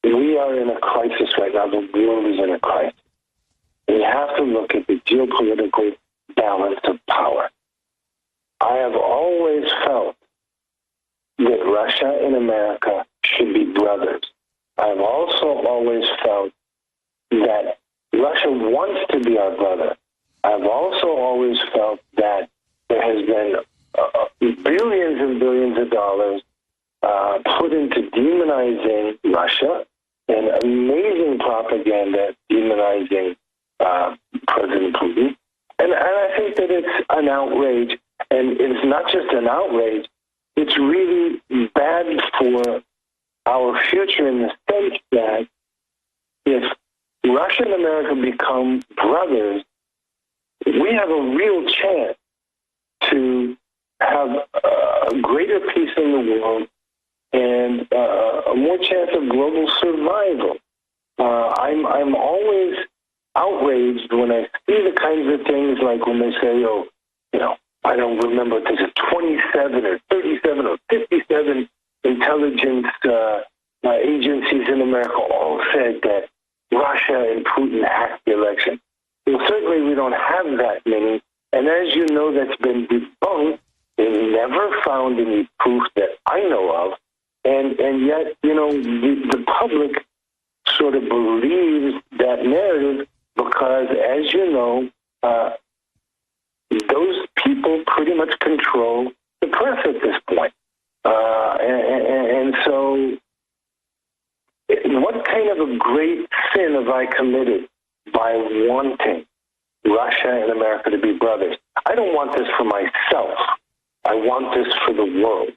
We are in a crisis right now. The world is in a crisis. We have to look at the geopolitical balance of power. I have always felt that Russia and America should be brothers. I've also always felt that Russia wants to be our brother. I've also always felt that there has been billions and billions of dollars put into demonizing Russia and amazing propaganda demonizing President Putin. And I think that it's an outrage, and it's not just an outrage, it's really bad for our future in the sense that if Russia and America become brothers, we have a real chance to have a greater peace in the world and a more chance of global survival. I'm always outraged when I see the kinds of things like when they say, oh, you know, I don't remember if there's 27 or 37 or 57 intelligence agencies in America all said that Russia and Putin hacked the election. Well, certainly we don't have that many. And as you know, that's been debunked. They never found any proof that I know of. And yet, you know, the public sort of believes that narrative because, as you know, those people pretty much control the press at this point. And so what kind of a great sin have I committed by wanting Russia and America to be brothers? I don't want this for myself. I want this for the world.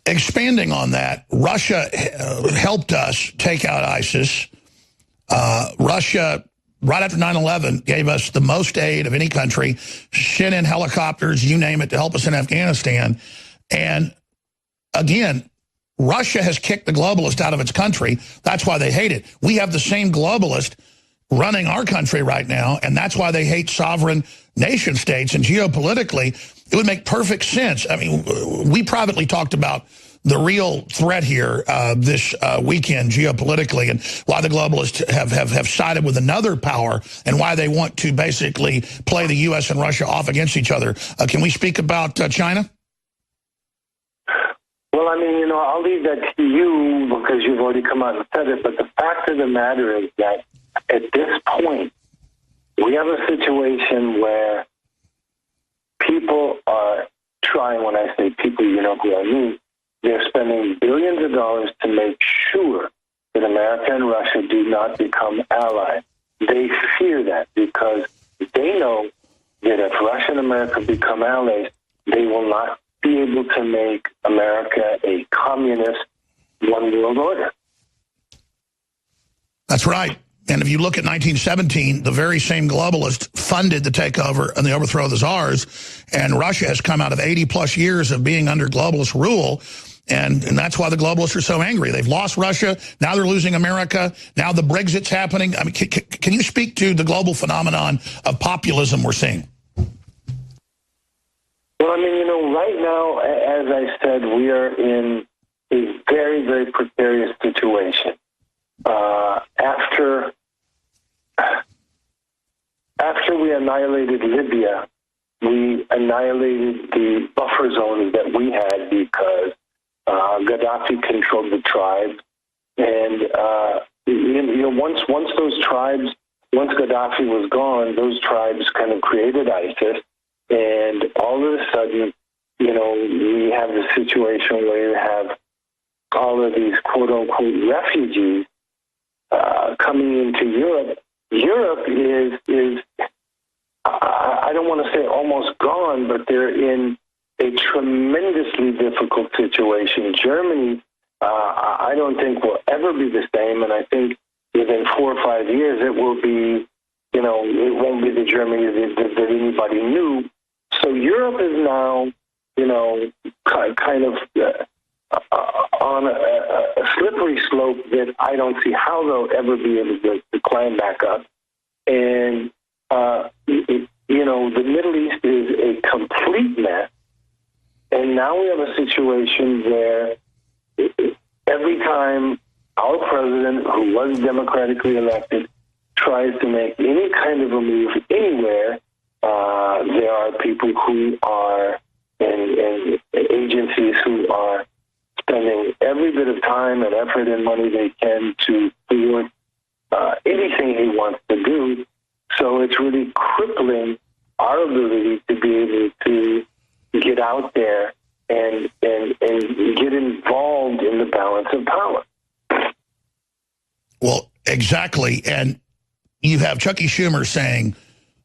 Expanding on that, Russia helped us take out ISIS. Russia, right after 9/11, gave us the most aid of any country, sent in helicopters, you name it, to help us in Afghanistan. And again, Russia has kicked the globalist out of its country. That's why they hate it. We have the same globalist running our country right now, and that's why they hate sovereign nation states. And geopolitically, it would make perfect sense. I mean, we privately talked about the real threat here this weekend geopolitically and why the globalists have sided with another power and why they want to basically play the U.S. and Russia off against each other. Can we speak about China? Well, I mean, you know, I'll leave that to you because you've already come out and said it, but the fact of the matter is that at this point, we have a situation where people are trying, when I say people, you know who I mean, they're spending billions of dollars to make sure that America and Russia do not become allies. They fear that because they know that if Russia and America become allies, they will not be able to make America a communist one world order. That's right. And if you look at 1917, the very same globalists funded the takeover and the overthrow of the czars, and Russia has come out of 80-plus years of being under globalist rule, and that's why the globalists are so angry. They've lost Russia, now they're losing America, now the Brexit's happening. I mean, can you speak to the global phenomenon of populism we're seeing? Well, I mean, you know, right now, as I said, we are in a very, very precarious situation. After we annihilated Libya, we annihilated the buffer zone that we had because Gaddafi controlled the tribes, and you know, once Gaddafi was gone, those tribes kind of created ISIS, and all of a sudden, you know, we have the situation where you have all of these quote unquote refugees coming into Europe. Europe is I don't want to say almost gone, but they're in a tremendously difficult situation. Germany, I don't think will ever be the same, and I think within 4 or 5 years it will be, you know, it won't be the Germany that anybody knew. So Europe is now, you know, kind of on a slippery slope that I don't see how they'll ever be able to climb back up. And, you know, the Middle East is a complete mess. And now we have a situation where every time our president, who was democratically elected, tries to make any kind of a move anywhere, there are people who are and agencies who are spending every bit of time and effort and money they can to thwart anything he wants to do. So it's really crippling our ability to be able to get out there and get involved in the balance of power. Well, exactly. And you have Chucky Schumer saying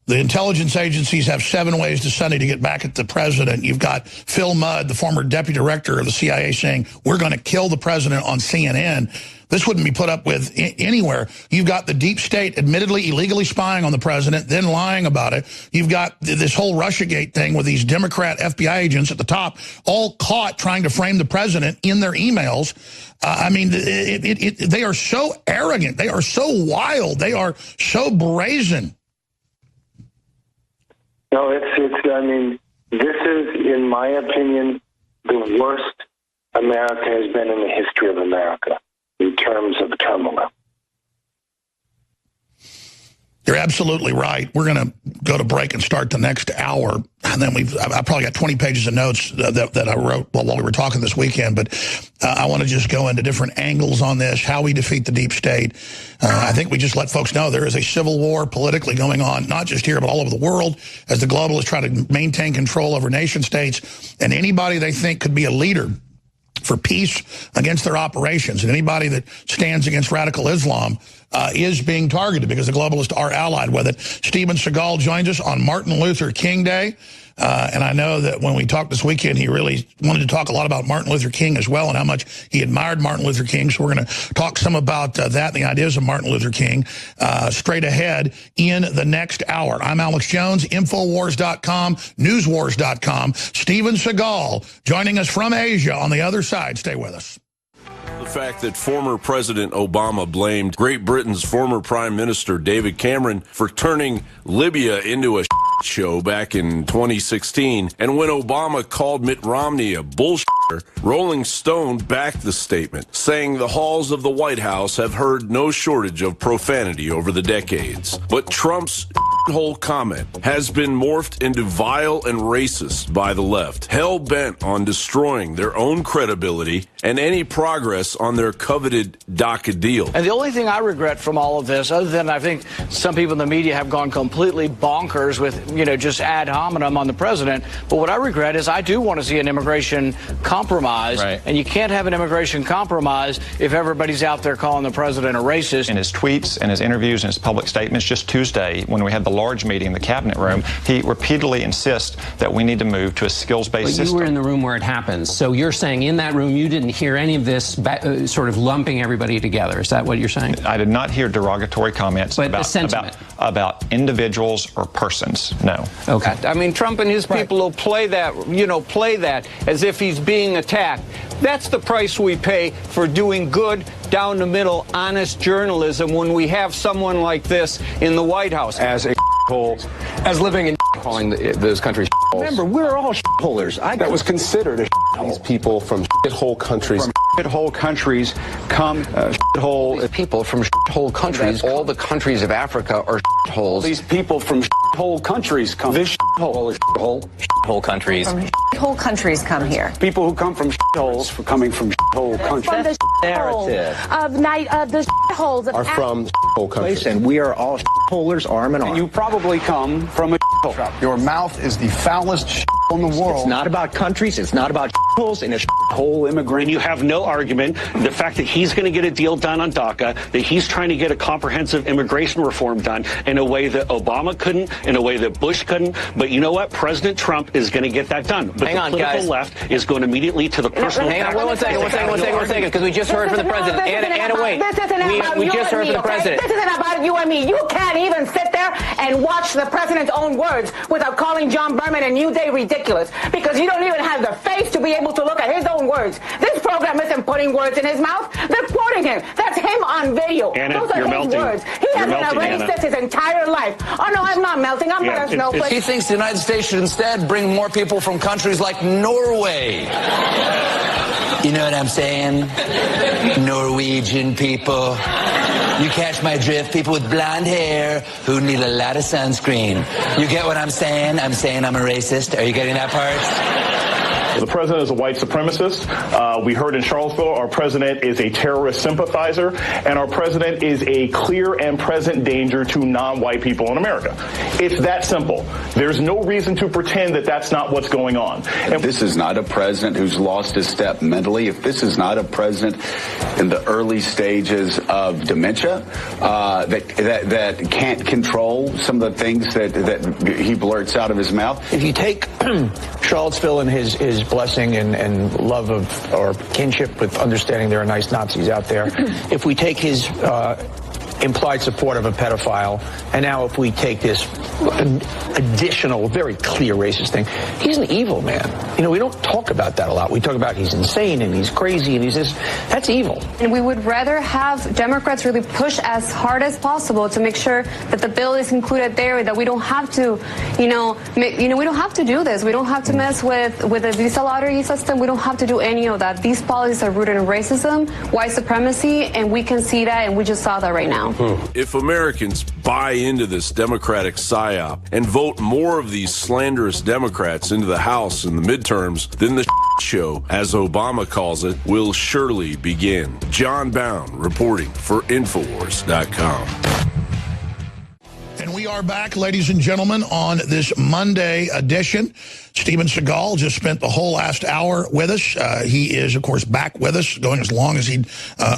the intelligence agencies have 7 ways to Sunday to get back at the president. You've got Phil Mudd, the former deputy director of the CIA, saying we're going to kill the president on CNN. This wouldn't be put up with anywhere. You've got the deep state admittedly illegally spying on the president, then lying about it. You've got this whole Russiagate thing with these Democrat FBI agents at the top, all caught trying to frame the president in their emails. I mean, they are so arrogant. They are so wild. They are so brazen. No, I mean, this is, in my opinion, the worst America has been in the history of America in terms of turmoil. You're absolutely right. We're going to go to break and start the next hour. And then I probably got 20 pages of notes that I wrote while we were talking this weekend. But I want to just go into different angles on this, how we defeat the deep state. I think we just let folks know there is a civil war politically going on, not just here, but all over the world, as the globalists try to maintain control over nation states. And anybody they think could be a leader for peace against their operations, and anybody that stands against radical Islam is being targeted because the globalists are allied with it. Steven Seagal joins us on Martin Luther King Day. And I know that when we talked this weekend, he really wanted to talk a lot about Martin Luther King as well and how much he admired Martin Luther King. So we're going to talk some about that and the ideas of Martin Luther King straight ahead in the next hour. I'm Alex Jones, Infowars.com, Newswars.com. Steven Seagal joining us from Asia on the other side. Stay with us. The fact that former President Obama blamed Great Britain's former Prime Minister David Cameron for turning Libya into a show back in 2016, and when Obama called Mitt Romney a bullshitter, Rolling Stone backed the statement, saying the halls of the White House have heard no shortage of profanity over the decades. But Trump's whole comment has been morphed into vile and racist by the left, hell-bent on destroying their own credibility and any progress on their coveted DACA deal. And the only thing I regret from all of this, other than I think some people in the media have gone completely bonkers with, just ad hominem on the president, but what I regret is I do want to see an immigration compromise, right. And you can't have an immigration compromise if everybody's out there calling the president a racist. In his tweets and his interviews and his public statements just Tuesday, when we had the large meeting in the cabinet room, he repeatedly insists that we need to move to a skills-based system. You were in the room where it happens, so you're saying in that room you didn't hear any of this sort of lumping everybody together. Is that what you're saying? I did not hear derogatory comments about individuals or persons. No. Okay. I mean, Trump and his people will play that, play that as if he's being attacked. That's the price we pay for doing good, down the middle, honest journalism when we have someone like this in the White House. As a hole, as living in calling those countries holes. Remember, we're all holers. That was considered a These people from shithole countries. From shithole countries come shithole. These people from shithole countries. All the countries of Africa are shitholes. These people from shithole countries come. This shithole is shithole countries. From shithole countries come here. People who come from shitholes for coming from shithole countries. From the narrative of the shitholes of are from shithole countries. And we are all shitholers, arm in arm. And you probably come from a shithole. Your mouth is the foulest shithole in the world. It's not about countries. It's not about shitholes and a shithole immigrant. And you have no argument. The fact that he's going to get a deal done on DACA, that he's trying to get a comprehensive immigration reform done in a way that Obama couldn't, in a way that Bush couldn't. But you know what? President Trump is going to get that done. But the political left is going immediately to the personal. Hang on, one second, because we just heard from the president. Anna, wait. We just heard from the president. This isn't about you and me. You can't even sit there and watch the president's own words without calling John Berman and New Day ridiculous, because you don't even have the face to be able to look at his own words. This program isn't putting words in his mouth. They're quoting him. That's him on video. Anna, those are his words. He has been a racist his entire life. Oh, no, I'm not melting. I'm not a snowflake. He thinks the United States should instead bring more people from countries like Norway. You know what I'm saying? Norwegian people. You catch my drift? People with blonde hair who need a lot of sunscreen. You get what I'm saying? I'm saying I'm a racist. Are you getting that part? The president is a white supremacist. We heard in Charlottesville our president is a terrorist sympathizer, and our president is a clear and present danger to non-white people in America. It's that simple. There's no reason to pretend that that's not what's going on. If this is not a president who's lost his step mentally, if this is not a president in the early stages of dementia that can't control some of the things that he blurts out of his mouth. If you take Charlottesville and his blessing and love of or kinship with understanding there are nice Nazis out there, if we take his implied support of a pedophile, and now if we take this additional, very clear racist thing, he's an evil man. You know, we don't talk about that a lot. We talk about he's insane and he's crazy and he's this. That's evil. And we would rather have Democrats really push as hard as possible to make sure that the bill is included there, that we don't have to, we don't have to do this. We don't have to mess with the visa lottery system. We don't have to do any of that. These policies are rooted in racism, white supremacy, and we can see that, and we just saw that right now. If Americans buy into this Democratic psyop and vote more of these slanderous Democrats into the House in the midterms, then the show, as Obama calls it, will surely begin. John Bound reporting for Infowars.com. And we are back, ladies and gentlemen, on this Monday edition. Steven Seagal just spent the whole last hour with us. He is, of course, back with us, going as long as he'd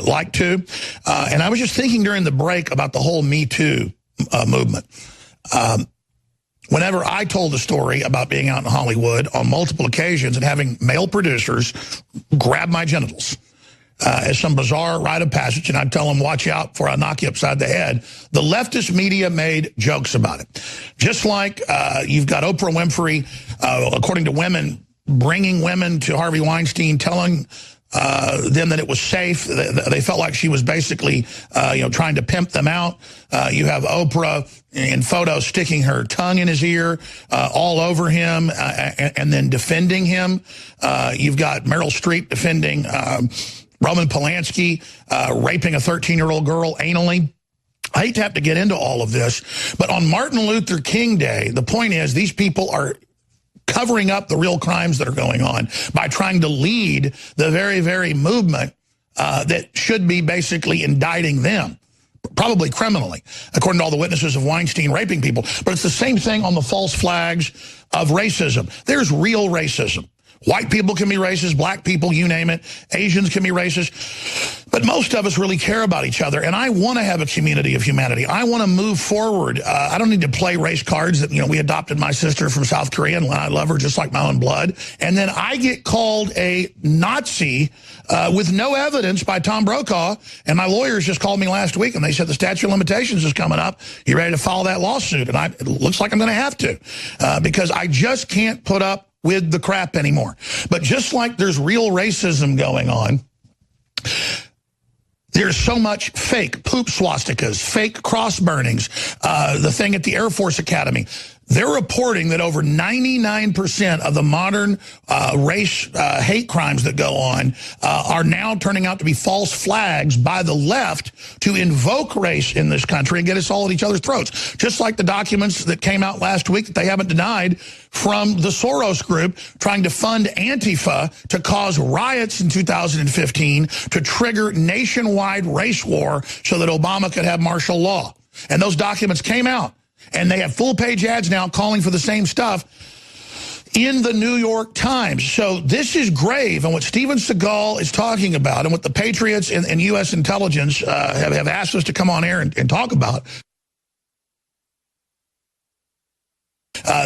like to. And I was just thinking during the break about the whole Me Too movement. Whenever I told the story about being out in Hollywood on multiple occasions and having male producers grab my genitals as some bizarre rite of passage, and I'd tell them, watch out before I knock you upside the head, the leftist media made jokes about it. Just like you've got Oprah Winfrey, according to women, bringing women to Harvey Weinstein, telling them that it was safe. They felt like she was basically, trying to pimp them out. You have Oprah in photos sticking her tongue in his ear, all over him, and then defending him. You've got Meryl Streep defending Roman Polanski, raping a 13-year-old girl anally. I hate to have to get into all of this, but on Martin Luther King Day, the point is these people are covering up the real crimes that are going on by trying to lead the very, very movement that should be basically indicting them, probably criminally, according to all the witnesses of Weinstein raping people. But it's the same thing on the false flags of racism. There's real racism. White people can be racist, black people, you name it. Asians can be racist. But most of us really care about each other, and I want to have a community of humanity. I want to move forward. I don't need to play race cards that, we adopted my sister from South Korea, and I love her just like my own blood. And then I get called a Nazi with no evidence by Tom Brokaw, and my lawyers just called me last week, and they said the statute of limitations is coming up. You ready to file that lawsuit? And it looks like I'm going to have to because I just can't put up with the crap anymore. But just like there's real racism going on, there's so much fake poop swastikas, fake cross burnings, the thing at the Air Force Academy. They're reporting that over 99% of the modern race hate crimes that go on are now turning out to be false flags by the left to invoke race in this country and get us all at each other's throats. Just like the documents that came out last week that they haven't denied from the Soros group trying to fund Antifa to cause riots in 2015 to trigger nationwide race war so that Obama could have martial law. And those documents came out. And they have full-page ads now calling for the same stuff in the New York Times. So this is grave, and what Steven Seagal is talking about and what the Patriots and U.S. intelligence have asked us to come on air and talk about,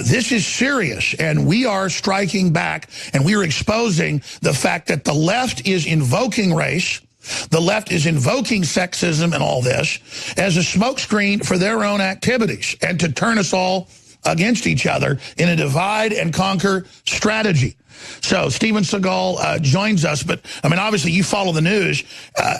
this is serious, and we are striking back, and we are exposing the fact that the left is invoking race. The left is invoking sexism and all this as a smokescreen for their own activities and to turn us all against each other in a divide and conquer strategy. So Steven Seagal joins us, but I mean, obviously you follow the news.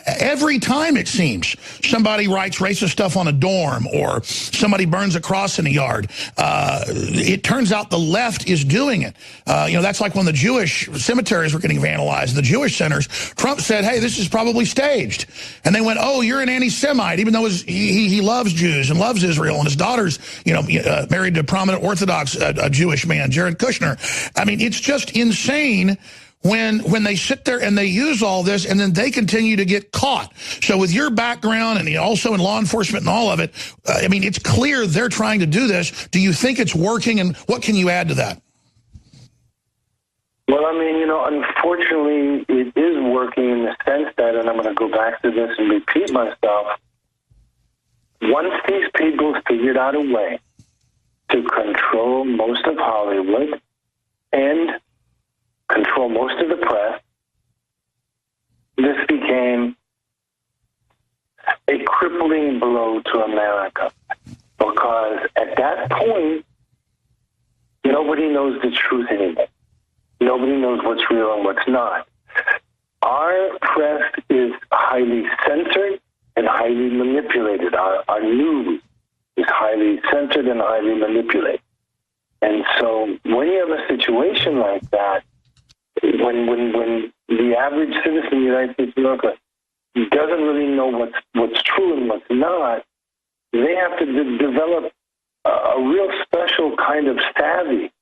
Every time it seems somebody writes racist stuff on a dorm or somebody burns a cross in a yard, it turns out the left is doing it. That's like when the Jewish cemeteries were getting vandalized, the Jewish centers. Trump said, hey, this is probably staged. And they went, oh, you're an anti-Semite, even though he loves Jews and loves Israel, and his daughter's married to a prominent Orthodox Jewish man, Jared Kushner. I mean, it's just insane when they sit there and they use all this and then they continue to get caught. So with your background and also in law enforcement and all of it, I mean, it's clear they're trying to do this. Do you think it's working, and what can you add to that? Well, I mean, you know, unfortunately, it is working in the sense that, and I'm going to go back to this and repeat myself, once these people figured out a way to control most of Hollywood and control most of the press, this became a crippling blow to America. Because at that point, nobody knows the truth anymore. Nobody knows what's real and what's not. Our press is highly censored and highly manipulated. Our news is highly censored and highly manipulated. And so when you have a situation like that, when the average citizen in the United States of America doesn't really know what's true and what's not, they have to develop a real special kind of savvy,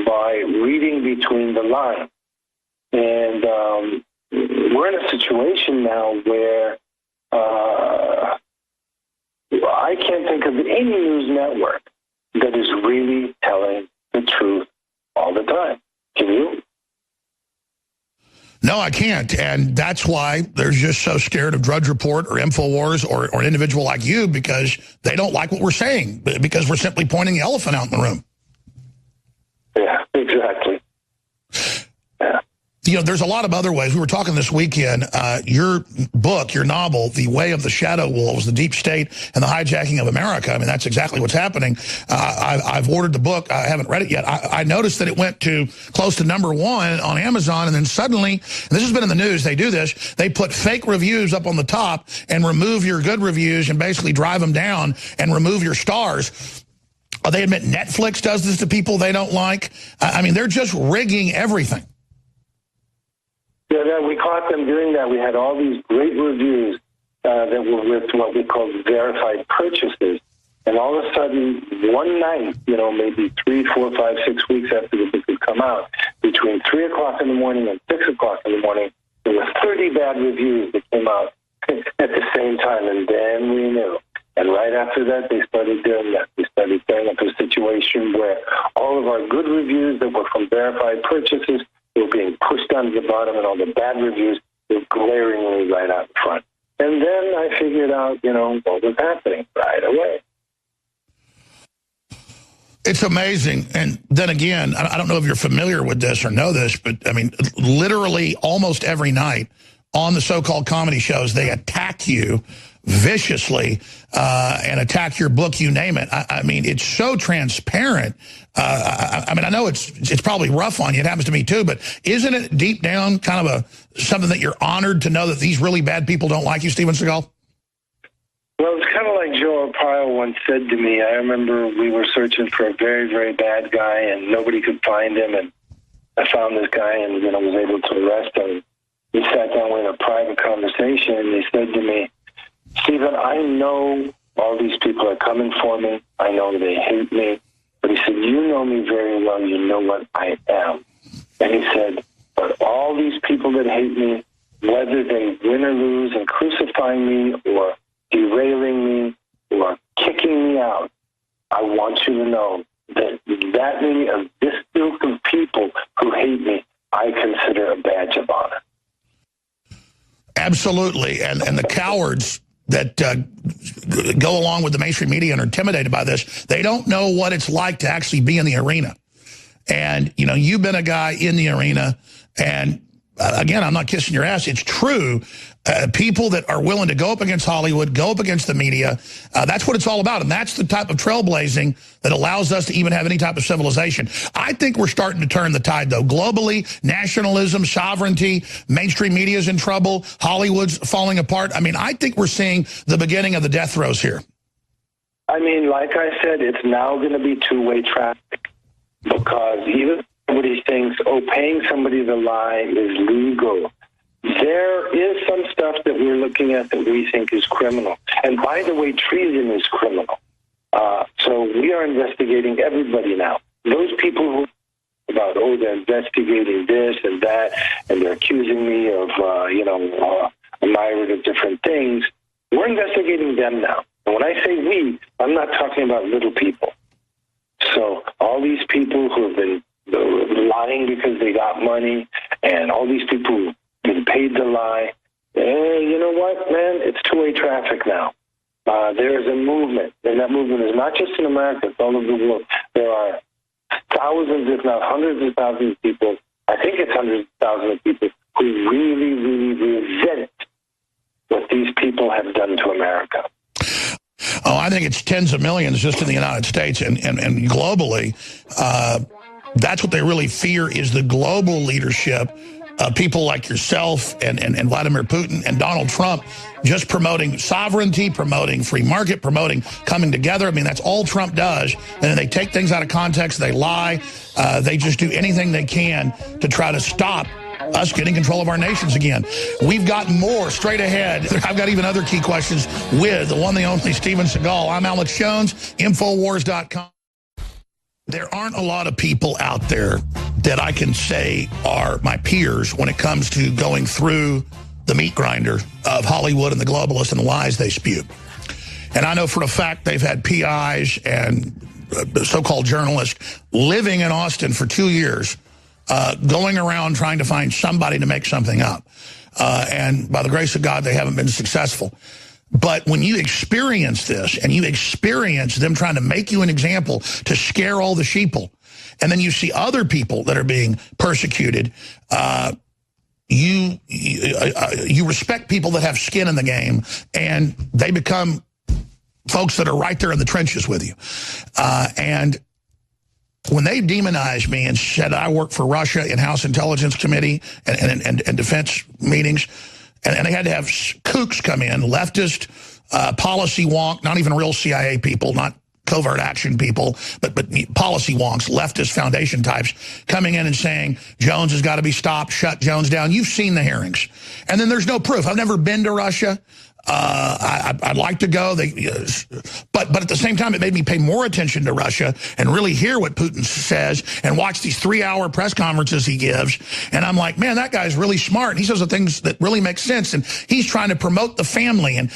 by reading between the lines. And we're in a situation now where I can't think of any news network that is really telling the truth all the time. Can you? No, I can't. And that's why they're just so scared of Drudge Report or Infowars or an individual like you, because they don't like what we're saying, because we're simply pointing the elephant out in the room. Yeah, exactly. Yeah. There's a lot of other ways. We were talking this weekend, your book, your novel, The Way of the Shadow Wolves, the Deep State and the Hijacking of America. I mean, that's exactly what's happening. I've ordered the book. I haven't read it yet. I noticed that it went to close to #1 on Amazon, and then suddenly, and this has been in the news, they do this, they put fake reviews up on the top and remove your good reviews and basically drive them down and remove your stars. They admit Netflix does this to people they don't like. I mean, they're just rigging everything. Yeah, we caught them doing that. We had all these great reviews that were with what we call verified purchases. And all of a sudden, one night, maybe 3, 4, 5, 6 weeks after the book had come out, between 3 o'clock in the morning and 6 o'clock in the morning, there were 30 bad reviews that came out at the same time. And then we knew. And right after that, they started doing that. They started setting up a situation where all of our good reviews that were from verified purchases were being pushed down to the bottom, and all the bad reviews were glaringly right out in front. And then I figured out, what was happening right away. It's amazing. And then again, I don't know if you're familiar with this or know this, but I mean, literally almost every night on the so-called comedy shows, they attack you viciously and attack your book, you name it. I mean, it's so transparent. I mean, I know it's probably rough on you. It happens to me too, but isn't it deep down kind of something that you're honored to know that these really bad people don't like you, Steven Seagal? Well, it's kind of like Joe Arpaio once said to me. I remember we were searching for a very, very bad guy, and nobody could find him, and I found this guy and was able to arrest him. We sat down with a private conversation, and he said to me, Stephen, I know all these people are coming for me. I know they hate me. But he said, you know me very well. You know what I am. And he said, but all these people that hate me, whether they win or lose and crucifying me or derailing me or kicking me out, I want you to know that many of this ilk of people who hate me, I consider a badge of honor. Absolutely. And the cowards that go along with the mainstream media and are intimidated by this, they don't know what it's like to actually be in the arena. And, you've been a guy in the arena, and again, I'm not kissing your ass. It's true. People that are willing to go up against Hollywood, go up against the media, that's what it's all about. And that's the type of trailblazing that allows us to even have any type of civilization. I think we're starting to turn the tide, though. Globally, nationalism, sovereignty, mainstream media is in trouble. Hollywood's falling apart. I mean, I think we're seeing the beginning of the death throes here. I mean, like I said, it's now going to be two-way traffic, because even somebody thinks, paying somebody to lie is legal. There is some stuff that we're looking at that we think is criminal. And by the way, treason is criminal. So we are investigating everybody now. Those people who about, oh, they're investigating this and that, and they're accusing me of, a myriad of different things. We're investigating them now. And when I say we, I'm not talking about little people. So all these people who have been lying because they got money, and all these people who've been paid to lie, you know what, man? It's two-way traffic now. There is a movement, and that movement is not just in America, it's all over the world. There are thousands, if not hundreds of thousands of people, I think it's hundreds of thousands of people, who really, really resent what these people have done to America. Oh, I think it's tens of millions just in the United States and globally. That's what they really fear, is the global leadership of people like yourself and Vladimir Putin and Donald Trump just promoting sovereignty, promoting free market, promoting coming together. I mean, that's all Trump does. And then they take things out of context. They lie. They just do anything they can to try to stop us getting control of our nations again. We've got more straight ahead. I've got even other key questions with the one, the only Steven Seagal. I'm Alex Jones, Infowars.com. There aren't a lot of people out there that I can say are my peers when it comes to going through the meat grinder of Hollywood and the globalists and the lies they spew. And I know for a fact they've had PIs and so-called journalists living in Austin for 2 years, going around trying to find somebody to make something up. And by the grace of God, they haven't been successful. But when you experience this, and you experience them trying to make you an example to scare all the sheeple, and then you see other people that are being persecuted, you respect people that have skin in the game, and they become folks that are right there in the trenches with you. And when they demonized me and said I work for Russia in House Intelligence Committee and defense meetings, and they had to have kooks come in, leftist, policy wonk, not even real CIA people, not covert action people, but policy wonks, leftist foundation types, coming in and saying, Jones has got to be stopped, shut Jones down. You've seen the hearings. And then there's no proof. I've never been to Russia. I'd like to go, but at the same time, it made me pay more attention to Russia and really hear what Putin says and watch these 3-hour press conferences he gives. And I'm like, man, that guy's really smart. And he says the things that really make sense. And he's trying to promote the family and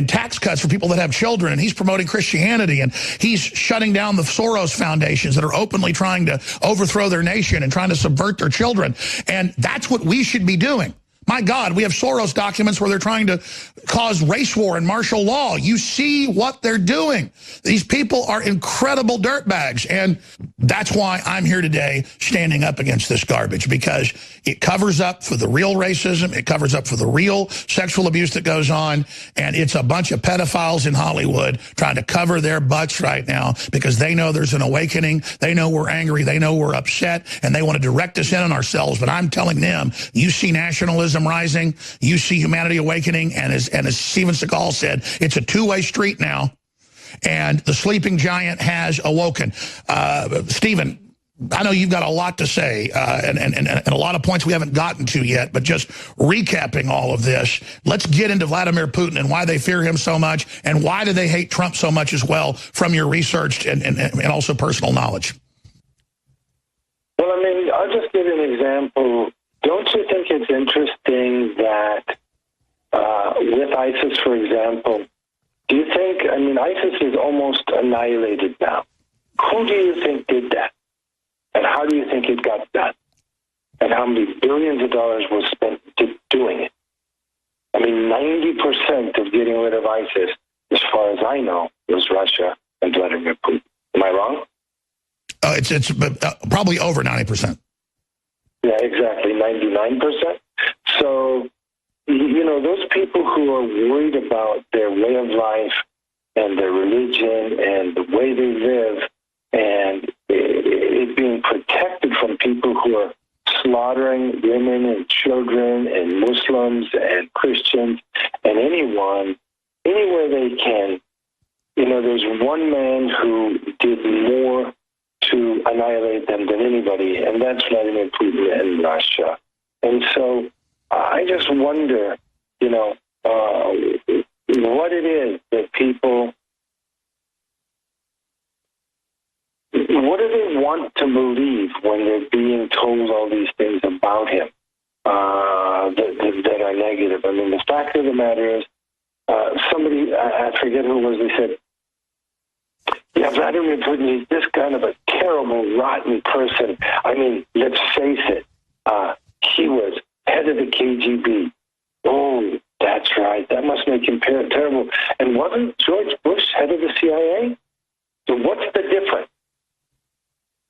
tax cuts for people that have children. And he's promoting Christianity. And he's shutting down the Soros foundations that are openly trying to overthrow their nation and trying to subvert their children. And that's what we should be doing. My God, we have Soros documents where they're trying to cause race war and martial law. You see what they're doing. These people are incredible dirtbags. And that's why I'm here today standing up against this garbage, because it covers up for the real racism. It covers up for the real sexual abuse that goes on. And it's a bunch of pedophiles in Hollywood trying to cover their butts right now because they know there's an awakening. They know we're angry. They know we're upset. And they want to direct us in on ourselves. But I'm telling them, you see nationalism rising, you see humanity awakening, and as Steven Seagal said, it's a two-way street now, and the sleeping giant has awoken. Steven, I know you've got a lot to say, and a lot of points we haven't gotten to yet, but just recapping all of this, let's get into Vladimir Putin and why they fear him so much, and why do they hate Trump so much as well, from your research and also personal knowledge. Well, I mean, I'll just give you an example. Don't you think it's interesting that with ISIS, for example, do you think, I mean, ISIS is almost annihilated now. Who do you think did that? And how do you think it got done? And how many billions of dollars was spent doing it? I mean, 90% of getting rid of ISIS, as far as I know, was Russia and Vladimir Putin. Am I wrong? It's probably over 90%. Yeah, exactly, 99%. So, you know, those people who are worried about their way of life and their religion and the way they live and it being protected from people who are slaughtering women and children and Muslims and Christians and anyone, anywhere they can, you know, there's one man who did more to annihilate them than anybody, and that's Vladimir Putin and Russia. And so I just wonder, you know, what it is that people, what do they want to believe when they're being told all these things about him that are negative? I mean, the fact of the matter is, somebody, I forget who it was, they said, yeah, Vladimir Putin, he's this kind of a terrible, rotten person. I mean, let's face it, he was head of the KGB. Oh, that's right. That must make him terrible. And wasn't George Bush head of the CIA? So what's the difference?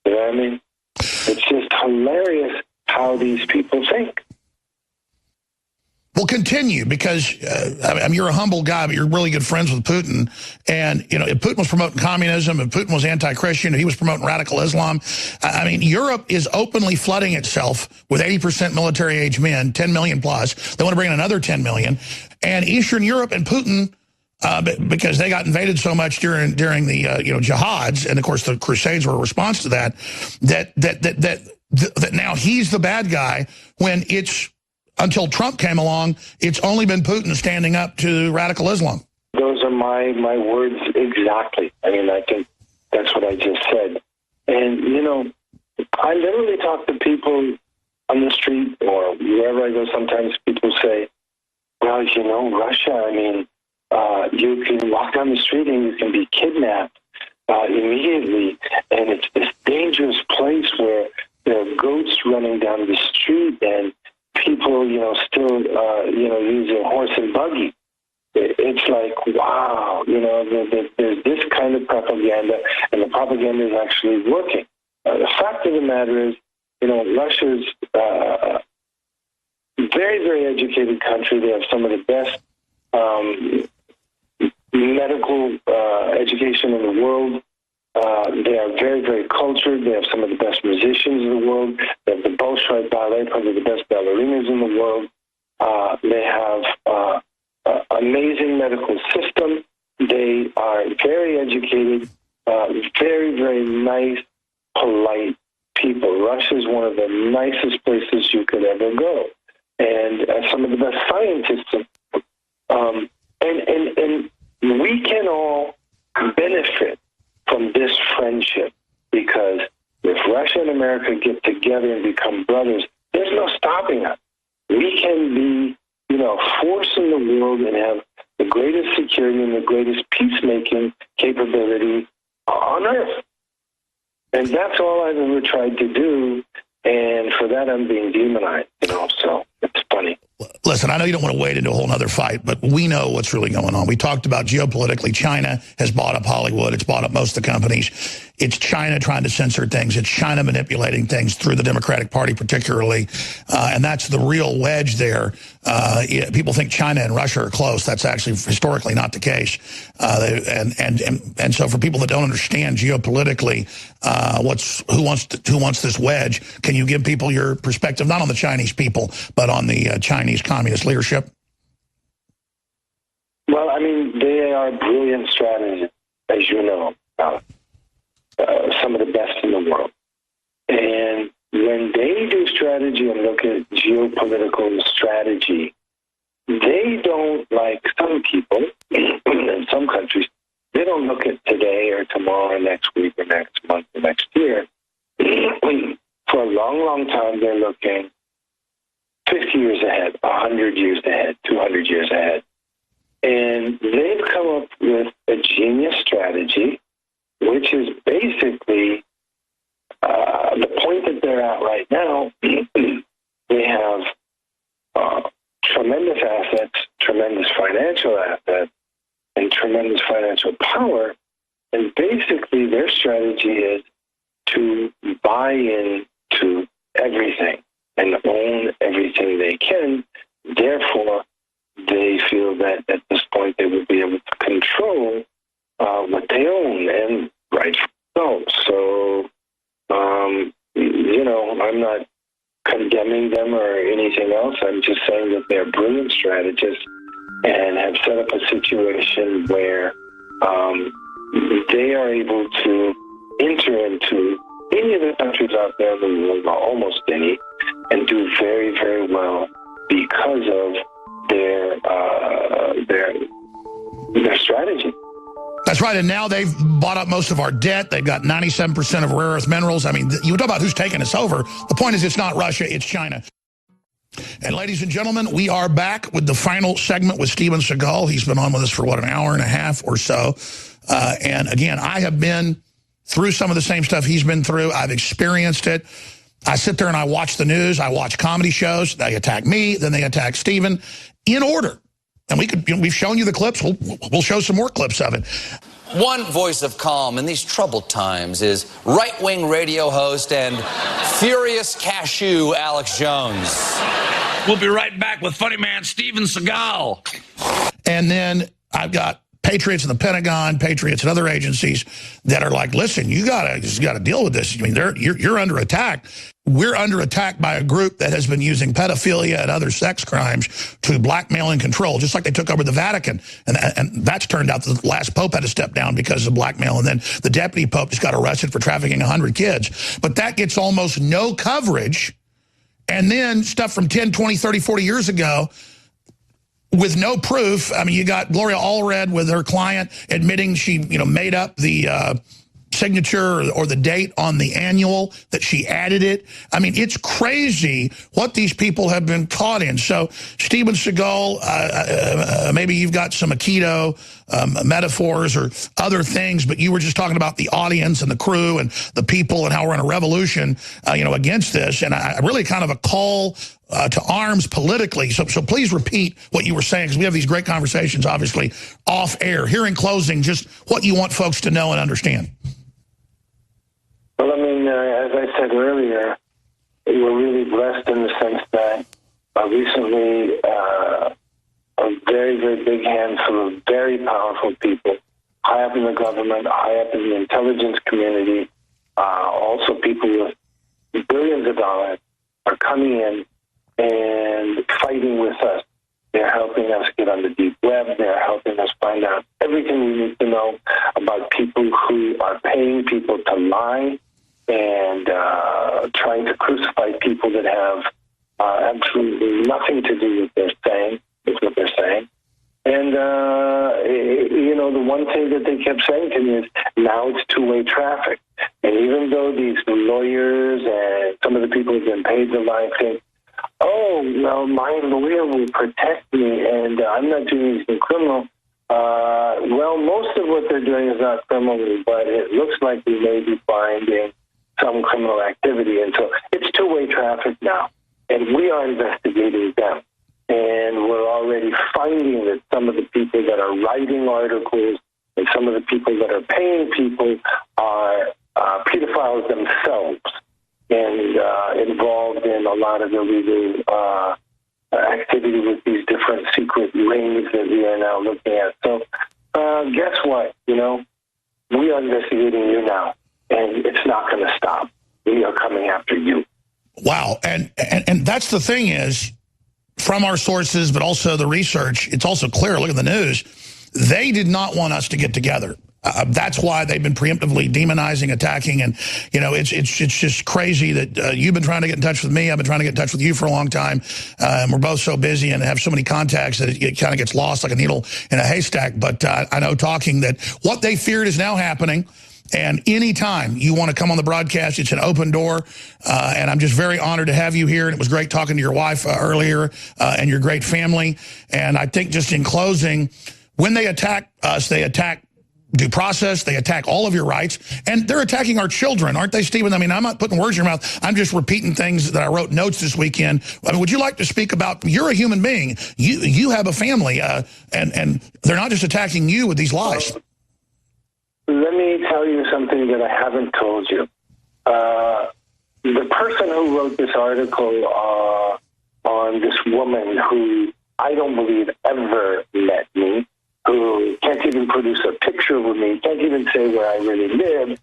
You know what I mean? It's just hilarious how these people think. Well, continue, because I mean, you're a humble guy, but you're really good friends with Putin. And, you know, if Putin was promoting communism, if Putin was anti-Christian, if he was promoting radical Islam, I mean, Europe is openly flooding itself with 80% military-age men, 10 million plus. They want to bring in another 10 million. And Eastern Europe and Putin, because they got invaded so much during the jihads, and of course the Crusades were a response to that now he's the bad guy, when it's, until Trump came along, it's only been Putin standing up to radical Islam. Those are my words exactly. I mean, I think that's what I just said. And, you know, I literally talk to people on the street or wherever I go. Sometimes people say, well, you know, Russia, I mean, you can walk down the street and you can be kidnapped immediately. And it's this dangerous place where there are goats running down the street and people, you know, still, use a horse and buggy. It's like, wow, you know, there's this kind of propaganda, and the propaganda is actually working. The fact of the matter is, you know, Russia's a very, very educated country. They have some of the best medical education in the world. They are very, very cultured. They have some of the best musicians in the world. They have the Bolshoi Ballet, probably the best ballerinas in the world. They have amazing medical system. They are very educated, very, very nice, polite people. Russia is one of the nicest places you could ever go. And some of the best scientists. And we can all benefit from this friendship, because if Russia and America get together and become brothers, there's no stopping us. We can be, you know, a force in the world and have the greatest security and the greatest peacemaking capability on Earth. And that's all I've ever tried to do, and for that I'm being demonized, you know, so it's funny. Listen, I know you don't want to wade into a whole other fight, but we know what's really going on. We talked about geopolitically, China has bought up Hollywood. It's bought up most of the companies. It's China trying to censor things. It's China manipulating things through the Democratic Party particularly. And that's the real wedge there. People think China and Russia are close. That's actually historically not the case. And so for people that don't understand geopolitically who wants this wedge, can you give people your perspective, not on the Chinese people, but on the Chinese communist leadership? Well, I mean, they are brilliant strategists, as you know. Some of the best in the world. And when they do strategy and look at geopolitical strategy, they don't, like some people in some countries, they don't look at today or tomorrow or next week or next month or next year. For a long, long time, they're looking 50 years ahead, 100 years ahead, 200 years ahead. And they've come up with a genius strategy, which is basically the point that they're at right now. They have tremendous assets, tremendous financial assets, and tremendous financial power. And basically their strategy is to buy into everything and own everything they can. Therefore, they feel that at this point they will be able to control what they own, and rightfully so. So, you know, I'm not condemning them or anything else. I'm just saying that they're brilliant strategists and have set up a situation where they are able to enter into any of the countries out there in the world, almost any, and do very, very well because of their strategy. That's right, and now they've bought up most of our debt. They've got 97% of rare earth minerals. I mean, you talk about who's taking us over. The point is it's not Russia, it's China. And ladies and gentlemen, we are back with the final segment with Steven Seagal. He's been on with us for, what, an hour and a half or so. And again, I have been through some of the same stuff he's been through. I've experienced it. I sit there and I watch the news. I watch comedy shows. They attack me, then they attack Steven in order. And we've shown you the clips. We'll show some more clips of it. One voice of calm in these troubled times is right-wing radio host and furious cashew Alex Jones. We'll be right back with funny man Steven Seagal. And then I've got patriots in the Pentagon, patriots and other agencies that are like, listen, you gotta deal with this. I mean, you're under attack. We're under attack by a group that has been using pedophilia and other sex crimes to blackmail and control, just like they took over the Vatican. And that's turned out the last pope had to step down because of blackmail. And then the deputy pope just got arrested for trafficking 100 kids. But that gets almost no coverage. And then stuff from 10, 20, 30, 40 years ago with no proof. I mean, you got Gloria Allred with her client admitting she, made up the signature or the date on the annual, that she added it. I mean, it's crazy what these people have been caught in. So, Steven Seagal, maybe you've got some Aikido metaphors or other things, but you were just talking about the audience and the crew and the people and how we're in a revolution, against this. And I really kind of a call to arms politically. So please repeat what you were saying, because we have these great conversations, obviously, off air. Here in closing, just what you want folks to know and understand. Well, I mean, as I said earlier, we're really blessed in the sense that recently a very, very big handful of very powerful people, high up in the government, high up in the intelligence community, also people with billions of dollars, are coming in and fighting with us. They're helping us get on the deep web. They're helping us find out everything we need to know about people who are paying people to lie and trying to crucify people that have absolutely nothing to do with what they're saying. And, the one thing that they kept saying to me is, now it's two-way traffic. And even though these lawyers and some of the people who've been paid to lie think, oh, well, my lawyer will protect me and I'm not doing anything criminal. Well, most of what they're doing is not criminal, but it looks like we may be finding some criminal activity. And so it's two-way traffic now. And we are investigating them. And we're already finding that some of the people that are writing articles and some of the people that are paying people are pedophiles themselves and involved in a lot of illegal activity with these different secret rings that we are now looking at. So guess what? We are investigating you now, and it's not going to stop. We are coming after you. Wow. And that's the thing is, from our sources, but also the research, it's also clear, look at the news, they did not want us to get together. That's why they've been preemptively demonizing, attacking, and, it's just crazy that you've been trying to get in touch with me. I've been trying to get in touch with you for a long time. And we're both so busy and have so many contacts that it kind of gets lost like a needle in a haystack. But I know talking that what they feared is now happening. And anytime you want to come on the broadcast, it's an open door. And I'm just very honored to have you here. And it was great talking to your wife earlier and your great family. And I think just in closing, when they attack us, they attack due process, they attack all of your rights, and they're attacking our children, aren't they, Stephen? I mean, I'm not putting words in your mouth. I'm just repeating things that I wrote notes this weekend. I mean, would you like to speak about, you're a human being, you have a family, and they're not just attacking you with these lies. Let me tell you something that I haven't told you. The person who wrote this article on this woman who I don't believe ever met me, who can't even produce a picture with me, can't even say where I really lived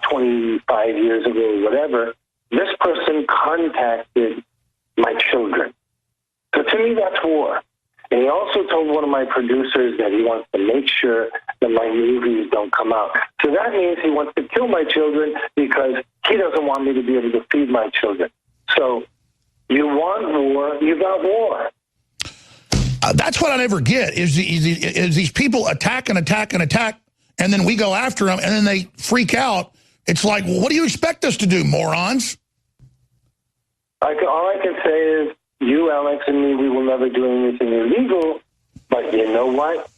25 years ago or whatever, this person contacted my children. So to me, that's war. And he also told one of my producers that he wants to make sure that my movies don't come out. So that means he wants to kill my children because he doesn't want me to be able to feed my children. So you want war, you got war. That's what I never get, is these people attack and attack and attack, and then we go after them, and then they freak out. It's like, well, what do you expect us to do, morons? All I can say is, you, Alex, and me, we will never do anything illegal, but you know what?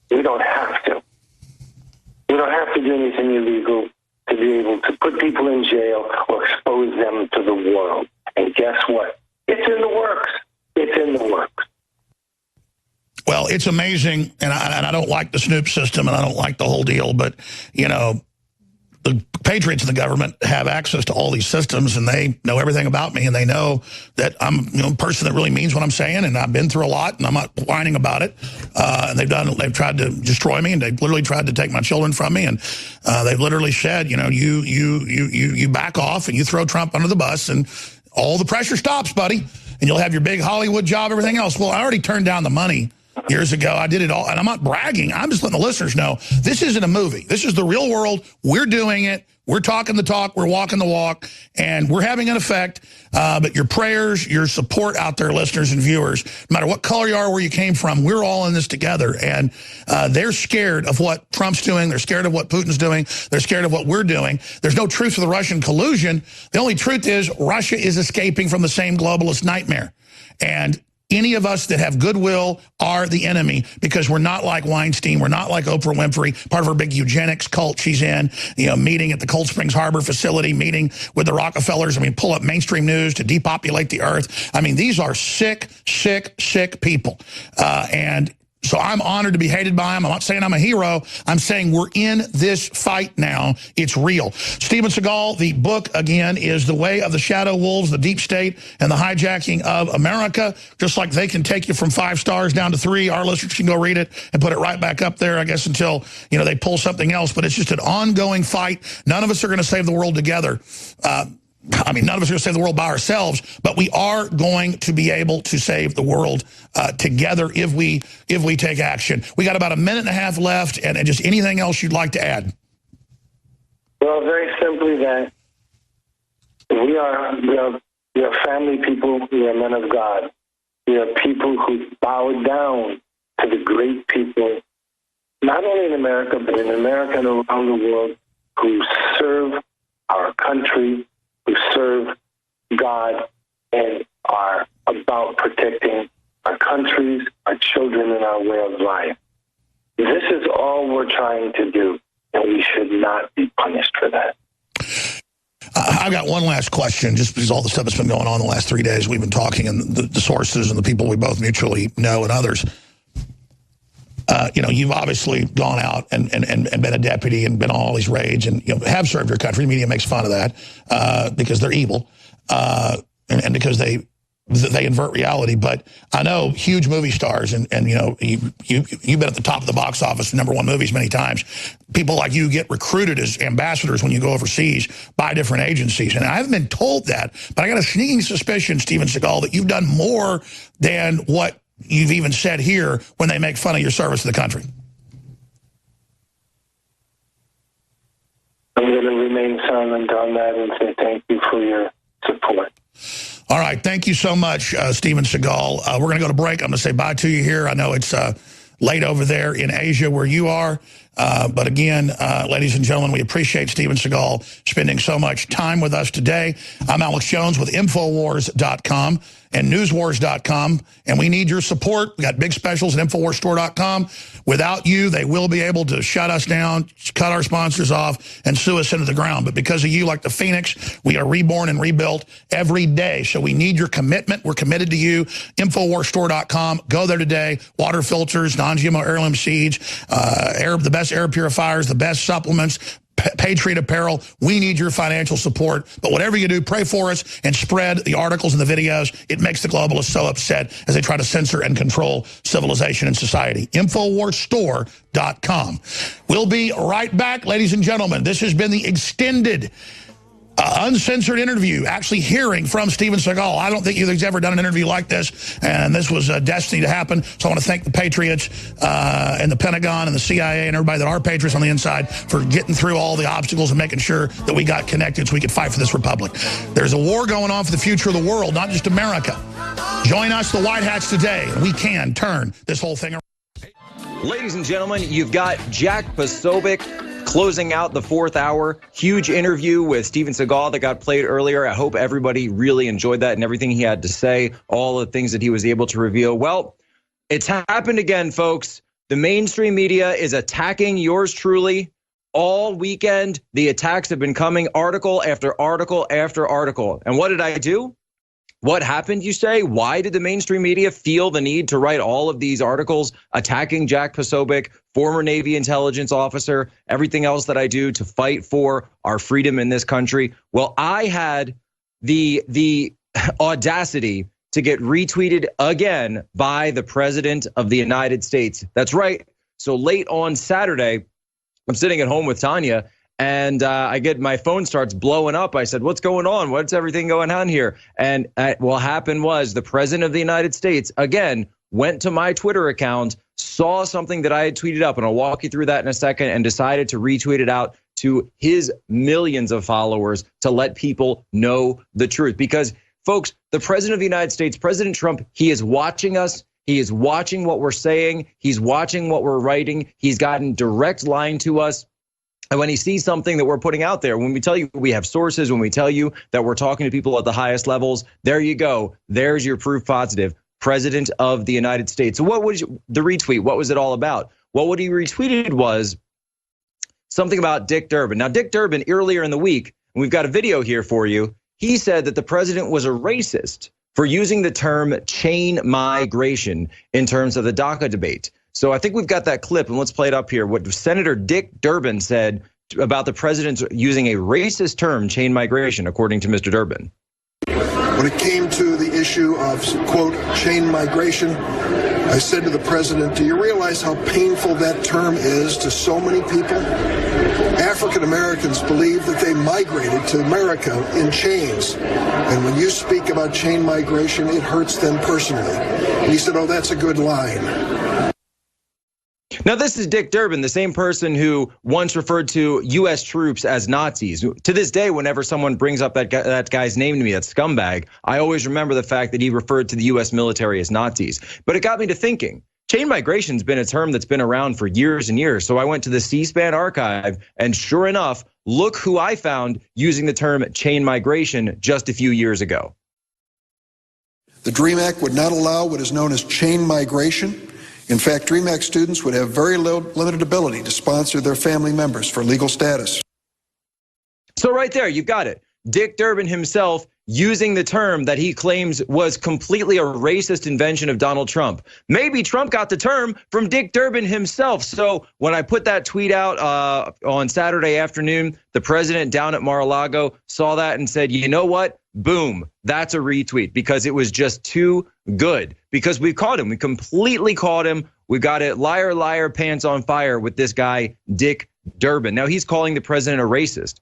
We don't have to. We don't have to do anything illegal to be able to put people in jail or expose them to the world. And guess what? It's in the works. It's in the works. Well, it's amazing, and I don't like the Snoop system, and I don't like the whole deal, but, you know, the patriots in the government have access to all these systems, and they know everything about me, and they know that I'm a person that really means what I'm saying, and I've been through a lot, and I'm not whining about it. And they've tried to destroy me, and they've literally tried to take my children from me, and they've literally said, you know, you back off and you throw Trump under the bus, and all the pressure stops, buddy, and you'll have your big Hollywood job, everything else. Well, I already turned down the money years ago. I did it all, and I'm not bragging. I'm just letting the listeners know this isn't a movie. This is the real world. We're doing it. We're talking the talk. We're walking the walk, and we're having an effect. But your prayers, your support out there, listeners and viewers, no matter what color you are, where you came from, we're all in this together. And they're scared of what Trump's doing. They're scared of what Putin's doing. They're scared of what we're doing. There's no truth to the Russian collusion. The only truth is Russia is escaping from the same globalist nightmare. And any of us that have goodwill are the enemy, because we're not like Weinstein. We're not like Oprah Winfrey, part of her big eugenics cult she's in, you know, meeting at the Cold Springs Harbor facility, meeting with the Rockefellers. I mean, pull up mainstream news to depopulate the earth. I mean, these are sick, sick, sick people. And so I'm honored to be hated by them. I'm not saying I'm a hero. I'm saying we're in this fight now. It's real. Steven Seagal, the book, again, is The Way of the Shadow Wolves, the Deep State, and the Hijacking of America. Just like they can take you from 5 stars down to 3, our listeners can go read it and put it right back up there, I guess, until, you know, they pull something else. But it's just an ongoing fight. None of us are going to save the world together. I mean, none of us are going to save the world by ourselves, but we are going to be able to save the world together if we take action. We got about a minute and a half left, and just anything else you'd like to add? Well, very simply that we are family people. We are men of God. We are people who bow down to the great people, not only in America, but in America and around the world, who serve our country, who serve God, and are about protecting our countries, our children, and our way of life. This is all we're trying to do, and we should not be punished for that. I've got one last question, just because all the stuff that's been going on the last 3 days. We've been talking, and the sources and the people we both mutually know and others. You know, you've obviously gone out and been a deputy and been on all these raids and, you know, have served your country. The media makes fun of that because they're evil and because they invert reality. But I know huge movie stars and you know, you've been at the top of the box office, #1 movies many times. People like you get recruited as ambassadors when you go overseas by different agencies. And I haven't been told that, but I got a sneaking suspicion, Steven Seagal, that you've done more than what you've even said here when they make fun of your service to the country. I'm going to remain silent on that and say thank you for your support. All right. Thank you so much, Steven Seagal. We're going to go to break. I'm going to say bye to you here. I know it's late over there in Asia where you are. But again, ladies and gentlemen, we appreciate Steven Seagal spending so much time with us today. I'm Alex Jones with Infowars.com and Newswars.com, and we need your support. We got big specials at InfoWarsStore.com. Without you, they will be able to shut us down, cut our sponsors off, and sue us into the ground. But because of you, like the Phoenix, we are reborn and rebuilt every day. So we need your commitment. We're committed to you. InfoWarsStore.com. Go there today. Water filters, non-GMO heirloom seeds, the best air purifiers, the best supplements, Patriot apparel. We need your financial support. But whatever you do, pray for us and spread the articles and the videos. It makes the globalists so upset as they try to censor and control civilization and society. InfoWarsStore.com. We'll be right back, ladies and gentlemen. This has been the extended uncensored interview, actually hearing from Steven Seagal. I don't think he's ever done an interview like this, and this was destined to happen. So I want to thank the Patriots and the Pentagon and the CIA and everybody that are Patriots on the inside for getting through all the obstacles and making sure that we got connected so we could fight for this republic. There's a war going on for the future of the world, not just America. Join us, the White Hats, today, and we can turn this whole thing around. Ladies and gentlemen, you've got Jack Posobiec closing out the fourth hour. Huge interview with Steven Seagal that got played earlier. I hope everybody really enjoyed that and everything he had to say, all the things that he was able to reveal. Well, it's happened again, folks. The mainstream media is attacking yours truly all weekend. The attacks have been coming, article after article after article. And what did I do? What happened, you say? Why did the mainstream media feel the need to write all of these articles attacking Jack Posobiec, former Navy intelligence officer, everything else that I do to fight for our freedom in this country? Well, I had the audacity to get retweeted again by the President of the United States. That's right. So late on Saturday, I'm sitting at home with Tanya, and I get my phone starts blowing up. I said, what's going on? What's everything going on here? And what happened was the President of the United States, again, went to my Twitter account, saw something that I had tweeted up, and I'll walk you through that in a second, and decided to retweet it out to his millions of followers to let people know the truth. Because, folks, the President of the United States, President Trump, he is watching us. He is watching what we're saying. He's watching what we're writing. He's gotten direct line to us. And when he sees something that we're putting out there, when we tell you we have sources, when we tell you that we're talking to people at the highest levels, there you go. There's your proof positive. President of the United States. So what was the retweet? What was it all about? Well, what he retweeted was something about Dick Durbin. Now, Dick Durbin, earlier in the week, and we've got a video here for you, he said that the president was a racist for using the term chain migration in terms of the DACA debate. So I think we've got that clip, and let's play it up here. What Senator Dick Durbin said about the president using a racist term, chain migration, according to Mr. Durbin. When it came to the issue of, quote, chain migration, I said to the president, do you realize how painful that term is to so many people? African Americans believe that they migrated to America in chains. And when you speak about chain migration, it hurts them personally. And he said, oh, that's a good line. Now, this is Dick Durbin, the same person who once referred to U.S. troops as Nazis. To this day, whenever someone brings up that guy's name to me, that scumbag, I always remember the fact that he referred to the U.S. military as Nazis. But it got me to thinking. Chain migration's been a term that's been around for years and years. So I went to the C-SPAN archive, and sure enough, look who I found using the term chain migration just a few years ago. The DREAM Act would not allow what is known as chain migration. In fact, DREAM Act students would have very limited ability to sponsor their family members for legal status. So right there, you've got it. Dick Durbin himself using the term that he claims was completely a racist invention of Donald Trump. Maybe Trump got the term from Dick Durbin himself. So when I put that tweet out on Saturday afternoon, the president down at Mar-a-Lago saw that and said, you know what? Boom, that's a retweet, because it was just too good. Because we caught him. We completely caught him. We got it. Liar, liar, pants on fire with this guy, Dick Durbin. Now he's calling the president a racist.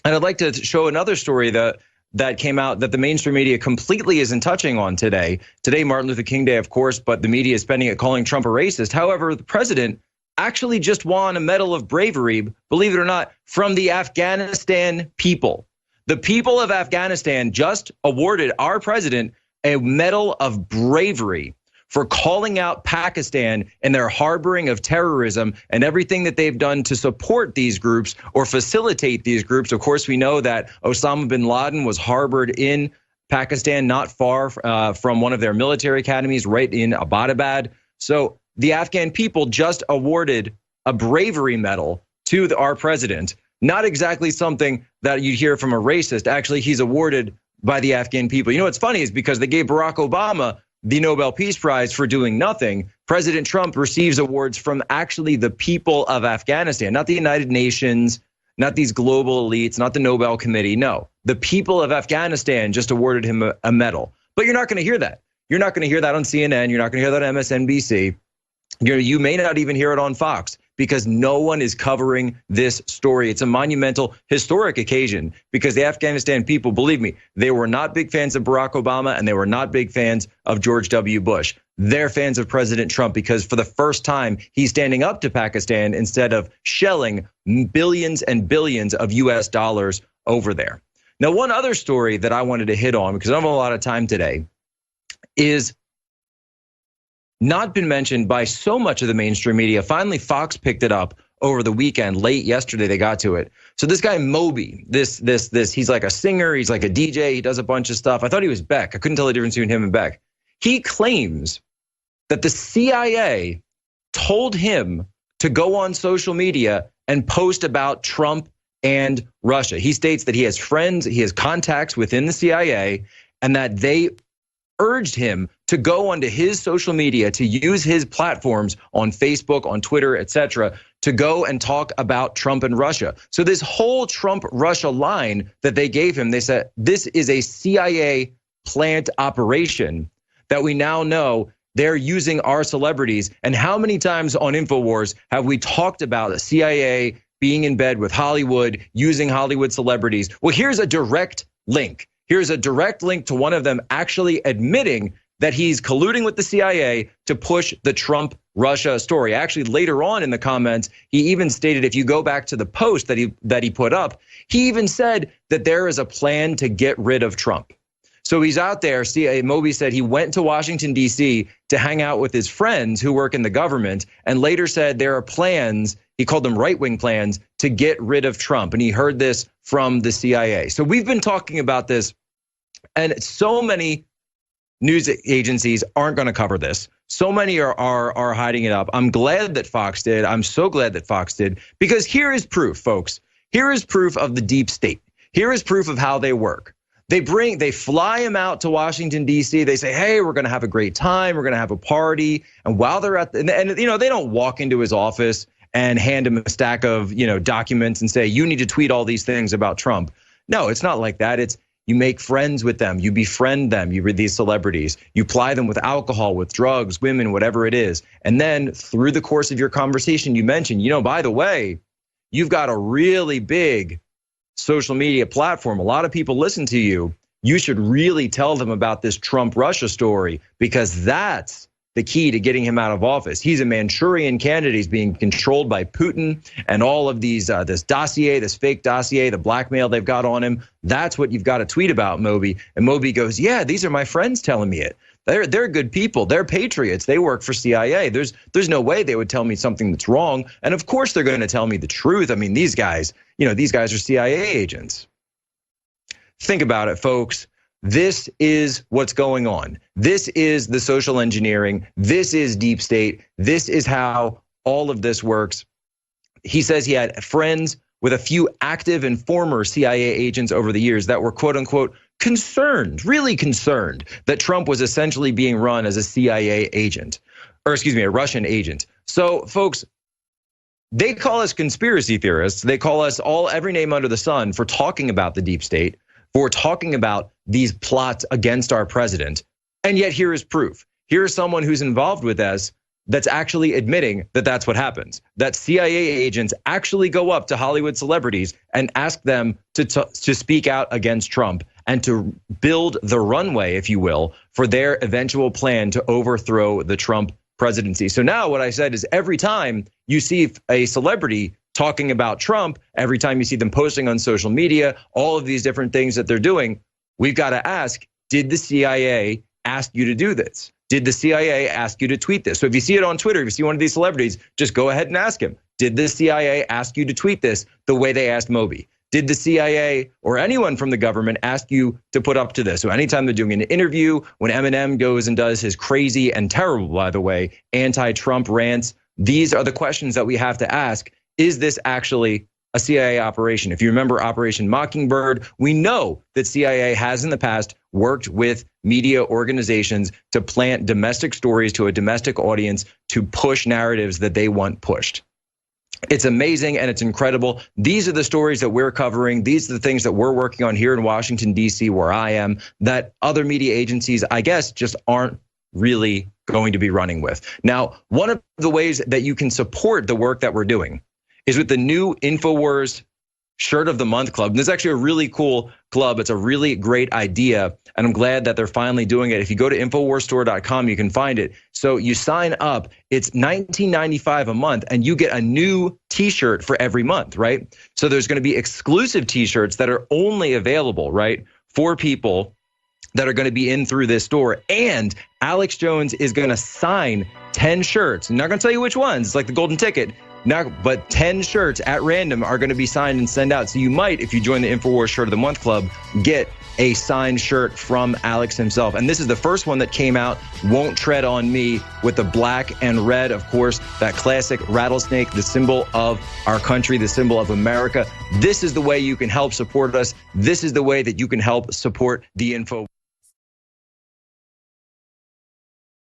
And I'd like to show another story that came out that the mainstream media completely isn't touching on today. Today, Martin Luther King Day, of course, but the media is spending it calling Trump a racist. However, the president actually just won a Medal of Bravery, believe it or not, from the Afghanistan people. The people of Afghanistan just awarded our president a Medal of Bravery for calling out Pakistan and their harboring of terrorism and everything that they've done to support these groups or facilitate these groups. Of course, we know that Osama bin Laden was harbored in Pakistan, not far from one of their military academies, right in Abbottabad. So the Afghan people just awarded a bravery medal to our president. Not exactly something that you'd hear from a racist. Actually, he's awarded by the Afghan people. You know what's funny is because they gave Barack Obama the Nobel Peace Prize for doing nothing, President Trump receives awards from actually the people of Afghanistan, not the United Nations, not these global elites, not the Nobel Committee. No, the people of Afghanistan just awarded him a medal. But you're not going to hear that. You're not going to hear that on CNN. You're not going to hear that on MSNBC. You may not even hear it on Fox, because no one is covering this story. It's a monumental, historic occasion, because the Afghanistan people, believe me, they were not big fans of Barack Obama, and they were not big fans of George W. Bush. They're fans of President Trump, because for the first time, he's standing up to Pakistan instead of shelling billions and billions of US dollars over there. Now, one other story that I wanted to hit on, because I don't have a lot of time today, is not been mentioned by so much of the mainstream media. Finally, Fox picked it up over the weekend. Late yesterday, they got to it. So this guy, Moby, he's like a singer. He's like a DJ. He does a bunch of stuff. I thought he was Beck. I couldn't tell the difference between him and Beck. He claims that the CIA told him to go on social media and post about Trump and Russia. He states that he has friends, he has contacts within the CIA, and that they urged him to go onto his social media, to use his platforms on Facebook, on Twitter, etc., to go and talk about Trump and Russia. So this whole Trump-Russia line that they gave him, they said, this is a CIA plant operation that we now know they're using our celebrities. And how many times on Infowars have we talked about the CIA being in bed with Hollywood, using Hollywood celebrities? Well, here's a direct link. Here's a direct link to one of them actually admitting that he's colluding with the CIA to push the Trump-Russia story. Actually, later on in the comments, he even stated, if you go back to the post that he put up, he even said that there is a plan to get rid of Trump. So he's out there. Moby said he went to Washington, D.C. to hang out with his friends who work in the government, and later said there are plans, he called them right-wing plans, to get rid of Trump. And he heard this from the CIA. So we've been talking about this, and so many news agencies aren't going to cover this. So many are hiding it up. I'm glad that Fox did. I'm so glad that Fox did, because here is proof, folks. Here is proof of the deep state. Here is proof of how they work. They fly him out to Washington, D.C. They say, hey, we're going to have a great time. We're going to have a party. And while they're at they don't walk into his office and hand him a stack of, documents and say, you need to tweet all these things about Trump. No, it's not like that. It's you make friends with them. You befriend them. You read these celebrities. You ply them with alcohol, with drugs, women, whatever it is. And then through the course of your conversation, you mention, by the way, you've got a really big social media platform. A lot of people listen to you. You should really tell them about this Trump-Russia story, because that's the key to getting him out of office. He's a Manchurian candidate. He's being controlled by Putin and all of these, this dossier, this fake dossier, the blackmail they've got on him. That's what you've got to tweet about, Moby. And Moby goes, yeah, these are my friends telling me it. They're good people. They're patriots. They work for CIA. There's no way they would tell me something that's wrong. And of course they're going to tell me the truth. I mean, these guys are CIA agents. Think about it, folks. This is what's going on. This is the social engineering. This is deep state. This is how all of this works. He says he had friends with a few active and former CIA agents over the years that were, quote unquote, concerned, really concerned that Trump was essentially being run as a CIA agent, a Russian agent. So, folks, they call us conspiracy theorists. They call us every name under the sun for talking about the deep state, for talking about these plots against our president. And yet here is proof. Here is someone who's involved with us that's actually admitting that that's what happens, that CIA agents actually go up to Hollywood celebrities and ask them to speak out against Trump and to build the runway, if you will, for their eventual plan to overthrow the Trump presidency. So now what I said is, every time you see a celebrity talking about Trump, every time you see them posting on social media, all of these different things that they're doing, we've got to ask, did the CIA ask you to do this? Did the CIA ask you to tweet this? So if you see it on Twitter, if you see one of these celebrities, just go ahead and ask him, did the CIA ask you to tweet this the way they asked Moby? Did the CIA or anyone from the government ask you to put up to this? So anytime they're doing an interview, when Eminem goes and does his crazy and terrible, by the way, anti-Trump rants, these are the questions that we have to ask. Is this actually a CIA operation? If you remember Operation Mockingbird, we know that CIA has in the past worked with media organizations to plant domestic stories to a domestic audience to push narratives that they want pushed. It's amazing and it's incredible. These are the stories that we're covering. These are the things that we're working on here in Washington, D.C., where I am, that other media agencies, I guess, just aren't really going to be running with. Now, one of the ways that you can support the work that we're doing is with the new Infowars Shirt of the Month Club. And this is actually a really cool club. It's a really great idea, and I'm glad that they're finally doing it. If you go to InfoWarsStore.com, you can find it. So you sign up. It's $19.95 a month, and you get a new T-shirt for every month, right? So there's going to be exclusive T-shirts that are only available, right, for people that are going to be in through this store. And Alex Jones is going to sign 10 shirts. I'm not going to tell you which ones. It's like the golden ticket. But 10 shirts at random are going to be signed and sent out. So you might, if you join the Infowars Shirt of the Month Club, get a signed shirt from Alex himself. And this is the first one that came out, Won't Tread on Me, with the black and red, of course, that classic rattlesnake, the symbol of our country, the symbol of America. This is the way you can help support us. This is the way that you can help support the Info.